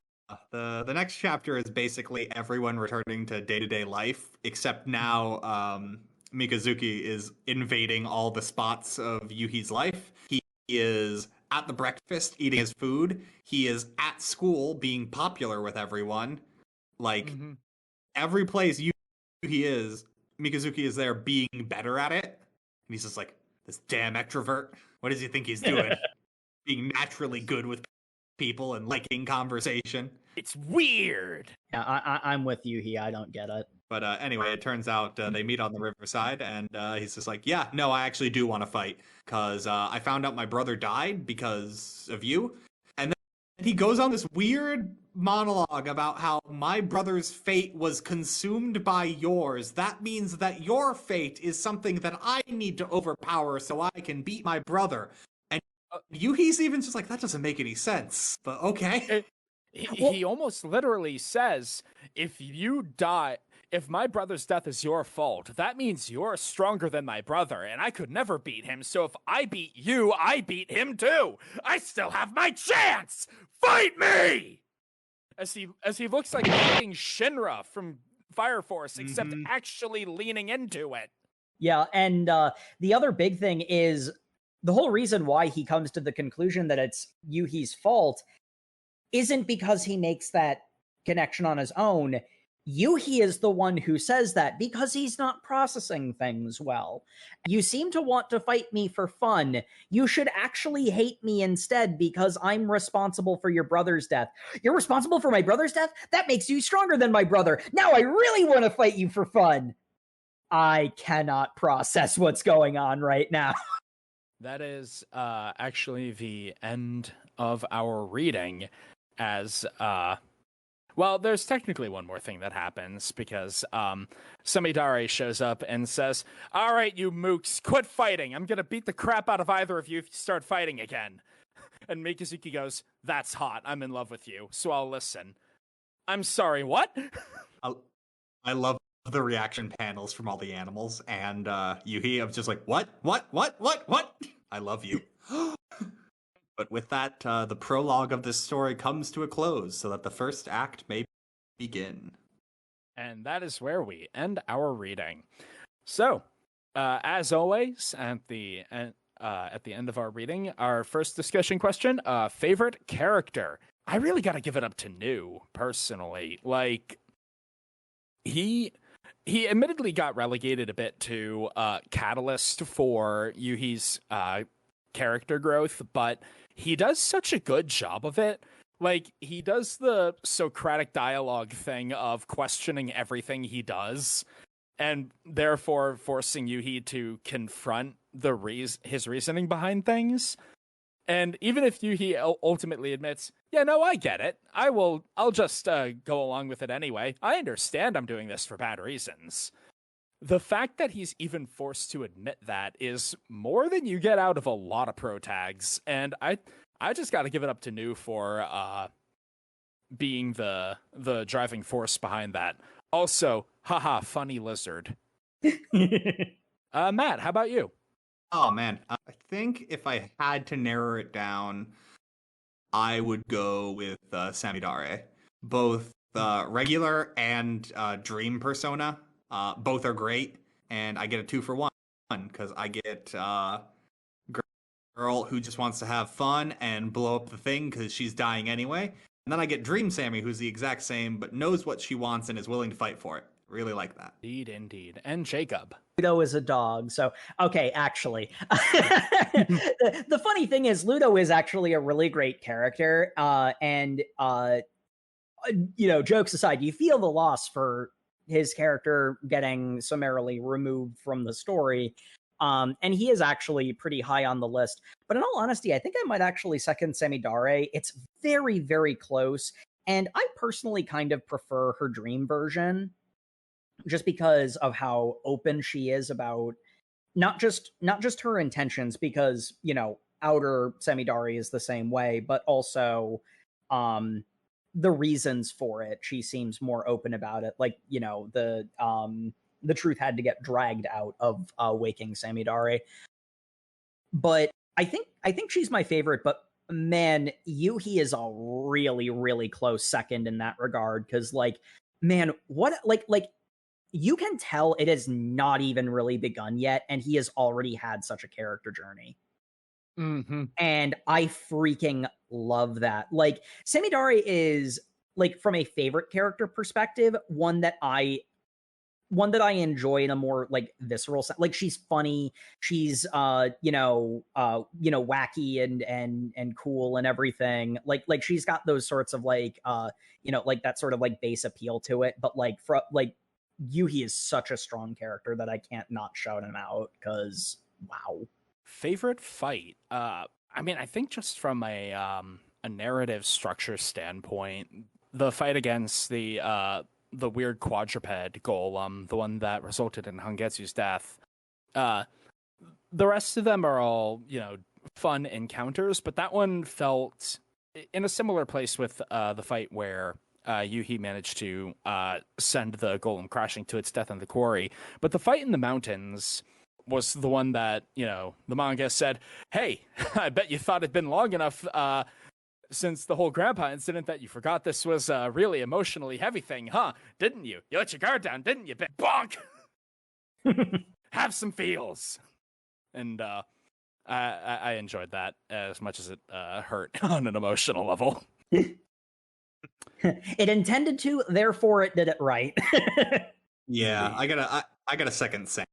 The next chapter is basically everyone returning to day-to-day life, except now Mikazuki is invading all the spots of Yuuhi's life. He is at the breakfast eating his food. He is at school being popular with everyone. Like, every place Yuuhi is, Mikazuki is there being better at it. And he's just like, this damn extrovert. What does he think he's doing? Being naturally good with people and liking conversation. It's weird. Yeah, I'm with Yuuhi. I don't get it. But anyway, it turns out they meet on the riverside, and he's just like, yeah, no, I actually do want to fight, because I found out my brother died because of you. And then he goes on this weird monologue about how my brother's fate was consumed by yours. That means that your fate is something that I need to overpower so I can beat my brother. And Yuuhi's even just like, that doesn't make any sense, but okay. He almost literally says, if my brother's death is your fault, that means you're stronger than my brother, and I could never beat him, so if I beat you, I beat him too! I still have my chance! Fight me! As he looks like fighting Shinra from Fire Force, except actually leaning into it. Yeah, and the other big thing is, the whole reason why he comes to the conclusion that it's Yuuhi's fault isn't because he makes that connection on his own. Yuuhi is the one who says that because he's not processing things well. You seem to want to fight me for fun. You should actually hate me instead because I'm responsible for your brother's death. You're responsible for my brother's death? That makes you stronger than my brother. Now I really want to fight you for fun. I cannot process what's going on right now. That is actually the end of our reading. As well, there's technically one more thing that happens, because Samidare shows up and says, all right, you mooks, quit fighting. I'm gonna beat the crap out of either of you if you start fighting again. And Mikazuki goes, that's hot, I'm in love with you, so I'll listen. I'm sorry, what? I love the reaction panels from all the animals, and Yuuhi of just like, what? I love you. But with that, the prologue of this story comes to a close, so that the first act may begin. And that is where we end our reading. So, as always, at the end of our reading, our first discussion question: favorite character. I really got to give it up to New, personally. Like, he admittedly got relegated a bit to catalyst for Yuuhi's character growth, but he does such a good job of it. Like, he does the Socratic dialogue thing of questioning everything he does, and therefore forcing Yuuhi to confront his reasoning behind things. And even if Yuuhi ultimately admits, yeah, no, I get it. I'll just go along with it anyway. I understand I'm doing this for bad reasons. The fact that he's even forced to admit that is more than you get out of a lot of protags, and I just got to give it up to New for being the driving force behind that. Also, haha, funny lizard. Matt, how about you? Oh man, I think if I had to narrow it down, I would go with Samidare. Both regular and dream persona. Both are great, and I get a 2 for 1 because I get girl who just wants to have fun and blow up the thing because she's dying anyway, and then I get Dream Sammy, who's the exact same but knows what she wants and is willing to fight for it. Really like that. Indeed. And Jacob. Ludo is a dog, so okay, actually. The funny thing is, Ludo is actually a really great character, and jokes aside, you feel the loss for his character getting summarily removed from the story. And he is actually pretty high on the list. But in all honesty, I think I might actually second Samidare. It's very, very close. And I personally kind of prefer her dream version, just because of how open she is about not just her intentions, because, outer Samidare is the same way, but also the reasons for it. She seems more open about it. Like, the truth had to get dragged out of waking Samidare. But I think she's my favorite, but man, Yuuhi is a really, really close second in that regard. Because, like, man, what, like, you can tell it has not even really begun yet, and he has already had such a character journey. Mm-hmm. And I freaking love that. Like, Samidare is, like, from a favorite character perspective, one that I enjoy in a more, like, visceral sense. Like, she's funny, she's wacky and cool and everything. Like she's got those sorts of, like, like that sort of, like, base appeal to it. But, like, Yuuhi is such a strong character that I can't not shout him out, because wow. Favorite fight? I mean, I think just from a narrative structure standpoint, the fight against the weird quadruped golem, the one that resulted in Hangetsu's death. The rest of them are all, fun encounters, but that one felt in a similar place with the fight where Yuuhi managed to send the golem crashing to its death in the quarry. But the fight in the mountains was the one that, the manga said, hey, I bet you thought it'd been long enough since the whole grandpa incident that you forgot this was a really emotionally heavy thing, huh? Didn't you? You let your guard down, didn't you? Bonk! Have some feels. And I enjoyed that as much as it hurt on an emotional level. It intended to, therefore it did it right. Yeah, I got a second Sam.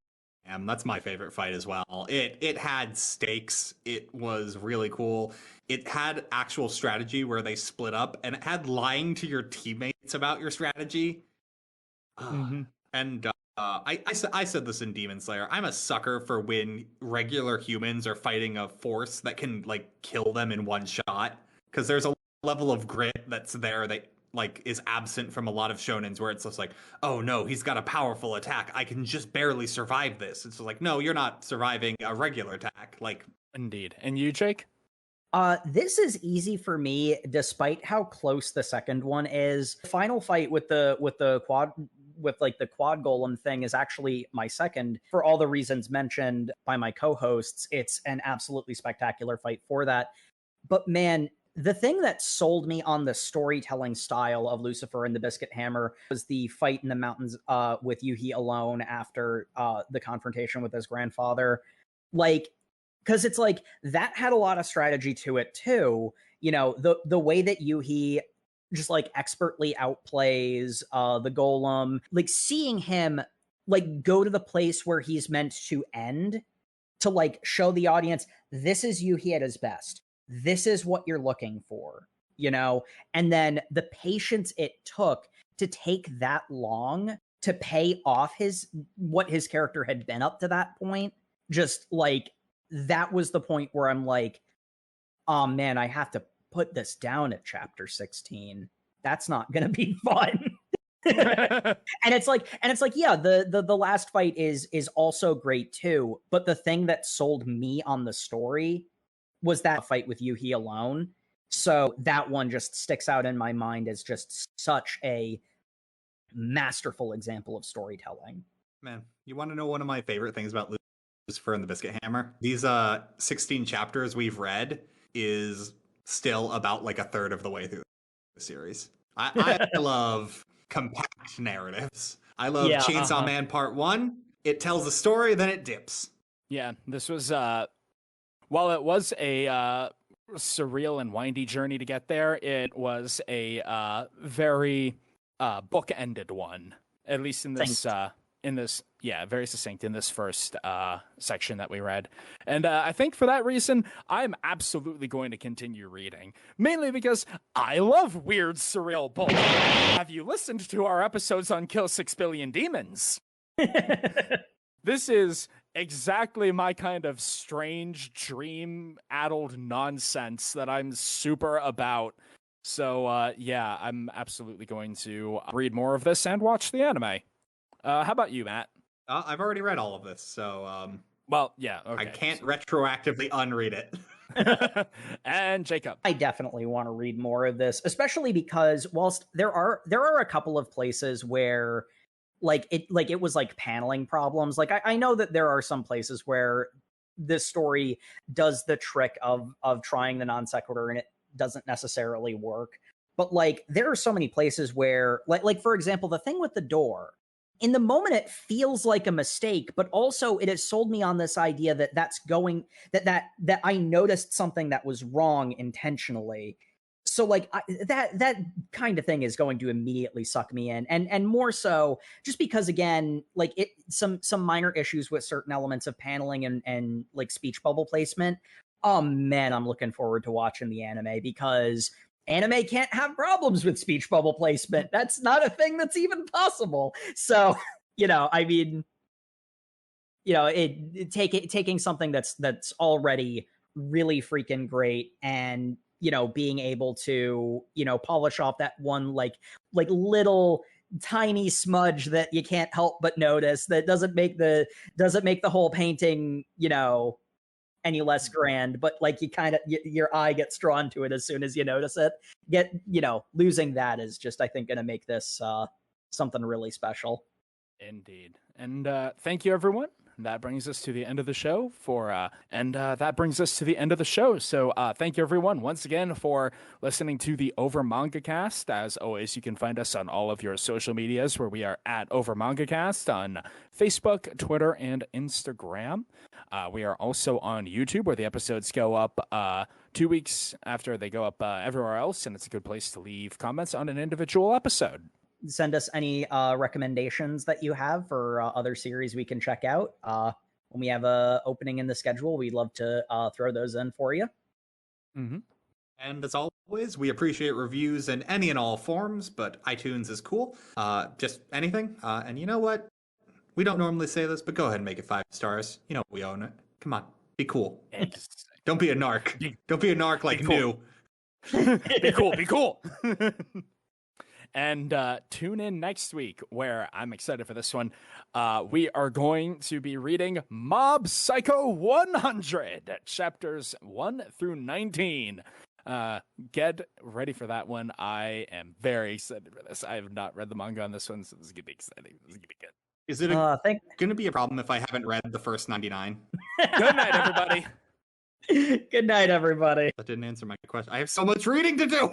That's my favorite fight as well. It had stakes. It was really cool. It had actual strategy where they split up, and it had lying to your teammates about your strategy. And I said this in Demon Slayer. I'm a sucker for when regular humans are fighting a force that can, like, kill them in one shot, because there's a level of grit that's there that, like, is absent from a lot of shonens, where it's just like, oh no, he's got a powerful attack, I can just barely survive this. It's like, no, you're not surviving a regular attack. Like, indeed. And you, Jake? This is easy for me, despite how close the second one is. The final fight with the quad golem thing is actually my second, for all the reasons mentioned by my co-hosts. It's an absolutely spectacular fight for that. But man, the thing that sold me on the storytelling style of Lucifer and the Biscuit Hammer was the fight in the mountains with Yuuhi alone after the confrontation with his grandfather. Like, because it's like, that had a lot of strategy to it too. The way that Yuuhi just, like, expertly outplays the golem, like, seeing him, like, go to the place where he's meant to end, to, like, show the audience, this is Yuuhi at his best. This is what you're looking for, and then the patience it took to take that long to pay off what his character had been up to that point. Just, like, that was the point where I'm like, oh man, I have to put this down at chapter 16. That's not gonna be fun. and it's like, yeah, the last fight is also great too, but the thing that sold me on the story was that fight with Yuuhi alone. So that one just sticks out in my mind as just such a masterful example of storytelling. Man, you want to know one of my favorite things about Lucifer and the Biscuit Hammer? These 16 chapters we've read is still about, like, a third of the way through the series. I love compact narratives. I love Chainsaw Man Part 1. It tells a story, then it dips. Yeah, this was while it was a surreal and windy journey to get there, it was a very book-ended one. At least in this, very succinct in this first section that we read. And I think for that reason, I'm absolutely going to continue reading. Mainly because I love weird, surreal bull. Have you listened to our episodes on Kill 6 Billion Demons? This is exactly my kind of strange, dream-addled nonsense that I'm super about. So, I'm absolutely going to read more of this and watch the anime. How about you, Matt? I've already read all of this, so... Well, yeah, okay. I can't retroactively unread it. And Jacob. I definitely want to read more of this, especially because whilst there are a couple of places where it was like paneling problems. Like I know that there are some places where this story does the trick of trying the non sequitur and it doesn't necessarily work. But like there are so many places where like for example, the thing with the door, in the moment it feels like a mistake, but also it has sold me on this idea that that I noticed something that was wrong intentionally. So like that kind of thing is going to immediately suck me in, and more so just because again, like some minor issues with certain elements of paneling and like speech bubble placement. Oh man, I'm looking forward to watching the anime because anime can't have problems with speech bubble placement. That's not a thing that's even possible. So, I mean, taking something that's already really freaking great and, being able to, polish off that one like little tiny smudge that you can't help but notice that doesn't make the whole painting, any less grand, but like you kind of your eye gets drawn to it as soon as you notice it. Losing that is just, I think, going to make this something really special. Indeed. And thank you, everyone. That brings us to the end of the show So thank you, everyone, once again for listening to the Over Manga Cast. As always, you can find us on all of your social medias where we are at Over Manga Cast on Facebook, Twitter, and Instagram. We are also on YouTube where the episodes go up 2 weeks after they go up everywhere else, and it's a good place to leave comments on an individual episode. Send us any recommendations that you have for other series we can check out. When we have a opening in the schedule, we'd love to throw those in for you. Mm-hmm. And as always, we appreciate reviews in any and all forms, but iTunes is cool. Just anything. And you know what? We don't normally say this, but go ahead and make it 5 stars. We own it. Come on. Be cool. Don't be a narc. Don't be a narc like cool. New. Be cool. And tune in next week where I'm excited for this one. We are going to be reading Mob Psycho 100, chapters 1 through 19. Get ready for that one. I am very excited for this. I have not read the manga on this one, so this is going to be exciting. This is going to be good. Is it going to be a problem if I haven't read the first 99? Good night, everybody. Good night, everybody. That didn't answer my question. I have so much reading to do.